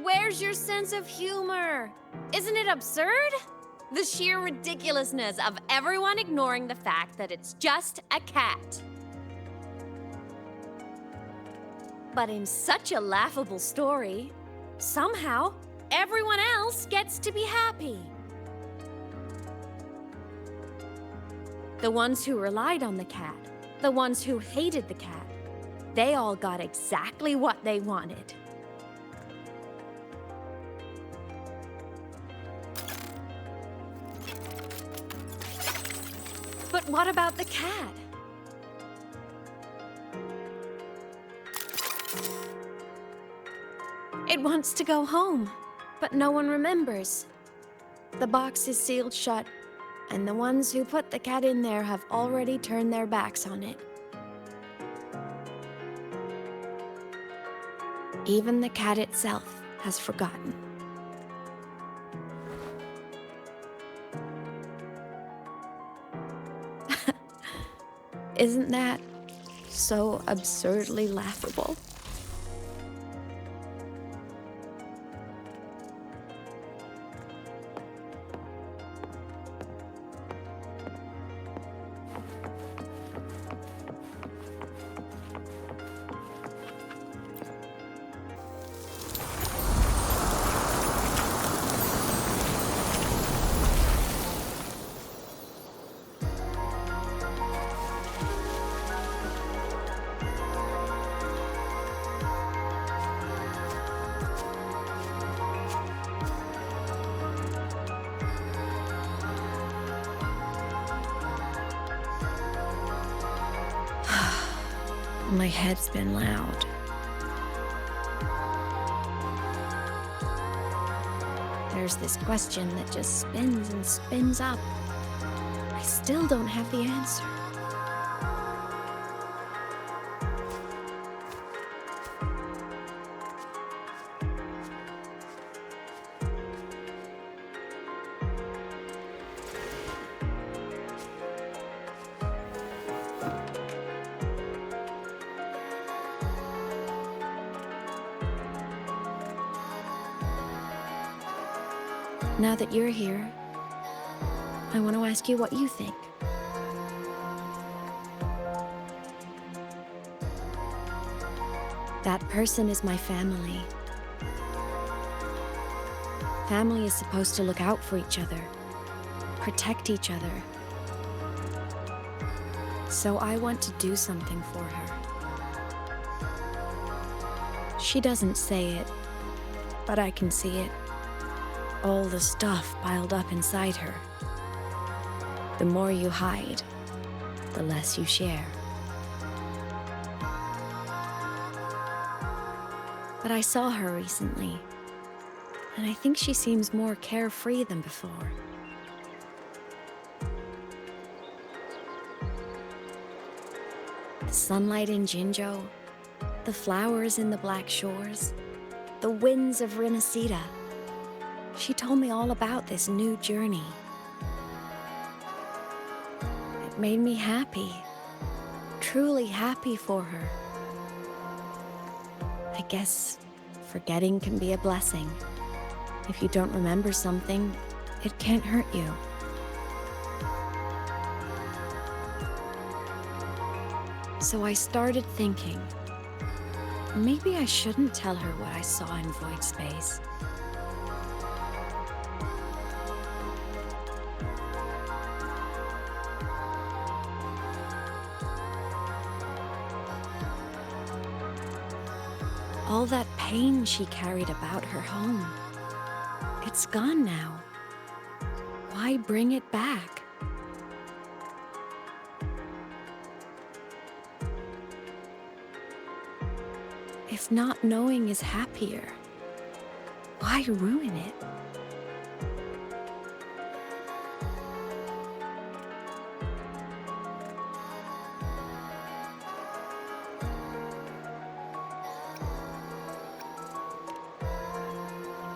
Where's your sense of humor? Isn't it absurd? The sheer ridiculousness of everyone ignoring the fact that it's just a cat. But in such a laughable story, somehow everyone else gets to be happy. The ones who relied on the cat, the ones who hated the cat, they all got exactly what they wanted. But what about the cat? It wants to go home, but no one remembers. The box is sealed shut, and the ones who put the cat in there have already turned their backs on it. Even the cat itself has forgotten. Isn't that so absurdly laughable? My head's been loud. There's this question that just spins and spins up. I still don't have the answer. Now that you're here, I want to ask you what you think. That person is my family. Family is supposed to look out for each other, protect each other. So I want to do something for her. She doesn't say it, but I can see it. All the stuff piled up inside her. The more you hide, the less you share. But I saw her recently, and I think she seems more carefree than before. The sunlight in Jinzhou, the flowers in the Black Shores, the winds of Rinasita. She told me all about this new journey. It made me happy, truly happy for her. I guess forgetting can be a blessing. If you don't remember something, it can't hurt you. So I started thinking, maybe I shouldn't tell her what I saw in Void Space. All that pain she carried about her home, it's gone now. Why bring it back? If not knowing is happier, why ruin it?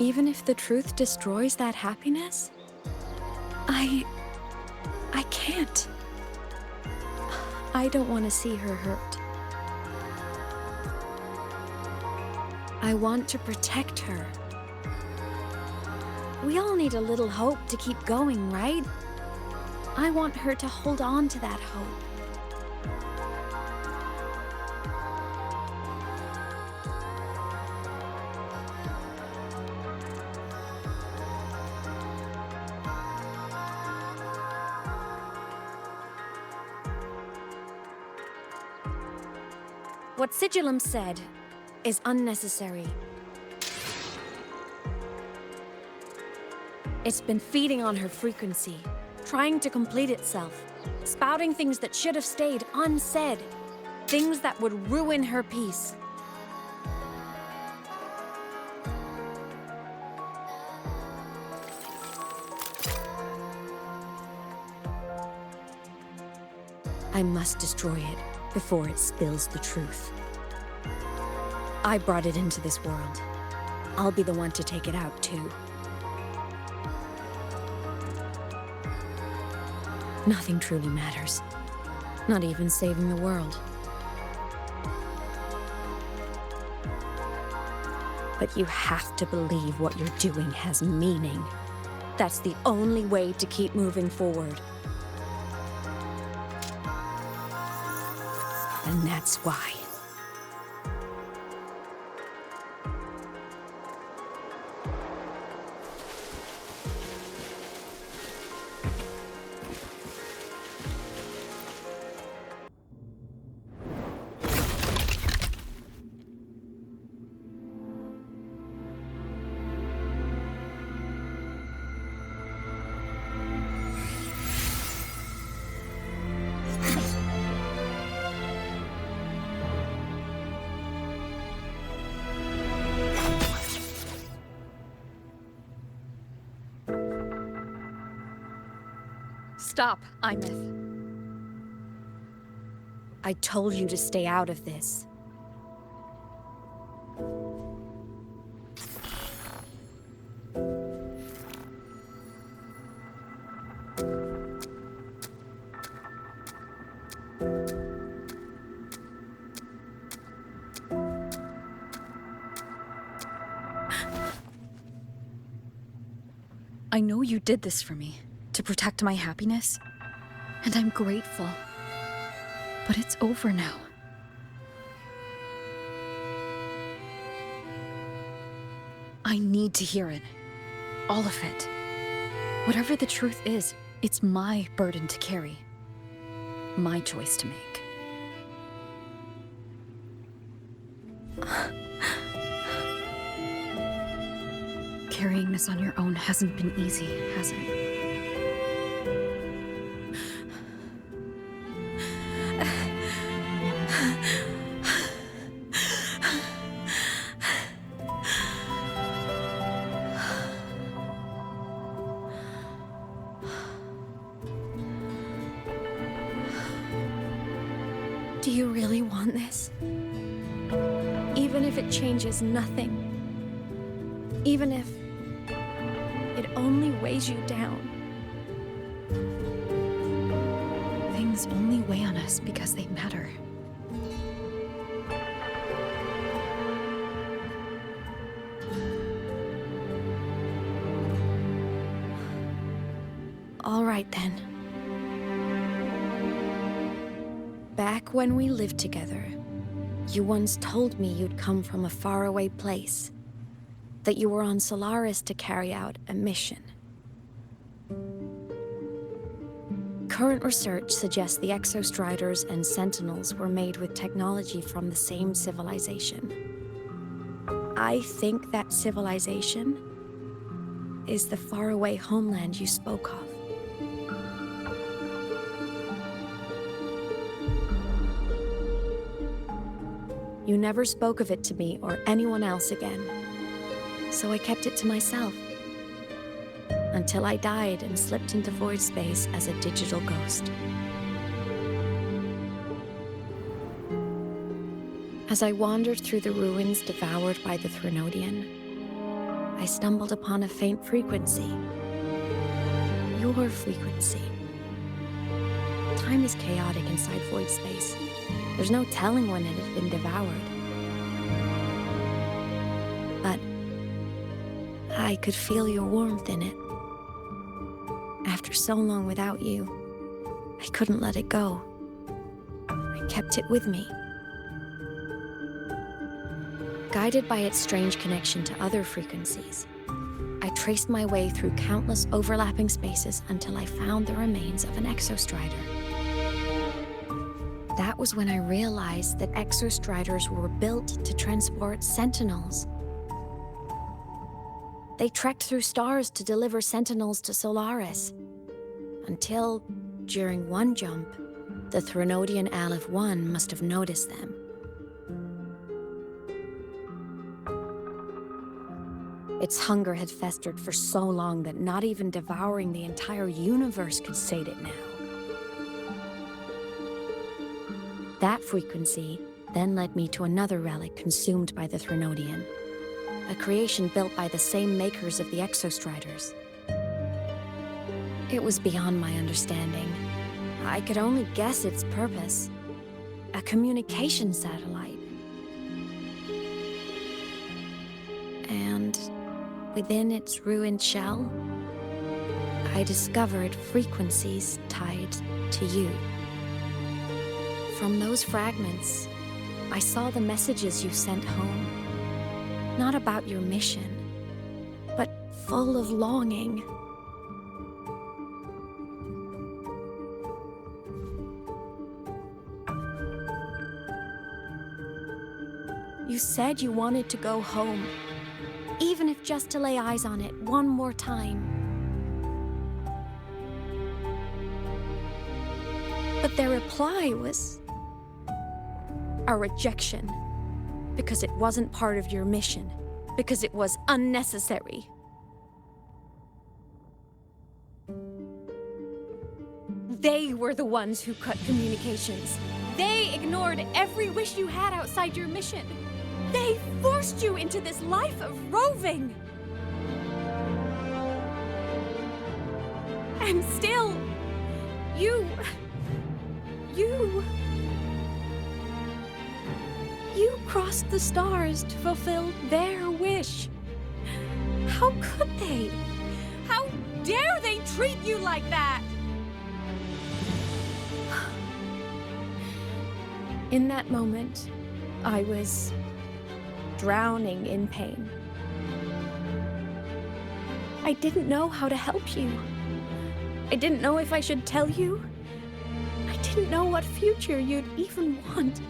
Even if the truth destroys that happiness, I can't. I don't want to see her hurt. I want to protect her. We all need a little hope to keep going, right? I want her to hold on to that hope. What Sigillum said is unnecessary. It's been feeding on her frequency, trying to complete itself, spouting things that should have stayed unsaid, things that would ruin her peace. I must destroy it before it spills the truth. I brought it into this world. I'll be the one to take it out, too. Nothing truly matters. Not even saving the world. But you have to believe what you're doing has meaning. That's the only way to keep moving forward. And that's why. Stop, Imeth. I told you to stay out of this. I know you did this for me, to protect my happiness, and I'm grateful. But it's over now. I need to hear it. All of it. Whatever the truth is, it's my burden to carry. My choice to make. Carrying this on your own hasn't been easy, has it? Do you really want this? Even if it changes nothing? Even if it only weighs you down? Things only weigh on us because they matter. All right then. Back when we lived together, you once told me you'd come from a faraway place, that you were on Solaris to carry out a mission. Current research suggests the Exostriders and Sentinels were made with technology from the same civilization. I think that civilization is the faraway homeland you spoke of. You never spoke of it to me or anyone else again, so I kept it to myself. Until I died and slipped into void space as a digital ghost. As I wandered through the ruins devoured by the Threnodian, I stumbled upon a faint frequency. Your frequency. Time is chaotic inside void space. There's no telling when it had been devoured. But I could feel your warmth in it. After so long without you, I couldn't let it go. I kept it with me. Guided by its strange connection to other frequencies, I traced my way through countless overlapping spaces until I found the remains of an Exostrider. That was when I realized that Exostriders were built to transport Sentinels. They trekked through stars to deliver Sentinels to Solaris, until, during one jump, the Threnodian Aleph 1 must have noticed them. Its hunger had festered for so long that not even devouring the entire universe could sate it now. That frequency then led me to another relic consumed by the Threnodian, a creation built by the same makers of the Exostriders. It was beyond my understanding. I could only guess its purpose. A communication satellite. And within its ruined shell, I discovered frequencies tied to you. From those fragments, I saw the messages you sent home. Not about your mission, but full of longing. You said you wanted to go home, even if just to lay eyes on it one more time. But their reply was a rejection, because it wasn't part of your mission, because it was unnecessary. They were the ones who cut communications. They ignored every wish you had outside your mission. They forced you into this life of roving. And still, you crossed the stars to fulfill their wish. How could they? How dare they treat you like that? In that moment, I was drowning in pain. I didn't know how to help you. I didn't know if I should tell you. I didn't know what future you'd even want.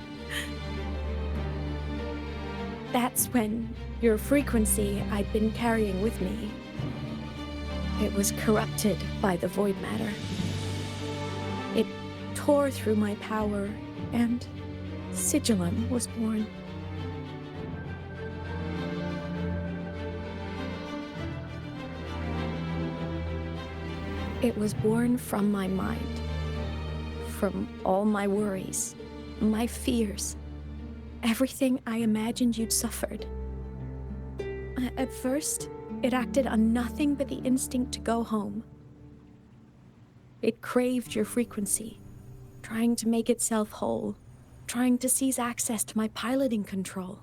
That's when your frequency I'd been carrying with me, it was corrupted by the void matter. It tore through my power, and Sigillum was born. It was born from my mind, from all my worries, my fears, everything I imagined you'd suffered. At first, it acted on nothing but the instinct to go home. It craved your frequency, trying to make itself whole, trying to seize access to my piloting control.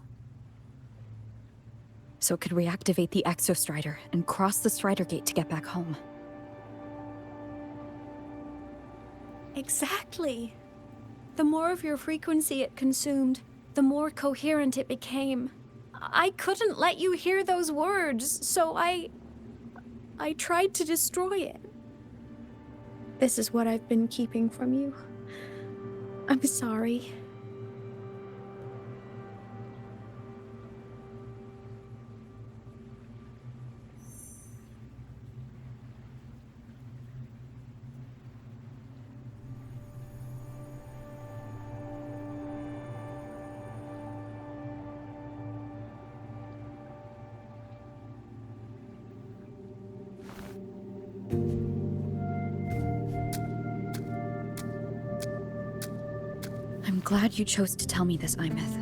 So it could reactivate the Exostrider and cross the Strider Gate to get back home. Exactly. The more of your frequency it consumed, the more coherent it became. I couldn't let you hear those words, so I tried to destroy it. This is what I've been keeping from you. I'm sorry. I'm glad you chose to tell me this, Imeth.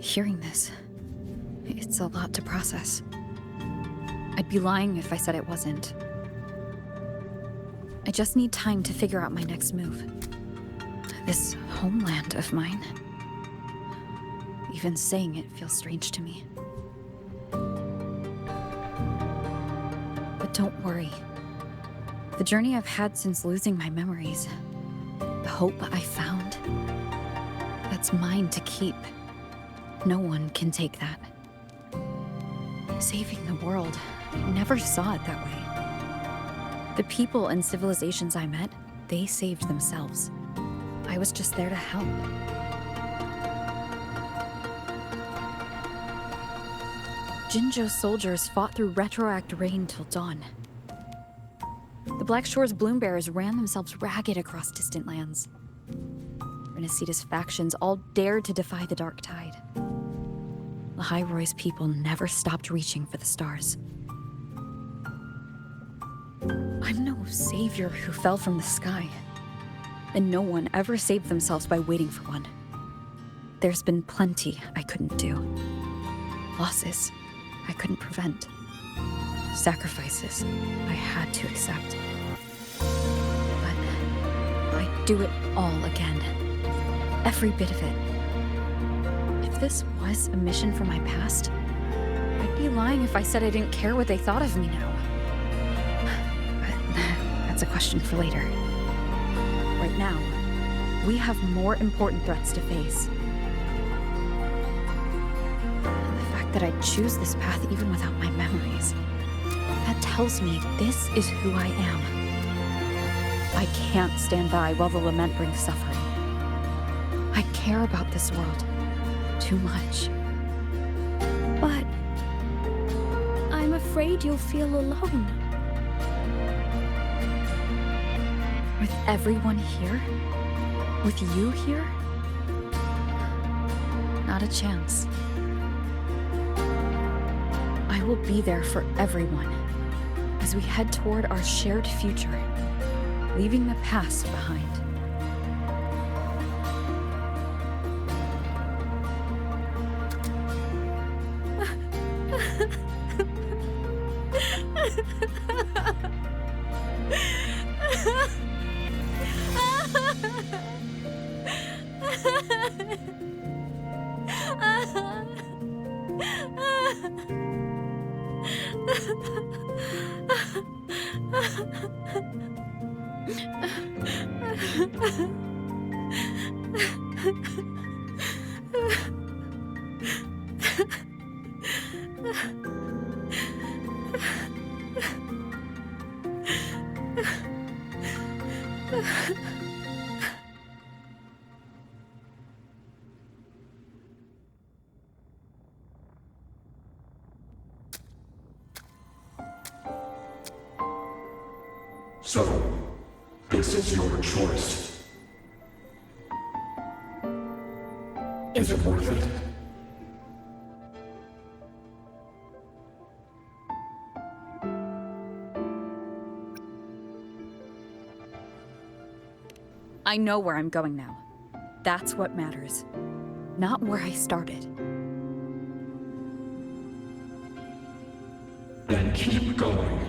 Hearing this, it's a lot to process. I'd be lying if I said it wasn't. I just need time to figure out my next move. This homeland of mine. Even saying it feels strange to me. But don't worry. The journey I've had since losing my memories, the hope I found, that's mine to keep. No one can take that. Saving the world, I never saw it that way. The people and civilizations I met, they saved themselves. I was just there to help. Jinzhou's soldiers fought through retroact rain till dawn. The Black Shore's Bloombearers ran themselves ragged across distant lands. Renaceda's factions all dared to defy the Dark Tide. The High Roy's people never stopped reaching for the stars. I'm no savior who fell from the sky, and no one ever saved themselves by waiting for one. There's been plenty I couldn't do. Losses I couldn't prevent. Sacrifices I had to accept. But I'd do it all again. Every bit of it. If this was a mission from my past, I'd be lying if I said I didn't care what they thought of me now. But that's a question for later. Right now, we have more important threats to face. And the fact that I'd choose this path even without my memories, that tells me this is who I am. I can't stand by while the lament brings suffering. I care about this world too much. But I'm afraid you'll feel alone. With everyone here? With you here? Not a chance. I will be there for everyone as we head toward our shared future, leaving the past behind. So, this is your choice. Is it worth it? I know where I'm going now. That's what matters. Not where I started. Then keep going.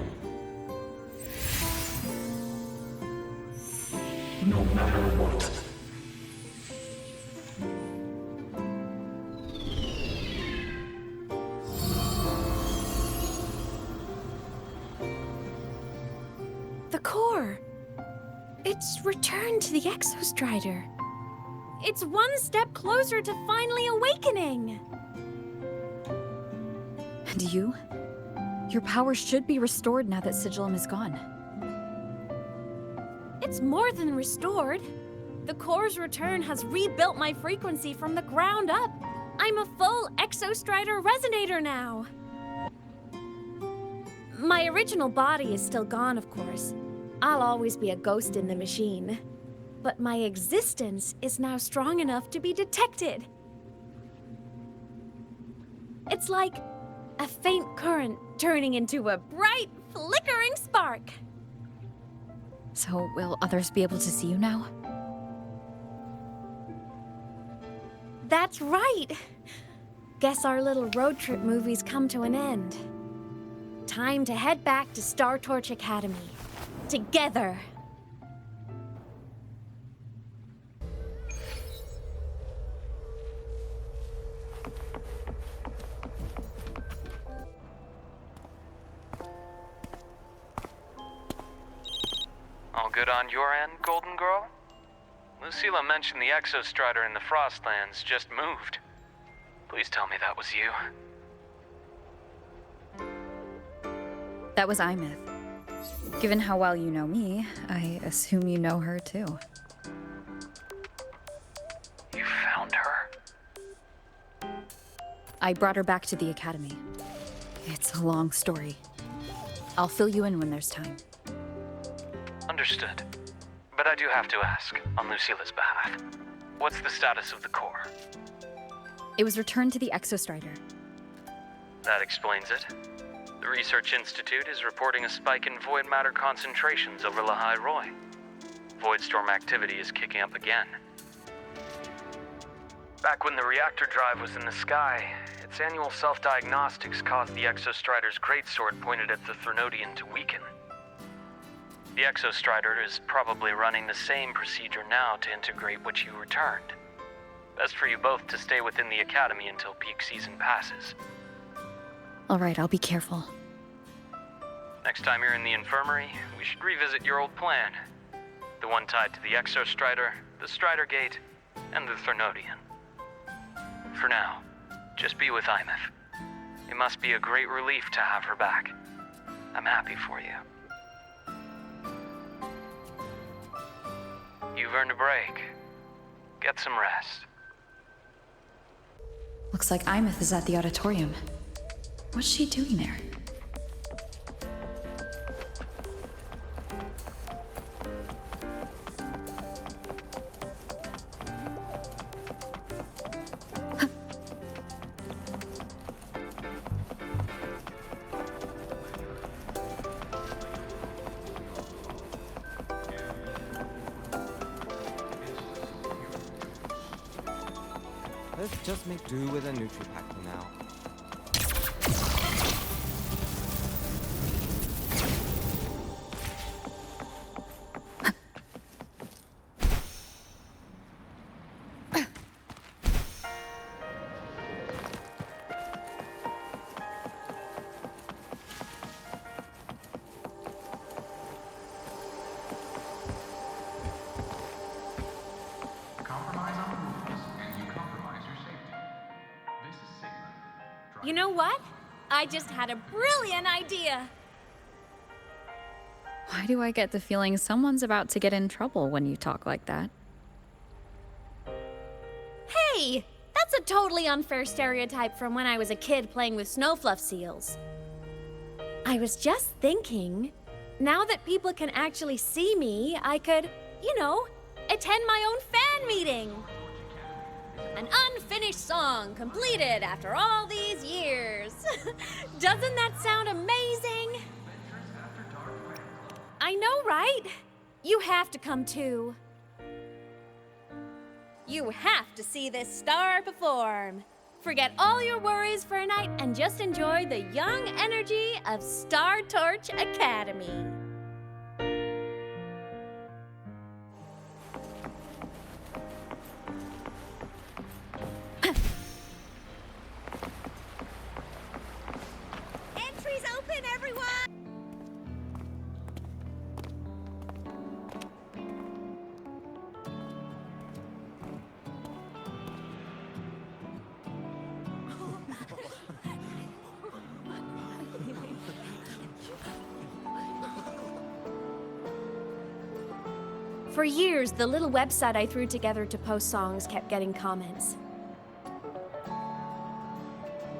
No matter what. The core! It's returned to the Exostrider. It's one step closer to finally awakening! And you? Your power should be restored now that Sigillum is gone. It's more than restored. The core's return has rebuilt my frequency from the ground up. I'm a full Exostrider resonator now. My original body is still gone, of course. I'll always be a ghost in the machine. But my existence is now strong enough to be detected. It's like a faint current turning into a bright, flickering spark. So, will others be able to see you now? That's right. Guess our little road trip movie's come to an end. Time to head back to Star Torch Academy. Together. All good on your end, Golden Girl? Lucilla mentioned the Exostrider in the Frostlands just moved. Please tell me that was you. That was Imith. Given how well you know me, I assume you know her too. You found her? I brought her back to the Academy. It's a long story. I'll fill you in when there's time. Understood. But I do have to ask, on Lucilla's behalf, what's the status of the core? It was returned to the Exostrider. That explains it. The Research Institute is reporting a spike in void matter concentrations over Lahai Roi. Voidstorm activity is kicking up again. Back when the reactor drive was in the sky, its annual self-diagnostics caused the Exostrider's greatsword pointed at the Threnodian to weaken. The Exostrider is probably running the same procedure now to integrate what you returned. Best for you both to stay within the Academy until peak season passes. All right, I'll be careful. Next time you're in the infirmary, we should revisit your old plan. The one tied to the Exostrider, the Strider Gate, and the Threnodian. For now, just be with Imith. It must be a great relief to have her back. I'm happy for you. You've earned a break. Get some rest. Looks like Imith is at the auditorium. What's she doing there? Let's just make do with a Nutripack for now. You know what? I just had a brilliant idea. Why do I get the feeling someone's about to get in trouble when you talk like that? Hey! That's a totally unfair stereotype from when I was a kid playing with snowfluff seals. I was just thinking, Now that people can actually see me, I could, attend my own fan meeting. An unfinished song completed after all these years. Doesn't that sound amazing? I know, right? You have to come too. You have to see this star perform. Forget all your worries for a night and just enjoy the young energy of Star Torch Academy. Entry's open, everyone! For years, the little website I threw together to post songs kept getting comments.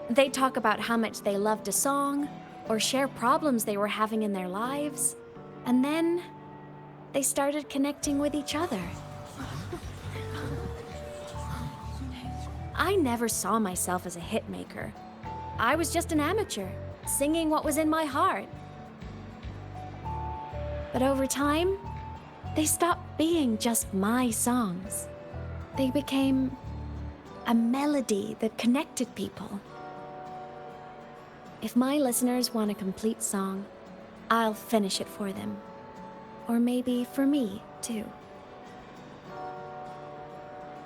They'd talk about how much they loved a song, or share problems they were having in their lives, and then they started connecting with each other. I never saw myself as a hitmaker. I was just an amateur, singing what was in my heart. But over time, they stopped being just my songs. They became a melody that connected people. If my listeners want a complete song, I'll finish it for them. Or maybe for me, too.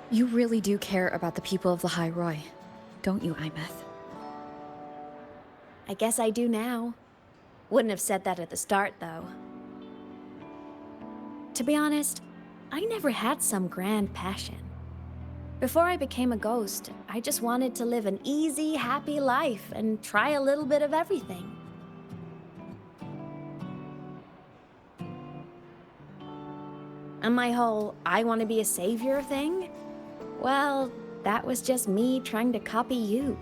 You really do care about the people of Lahai Roi, don't you, Imeth? I guess I do now. Wouldn't have said that at the start, though. To be honest, I never had some grand passion. Before I became a ghost, I just wanted to live an easy, happy life and try a little bit of everything. And my whole I want to be a savior thing? Well, that was just me trying to copy you.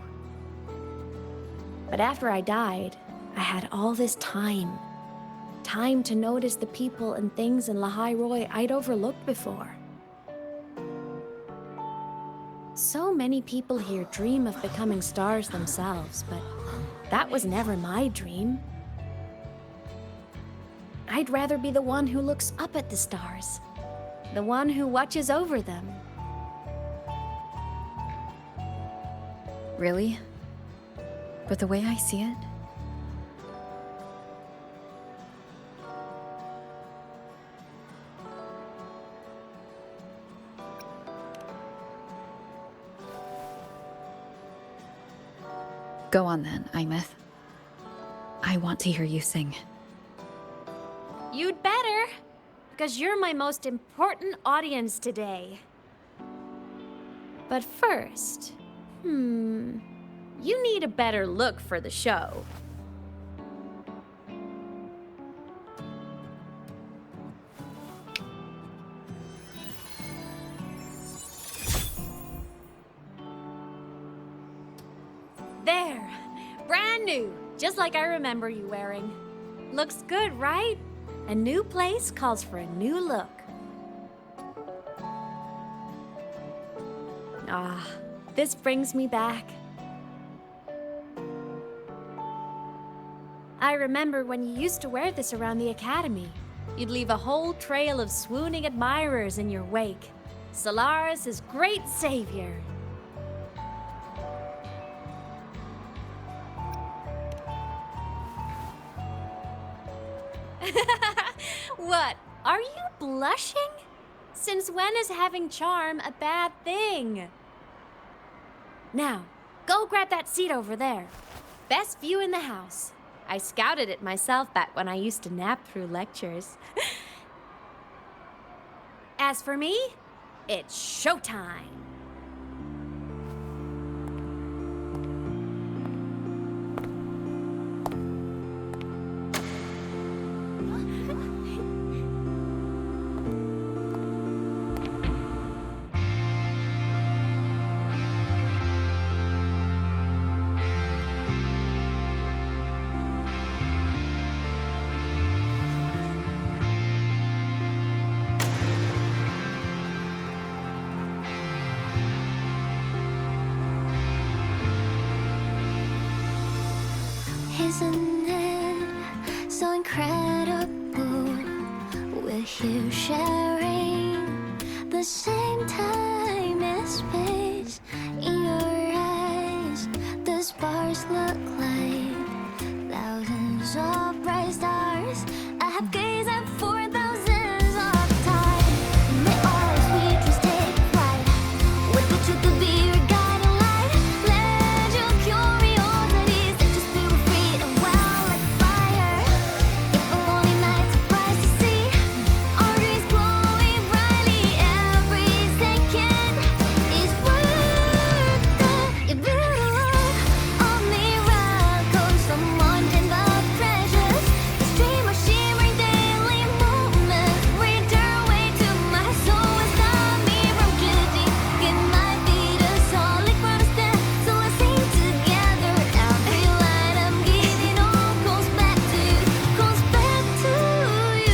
But after I died, I had all this time. Time to notice the people and things in Lahai Roi I'd overlooked before. So many people here dream of becoming stars themselves, but that was never my dream. I'd rather be the one who looks up at the stars, the one who watches over them. Really? But the way I see it, go on then, Imeth. I want to hear you sing. You'd better, because you're my most important audience today. But first, you need a better look for the show. There, brand new, just like I remember you wearing. Looks good, right? A new place calls for a new look. Ah, this brings me back. I remember when you used to wear this around the academy. You'd leave a whole trail of swooning admirers in your wake. Solaris' great savior. What? Are you blushing? Since when is having charm a bad thing? Now, go grab that seat over there. Best view in the house. I scouted it myself back when I used to nap through lectures. As for me, it's showtime. Isn't it so incredible? We're here sharing the same time and space. In your eyes, the sparks look like thousands of bright stars. I have gazed at for thousands of time. May all sweet dreams take flight. With the truth to be your guiding light. Let your curiosity set your spirit free and well like fire. If a lonely night surprised to see our dreams glowing brightly, every second is worth it. If you love all miracles, someone in the treasures, the stream of shimmering daily moments, read your way to my soul and stop me from judging. It might be the solid understand, so let's sing together. Every line I'm giving all goes back to you, goes back to you.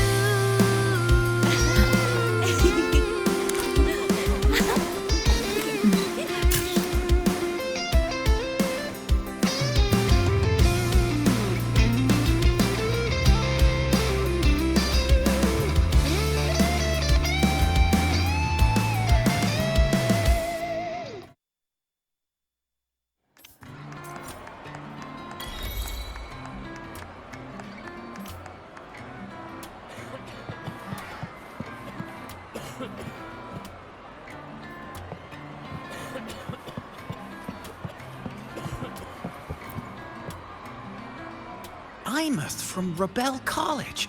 Imeth from Rebel College.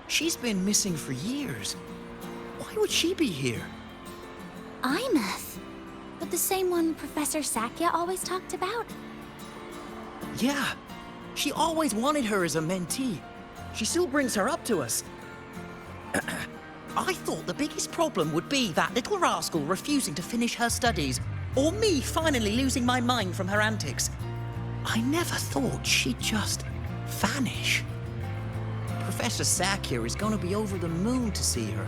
She's been missing for years. Why would she be here? Imeth. But the same one Professor Sakya always talked about? Yeah, she always wanted her as a mentee. She still brings her up to us. I thought the biggest problem would be that little rascal refusing to finish her studies, or me finally losing my mind from her antics. I never thought she'd just vanish. Professor Sakya is going to be over the moon to see her.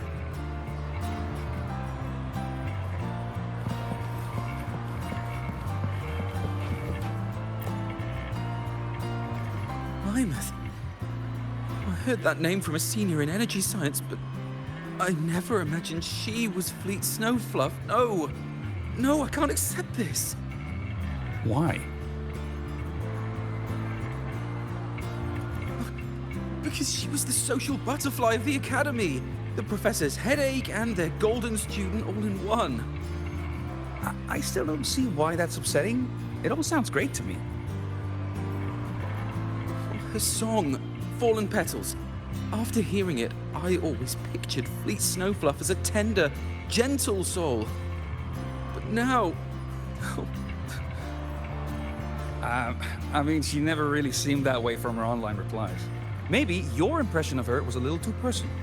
Imeth. I heard that name from a senior in energy science, but I never imagined she was Fleet Snowfluff. No! No, I can't accept this. Why? Because she was the social butterfly of the academy, the professor's headache and their golden student all in one. I still don't see why that's upsetting. It all sounds great to me. Her song, Fallen Petals. After hearing it, I always pictured Fleet Snowfluff as a tender, gentle soul. But now... I mean, she never really seemed that way from her online replies. Maybe your impression of her was a little too personal.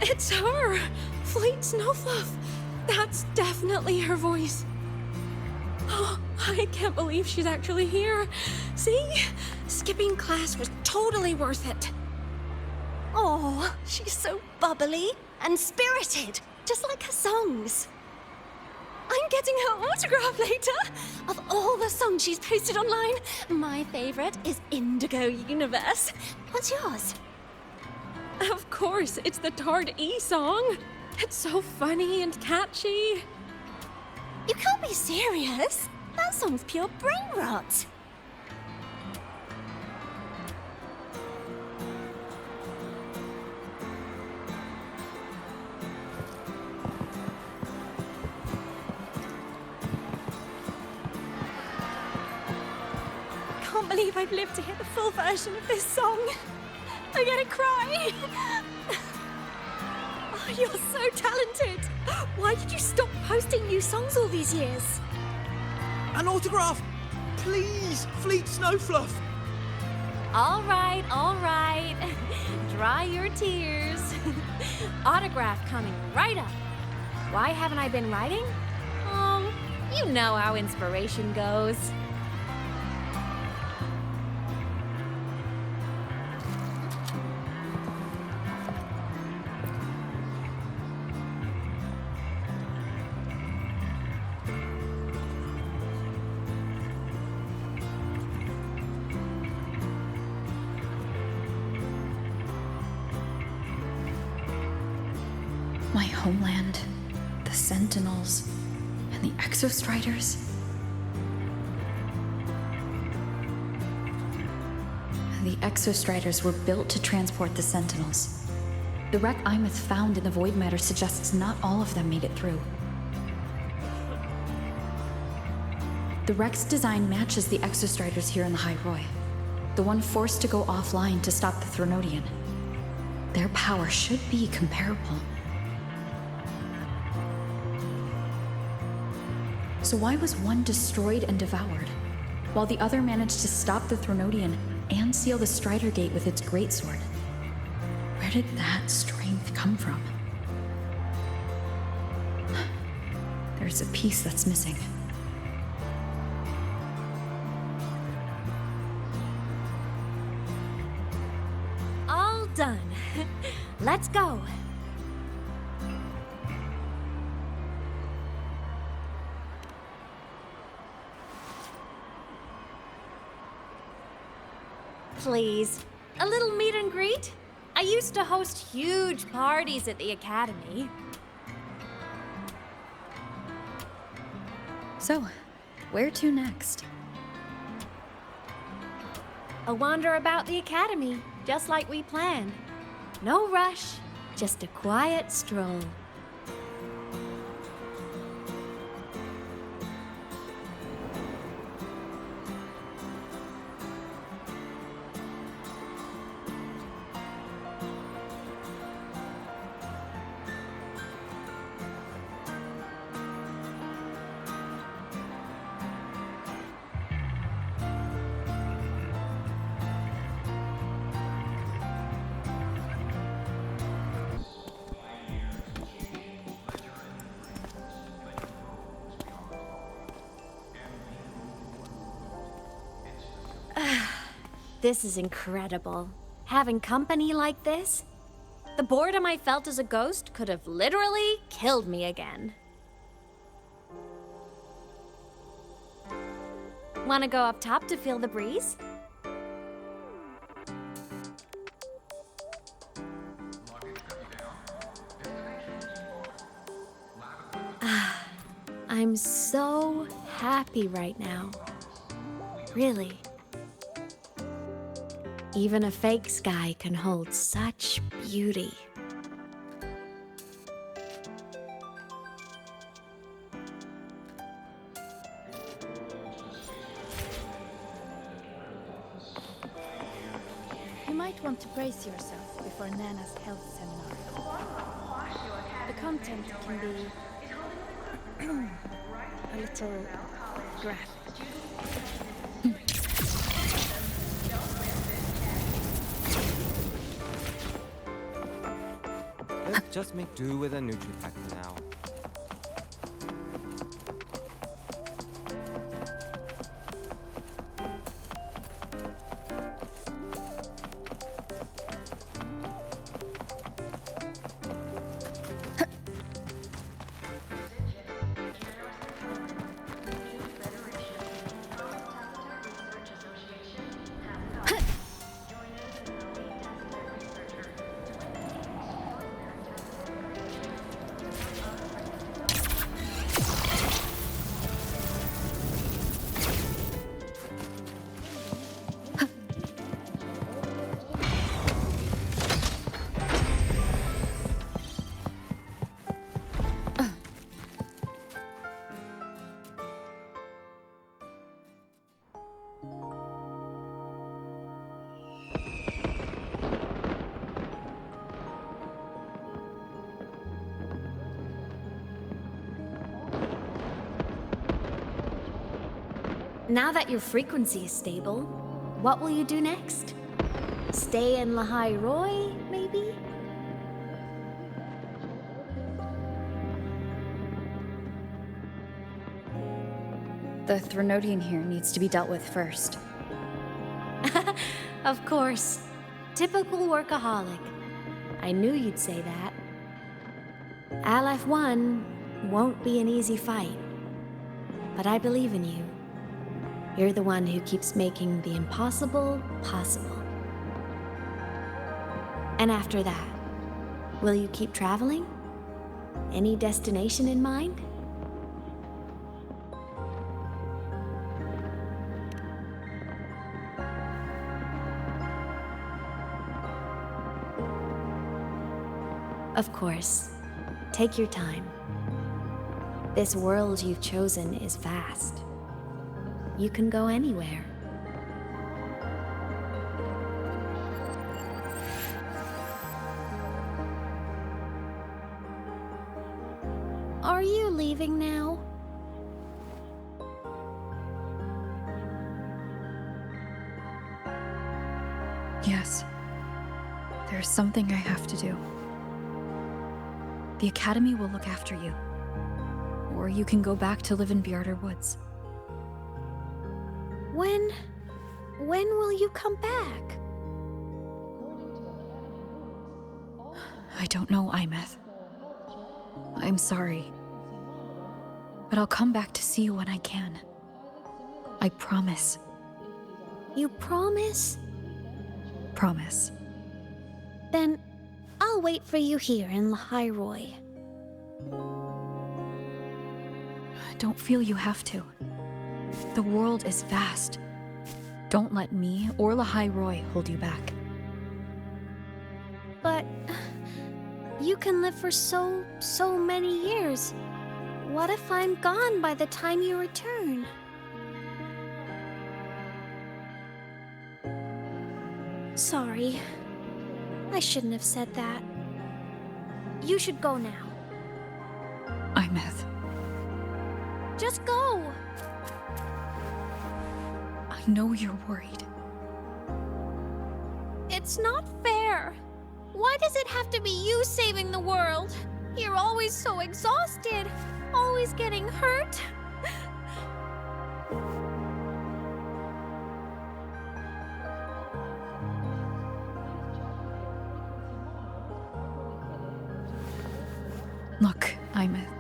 It's her! Fleet Snowfluff! That's definitely her voice. Oh, I can't believe she's actually here. See? Skipping class was totally worth it. Oh, she's so bubbly and spirited, just like her songs. I'm getting her autograph later. Of all the songs she's posted online, my favorite is Indigo Universe. What's yours? Of course, it's the Tard E song. It's so funny and catchy. You can't be serious. That song's pure brain rot. Can't believe I've lived to hear the full version of this song. I'm gonna cry. Oh, you're so talented. Why did you stop posting new songs all these years? An autograph! Please, Fleet Snowfluff! All right. Dry your tears. Autograph coming right up. Why haven't I been writing? Oh, you know how inspiration goes. My homeland, the Sentinels, and the Exostriders. The Exostriders were built to transport the Sentinels. The wreck Imeth found in the Void Matter suggests not all of them made it through. The wreck's design matches the Exostriders here in the High Roy, the one forced to go offline to stop the Threnodian. Their power should be comparable. So why was one destroyed and devoured, while the other managed to stop the Threnodian and seal the Strider Gate with its greatsword? Where did that strength come from? There's a piece that's missing. All done. Let's go. Please, a little meet and greet? I used to host huge parties at the Academy. So, where to next? A wander about the Academy, just like we planned. No rush, just a quiet stroll. This is incredible. Having company like this? The boredom I felt as a ghost could have literally killed me again. Wanna go up top to feel the breeze? I'm so happy right now. Really. Even a fake sky can hold such beauty. You might want to brace yourself before Nana's health seminar. The content can be a little graphic. Let's just make do with a Nutripack for now. Now that your frequency is stable, what will you do next? Stay in Lahai Roy, maybe? The Threnodian here needs to be dealt with first. Of course. Typical workaholic. I knew you'd say that. Aleph 1 won't be an easy fight. But I believe in you. You're the one who keeps making the impossible possible. And after that, will you keep traveling? Any destination in mind? Of course. Take your time. This world you've chosen is vast. You can go anywhere. Are you leaving now? Yes. There's something I have to do. The Academy will look after you. Or you can go back to live in Bjarder Woods. When will you come back? I don't know, Imeth. I'm sorry. But I'll come back to see you when I can. I promise. You promise? Promise. Then I'll wait for you here in Lahairoi. Don't feel you have to. The world is vast. Don't let me or Lahairoi hold you back. But you can live for so many years. What if I'm gone by the time you return? Sorry. I shouldn't have said that. You should go now. Imeth. Just go! I know you're worried. It's not fair. Why does it have to be you saving the world? You're always so exhausted, always getting hurt. Look, Imeth.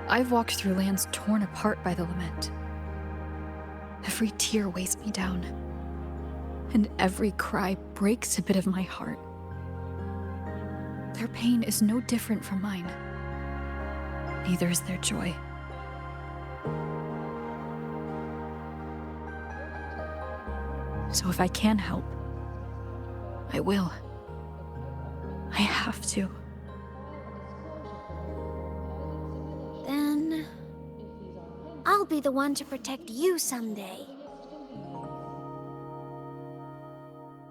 I've walked through lands torn apart by the lament. Every tear weighs me down, and every cry breaks a bit of my heart. Their pain is no different from mine. Neither is their joy. So if I can help, I will. I have to. Then I'll be the one to protect you someday.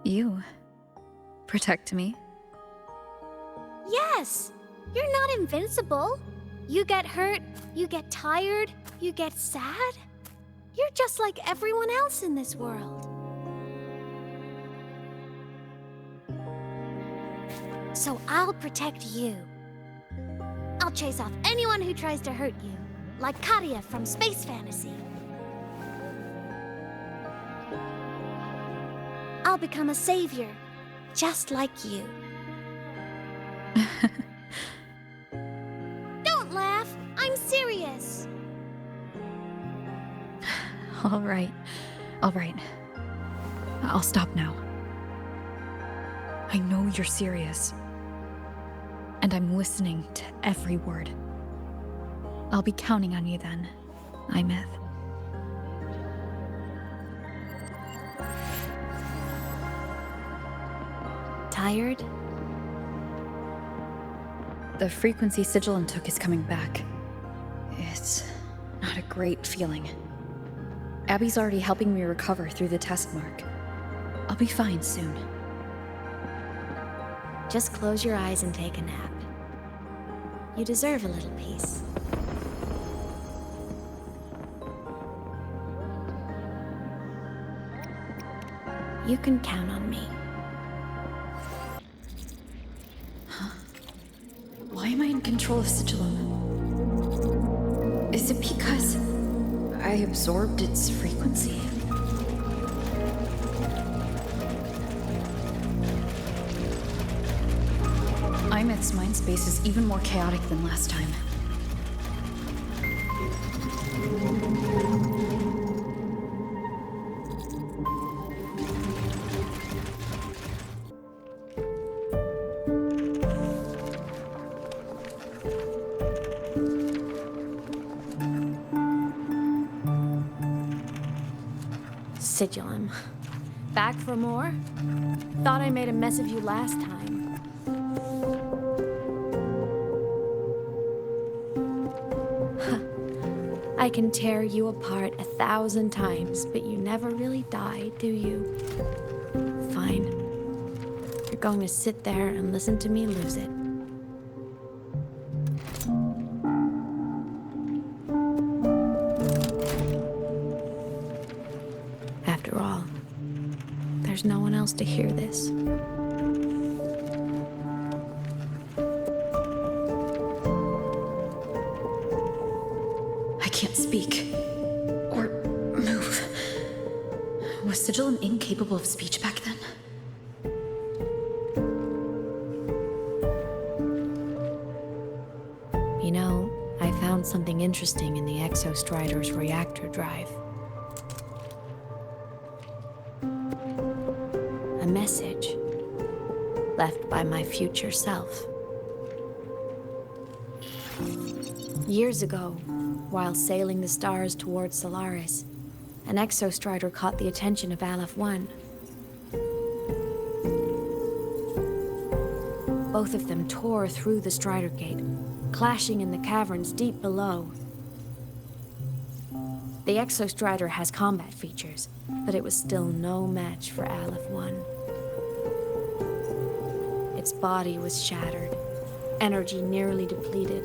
You protect me? Yes! You're not invincible. You get hurt, you get tired, you get sad. You're just like everyone else in this world. So I'll protect you. I'll chase off anyone who tries to hurt you, like Katia from Space Fantasy. I'll become a savior, just like you. Don't laugh, I'm serious. All right. I'll stop now. I know you're serious. And I'm listening to every word. I'll be counting on you then, Imeth. Tired? The frequency Sigilum took is coming back. It's not a great feeling. Abby's already helping me recover through the test mark. I'll be fine soon. Just close your eyes and take a nap. You deserve a little peace. You can count on me. Why am I in control of Sigilum? Is it because I absorbed its frequency? Imeth's mind space is even more chaotic than last time. Sigilum. Back for more? Thought I made a mess of you last time. I can tear you apart 1,000 times, but you never really die, do you? Fine. You're going to sit there and listen to me lose it. After all, there's no one else to hear this. I can't speak. Or move. Was Sigilum incapable of speech back then? You know, I found something interesting in the Exostrider's reactor drive. A message left by my future self. Years ago, while sailing the stars towards Solaris, an Exostrider caught the attention of Aleph-1. Both of them tore through the Strider Gate, clashing in the caverns deep below. The Exostrider has combat features, but it was still no match for Aleph-1. Its body was shattered, energy nearly depleted,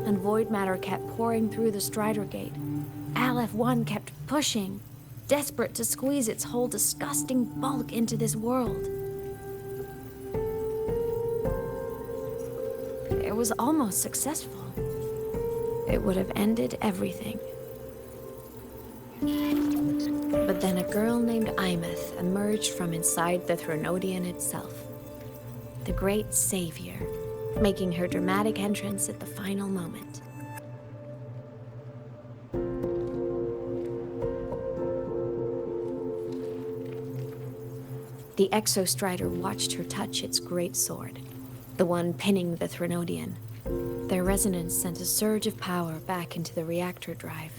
and void matter kept pouring through the Strider Gate. Aleph-1 kept pushing, desperate to squeeze its whole disgusting bulk into this world. It was almost successful. It would have ended everything. But then a girl named Imeth emerged from inside the Threnodian itself. The great savior, making her dramatic entrance at the final moment. The Exostrider watched her touch its great sword, the one pinning the Threnodian. Their resonance sent a surge of power back into the reactor drive.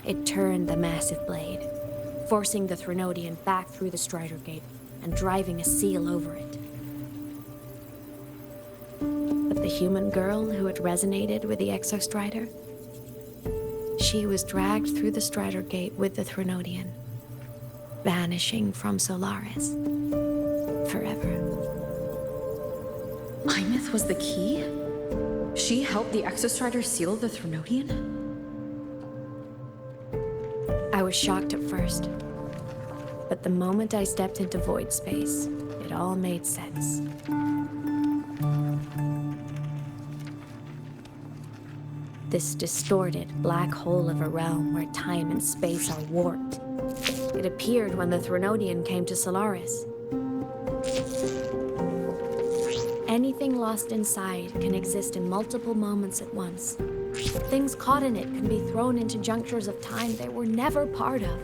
It turned the massive blade, forcing the Threnodian back through the Strider Gate and driving a seal over it. But the human girl who had resonated with the Exostrider, she was dragged through the Strider Gate with the Threnodian, vanishing from Solaris forever. Imeth was the key? She helped the Exostrider seal the Threnodian? I was shocked at first, but the moment I stepped into void space, it all made sense. This distorted black hole of a realm where time and space are warped. It appeared when the Threnodian came to Solaris. Anything lost inside can exist in multiple moments at once. Things caught in it can be thrown into junctures of time they were never part of.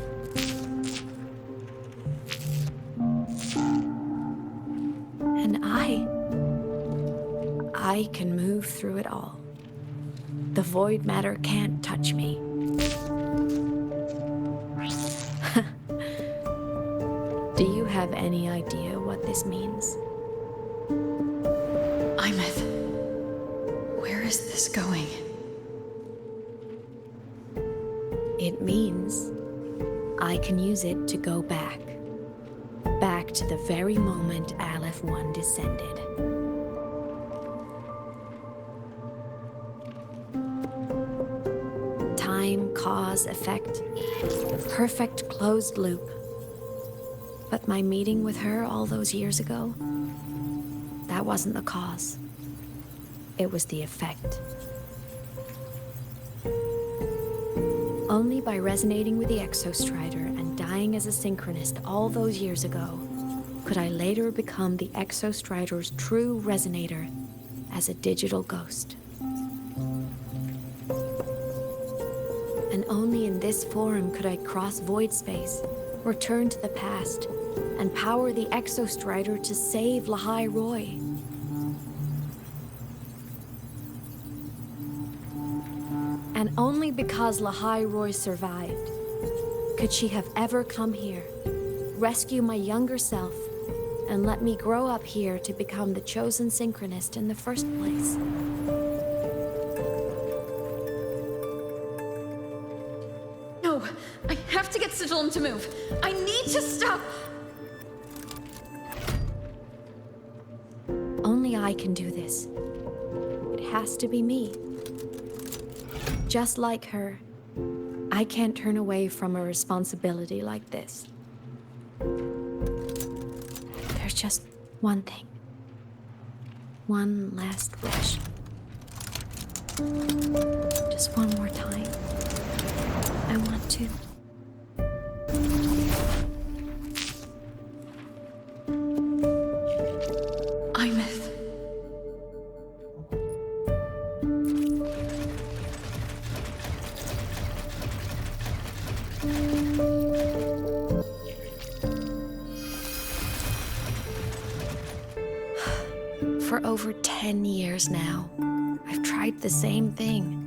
And I can move through it all. The void matter can't touch me. Do you have any idea what this means? Imeth, where is this going? It means I can use it to go back. Back to the very moment Aleph-1 descended. Time, cause, effect. A perfect closed loop. But my meeting with her all those years ago, that wasn't the cause. it was the effect. Only by resonating with the Exostrider and dying as a synchronist all those years ago could I later become the Exostrider's true resonator as a digital ghost. And only in this form could I cross void space, return to the past, and power the Exostrider to save Lahai Roy. And only because Lahai Roy survived could she have ever come here, rescue my younger self, and let me grow up here to become the chosen synchronist in the first place. No, I have to get Sigilum to move. I need to stop. Only I can do this. It has to be me. Just like her, I can't turn away from a responsibility like this. There's just one thing. One last wish. Just one more time. I want to. Imeth. For over 10 years now, I've tried the same thing.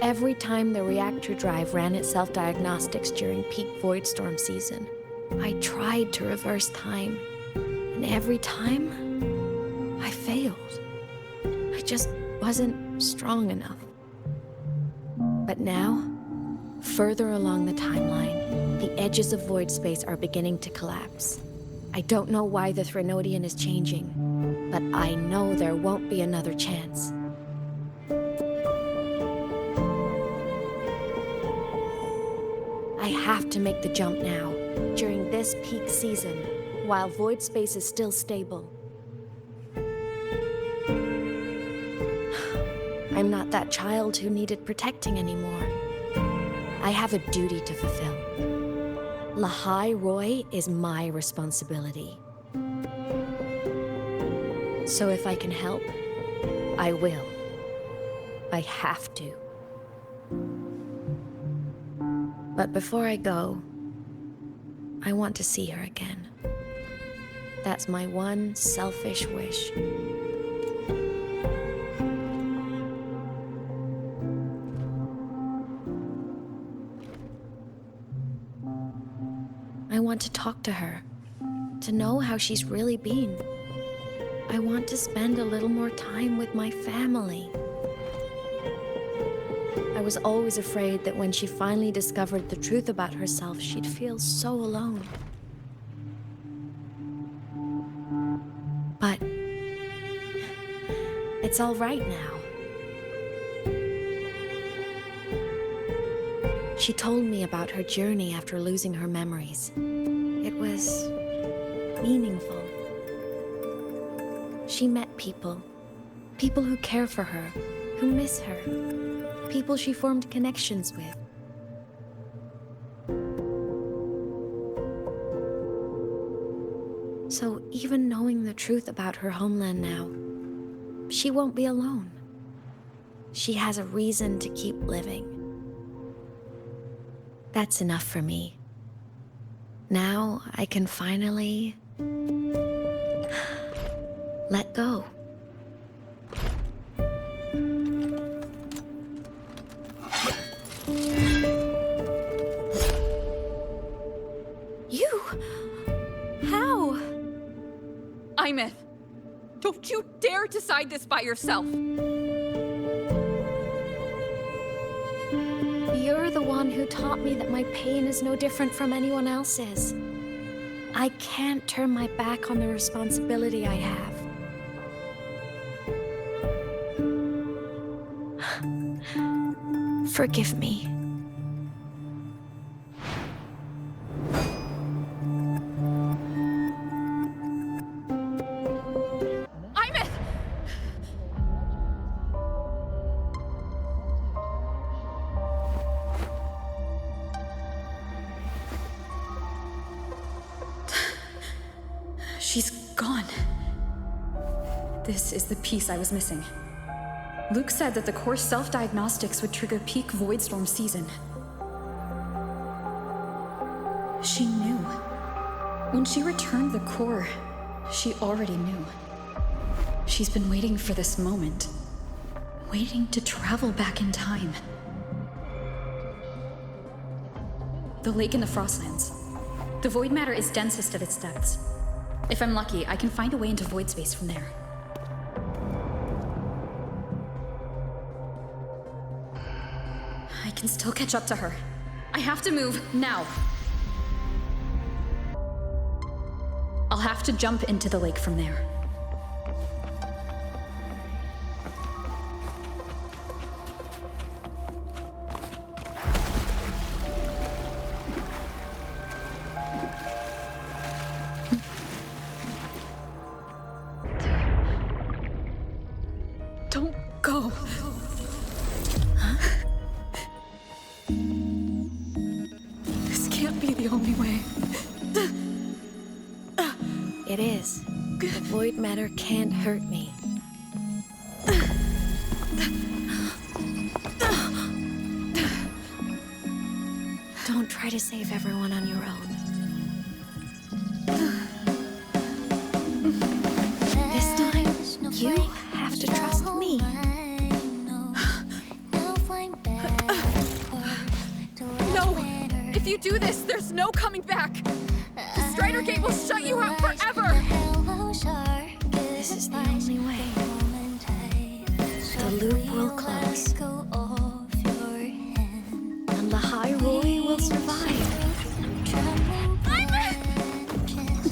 Every time the reactor drive ran its self-diagnostics during peak Voidstorm season, I tried to reverse time. And every time, I failed. I just wasn't strong enough. But now, further along the timeline, the edges of void space are beginning to collapse. I don't know why the Threnodian is changing, but I know there won't be another chance. I have to make the jump now, during this peak season, while void space is still stable. I'm not that child who needed protecting anymore. I have a duty to fulfill. Lahai Roy is my responsibility. So if I can help, I will. I have to. But before I go, I want to see her again. That's my one selfish wish. I want to talk to her, to know how she's really been. I want to spend a little more time with my family. I was always afraid that when she finally discovered the truth about herself, she'd feel so alone. But it's all right now. She told me about her journey after losing her memories. It was meaningful. She met people who care for her, who miss her, people she formed connections with. So even knowing the truth about her homeland now, she won't be alone. She has a reason to keep living. That's enough for me. Now I can finally let go. You? How? Imeth, don't you dare decide this by yourself. You're the one who taught me that my pain is no different from anyone else's. I can't turn my back on the responsibility I have. Forgive me. She's gone. This is the piece I was missing. Luke said that the core self-diagnostics would trigger peak Voidstorm season. She knew. When she returned the core, she already knew. She's been waiting for this moment. Waiting to travel back in time. The lake in the Frostlands. The void matter is densest at its depths. If I'm lucky, I can find a way into void space from there. I can still catch up to her. I have to move now. I'll have to jump into the lake from there. Don't go. This can't be the only way. It is. The void matter can't hurt me. Don't try to save everyone on your own. This time, you have to trust me. No! If you do this, there's no coming back! The Strider Gate will shut you out forever! This is the only way. The loop will close. And the Hyrule will survive.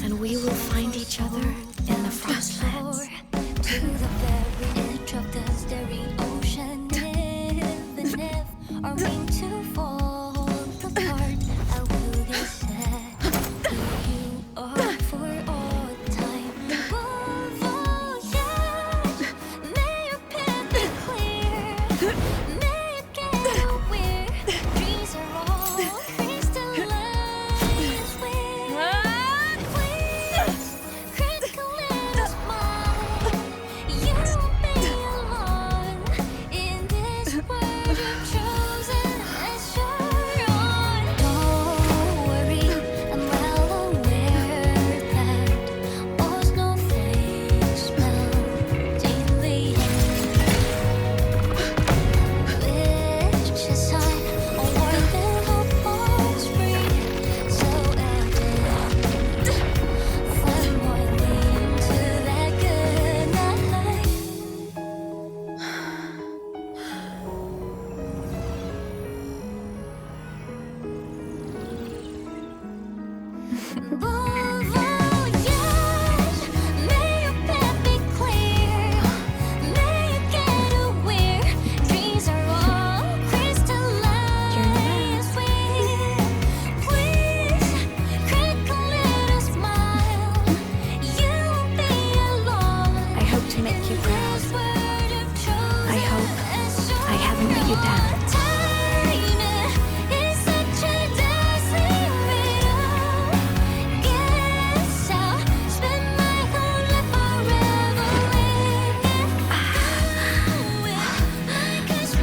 And we will find each other in the Frostlands. To the very edge of the staring ocean. Even if our mean to fall apart, I will get sad. You are for all time. Voyage, may your path be clear. May you get aware. Dreams are all crystallized. Please, critical little smile. You won't be alone in this world you've chosen as your own. Don't worry, I'm well aware that all snowflakes melt in the air. Which is high, a world that hope will spring. So evident, fly more into that good night. Voyage, may your path be clear. May you get aware. Dreams are all crystallized. Please, critical little smile. You won't be alone. I hope to make you proud. I hope I haven't let you down. It's such a dazzling riddle. Guess I'll spend my whole life forever with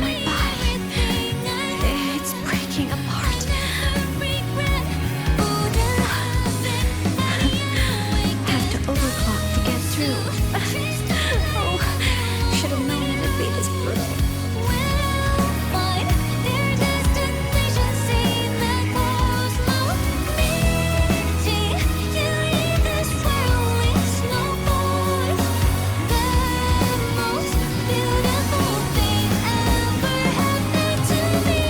My body. It's breaking apart. Have to overclock to get through. Oh, should have known it'd be this brutal. Find their destinations in the cosmos. Meeting you in this world with snowfall. The most beautiful thing ever happened to me.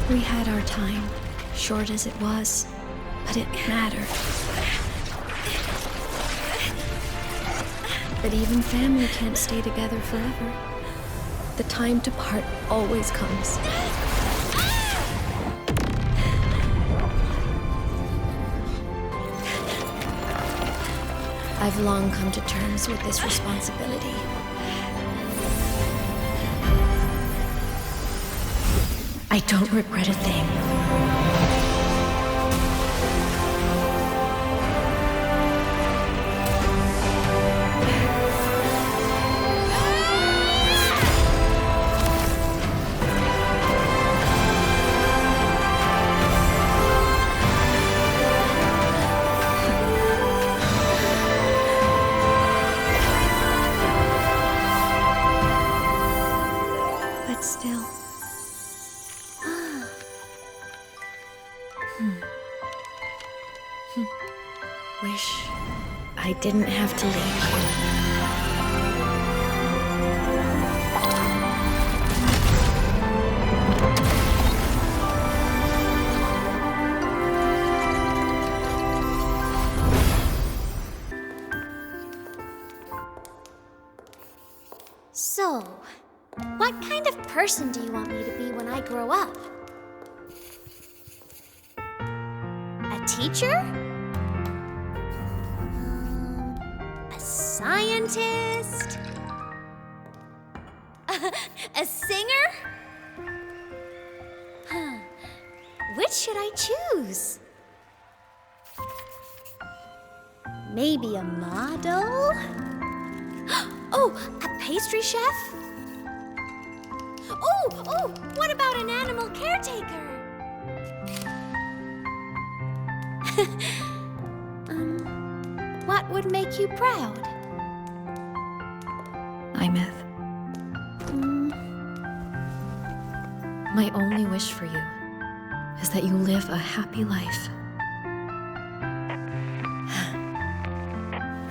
We had our time, short as it was, but it mattered. But even family can't stay together forever. The time to part always comes. I've long come to terms with this responsibility. I don't regret a thing. But still. Wish I didn't have to leave you. So, what kind of person do you want me to be when I grow up? A teacher? A scientist? A singer? Huh. Which should I choose? Maybe a model? Oh, a pastry chef? Oh, what about an animal caretaker? What would make you proud? Imeth. My only wish for you is that you live a happy life.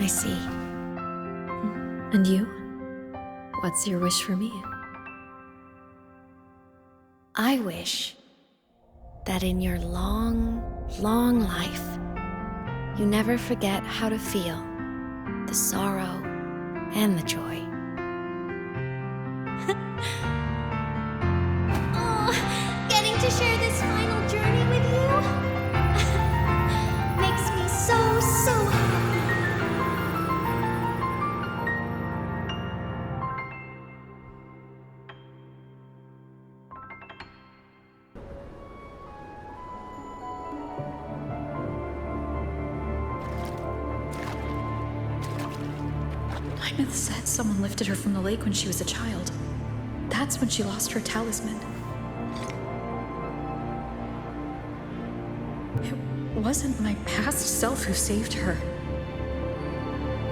I see. And you? What's your wish for me? I wish that in your long, long life, you never forget how to feel the sorrow and the joy. Oh, getting to share this final journey with you makes me so happy. Imeth said someone lifted her from the lake when she was a child. That's when she lost her talisman. It wasn't my past self who saved her.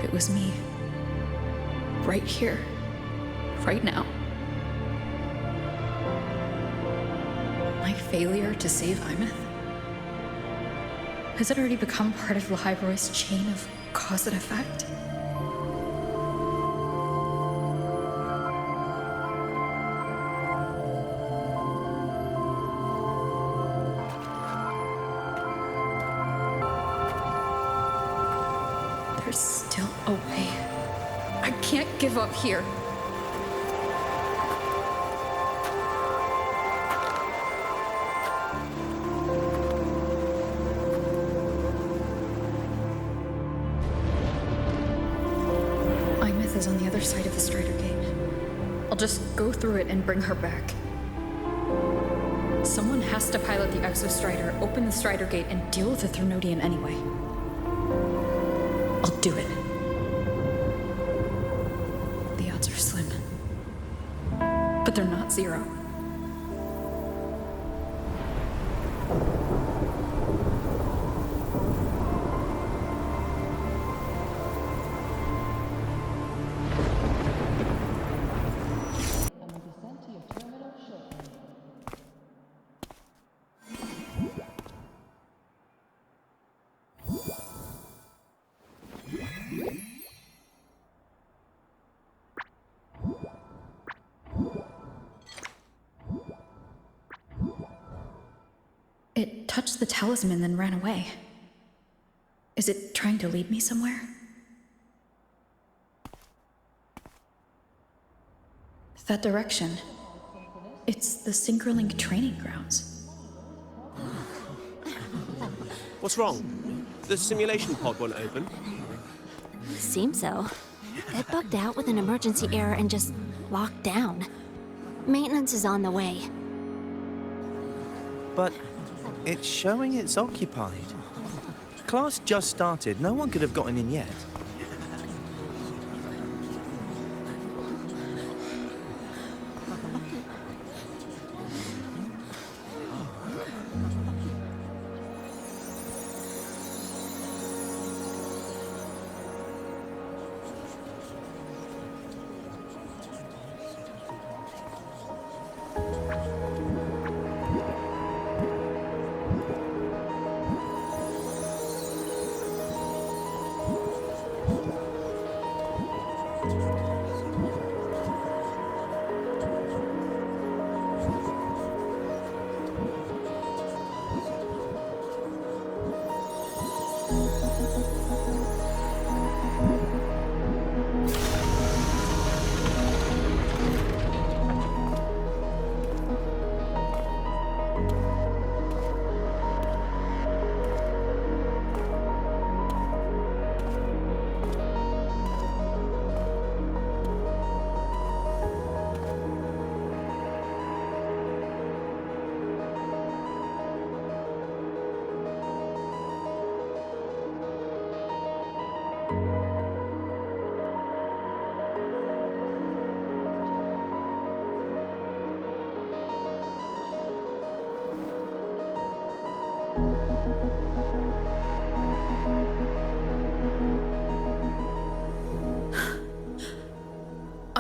It was me. Right here. Right now. My failure to save Imeth? Has it already become part of Lahiroy's chain of cause and effect? There's still a way. I can't give up here. Imeth is on the other side of the Strider Gate. I'll just go through it and bring her back. Someone has to pilot the Exostrider, open the Strider Gate, and deal with the Threnodian anyway. I'll do it. The odds are slim. But they're not zero. touched the talisman, then ran away. Is it trying to lead me somewhere? That direction. It's the Synchronlink training grounds. What's wrong? The simulation pod won't open? Seems so. It bugged out with an emergency error and just locked down. Maintenance is on the way. But it's showing it's occupied. Class just started. No one could have gotten in yet.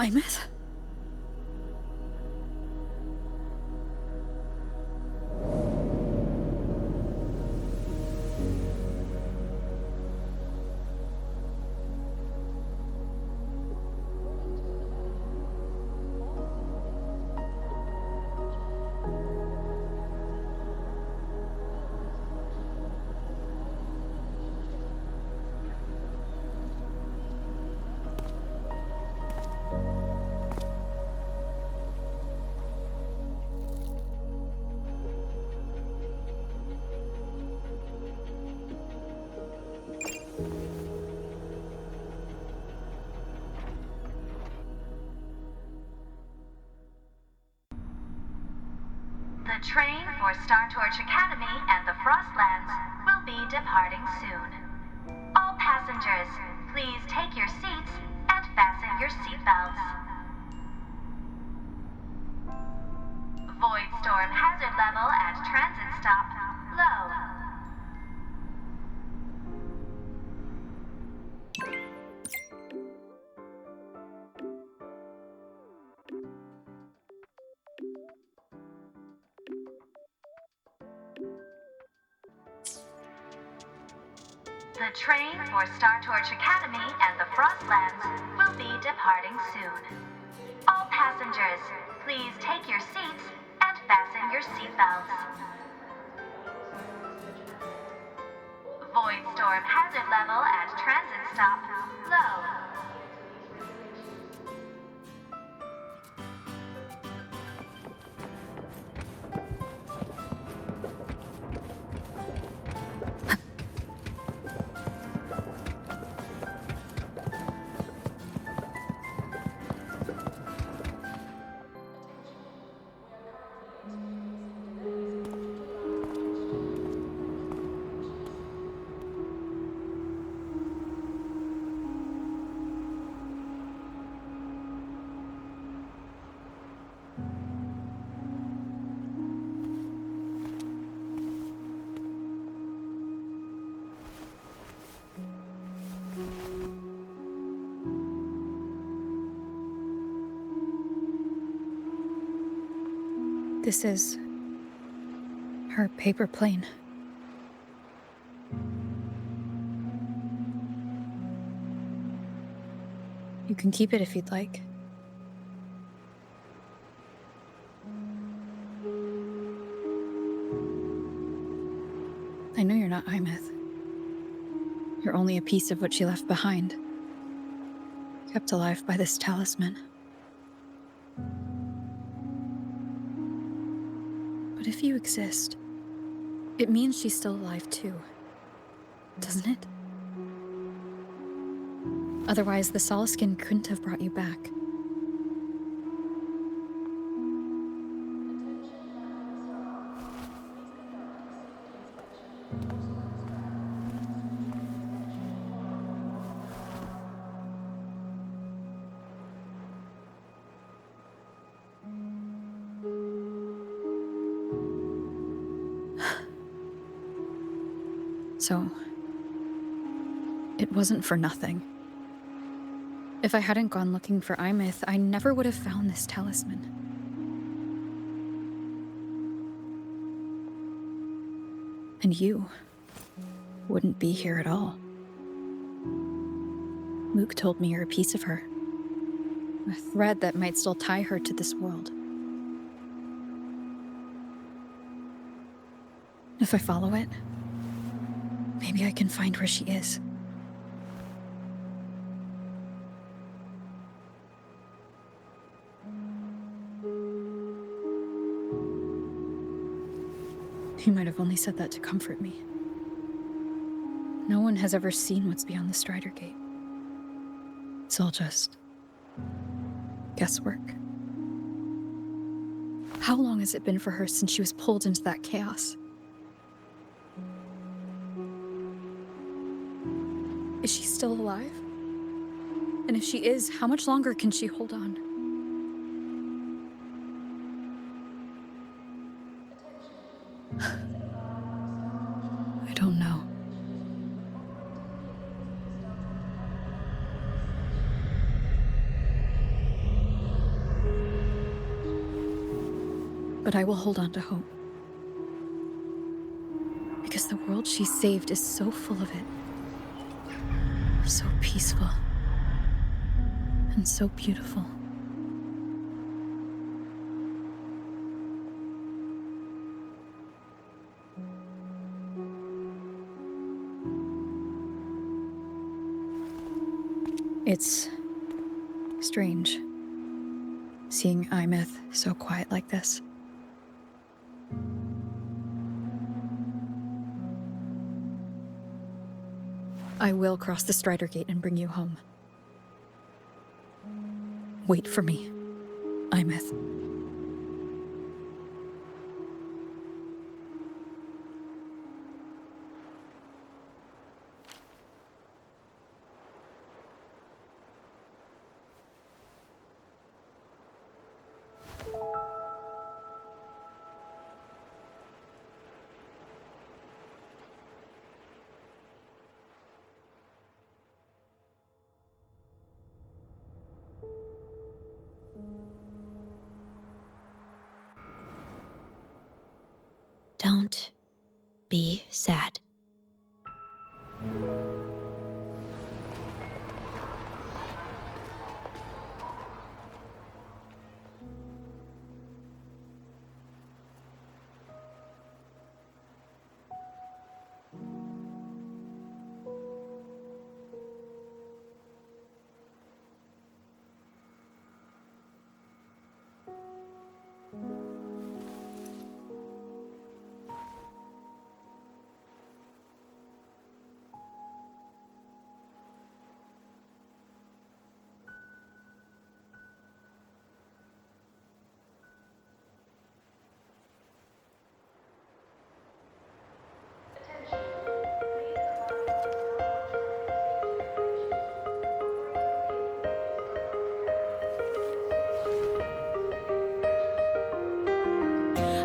Imeth? The train for Star Torch Academy and the Frostlands will be departing soon. All passengers, please take your seats and fasten your seatbelts. Void storm hazard level at transit stop low. The train for Star Torch Academy and the Frostlands will be departing soon. All passengers, please take your seats and fasten your seatbelts. Void storm hazard level at transit stop low. This is her paper plane. You can keep it if you'd like. I know you're not Imeth. You're only a piece of what she left behind. Kept alive by this talisman. But if you exist, it means she's still alive too. Doesn't it? Otherwise, the Solaskin couldn't have brought you back. So, it wasn't for nothing. If I hadn't gone looking for Imeth, I never would have found this talisman. And you wouldn't be here at all. Mook told me you're a piece of her. A thread that might still tie her to this world. If I follow it, maybe I can find where she is. You might have only said that to comfort me. No one has ever seen what's beyond the Strider Gate. It's all just guesswork. How long has it been for her since she was pulled into that chaos? Is she still alive? And if she is, how much longer can she hold on? I don't know. But I will hold on to hope. Because the world she saved is so full of it. So peaceful. And so beautiful. It's strange, seeing Imeth so quiet like this. I will cross the Strider Gate and bring you home. Wait for me, Imeth. Don't be sad.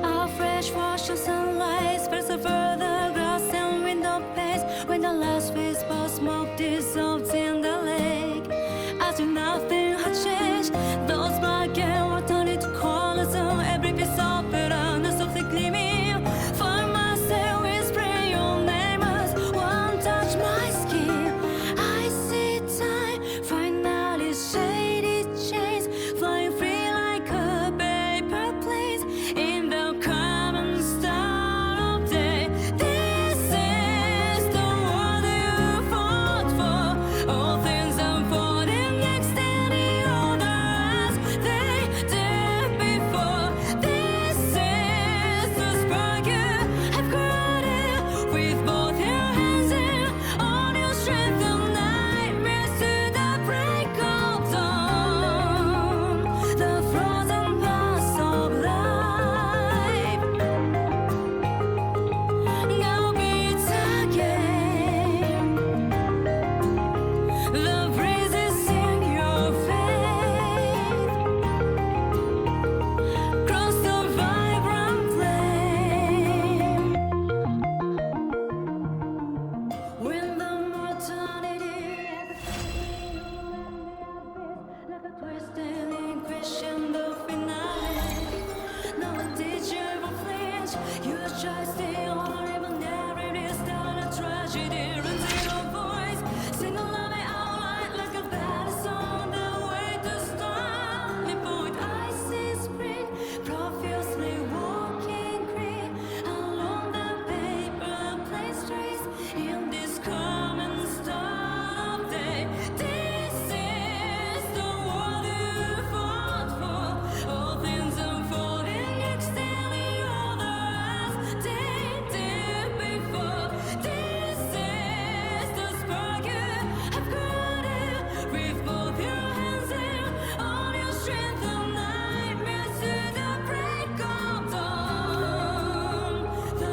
Our fresh wash of sunlight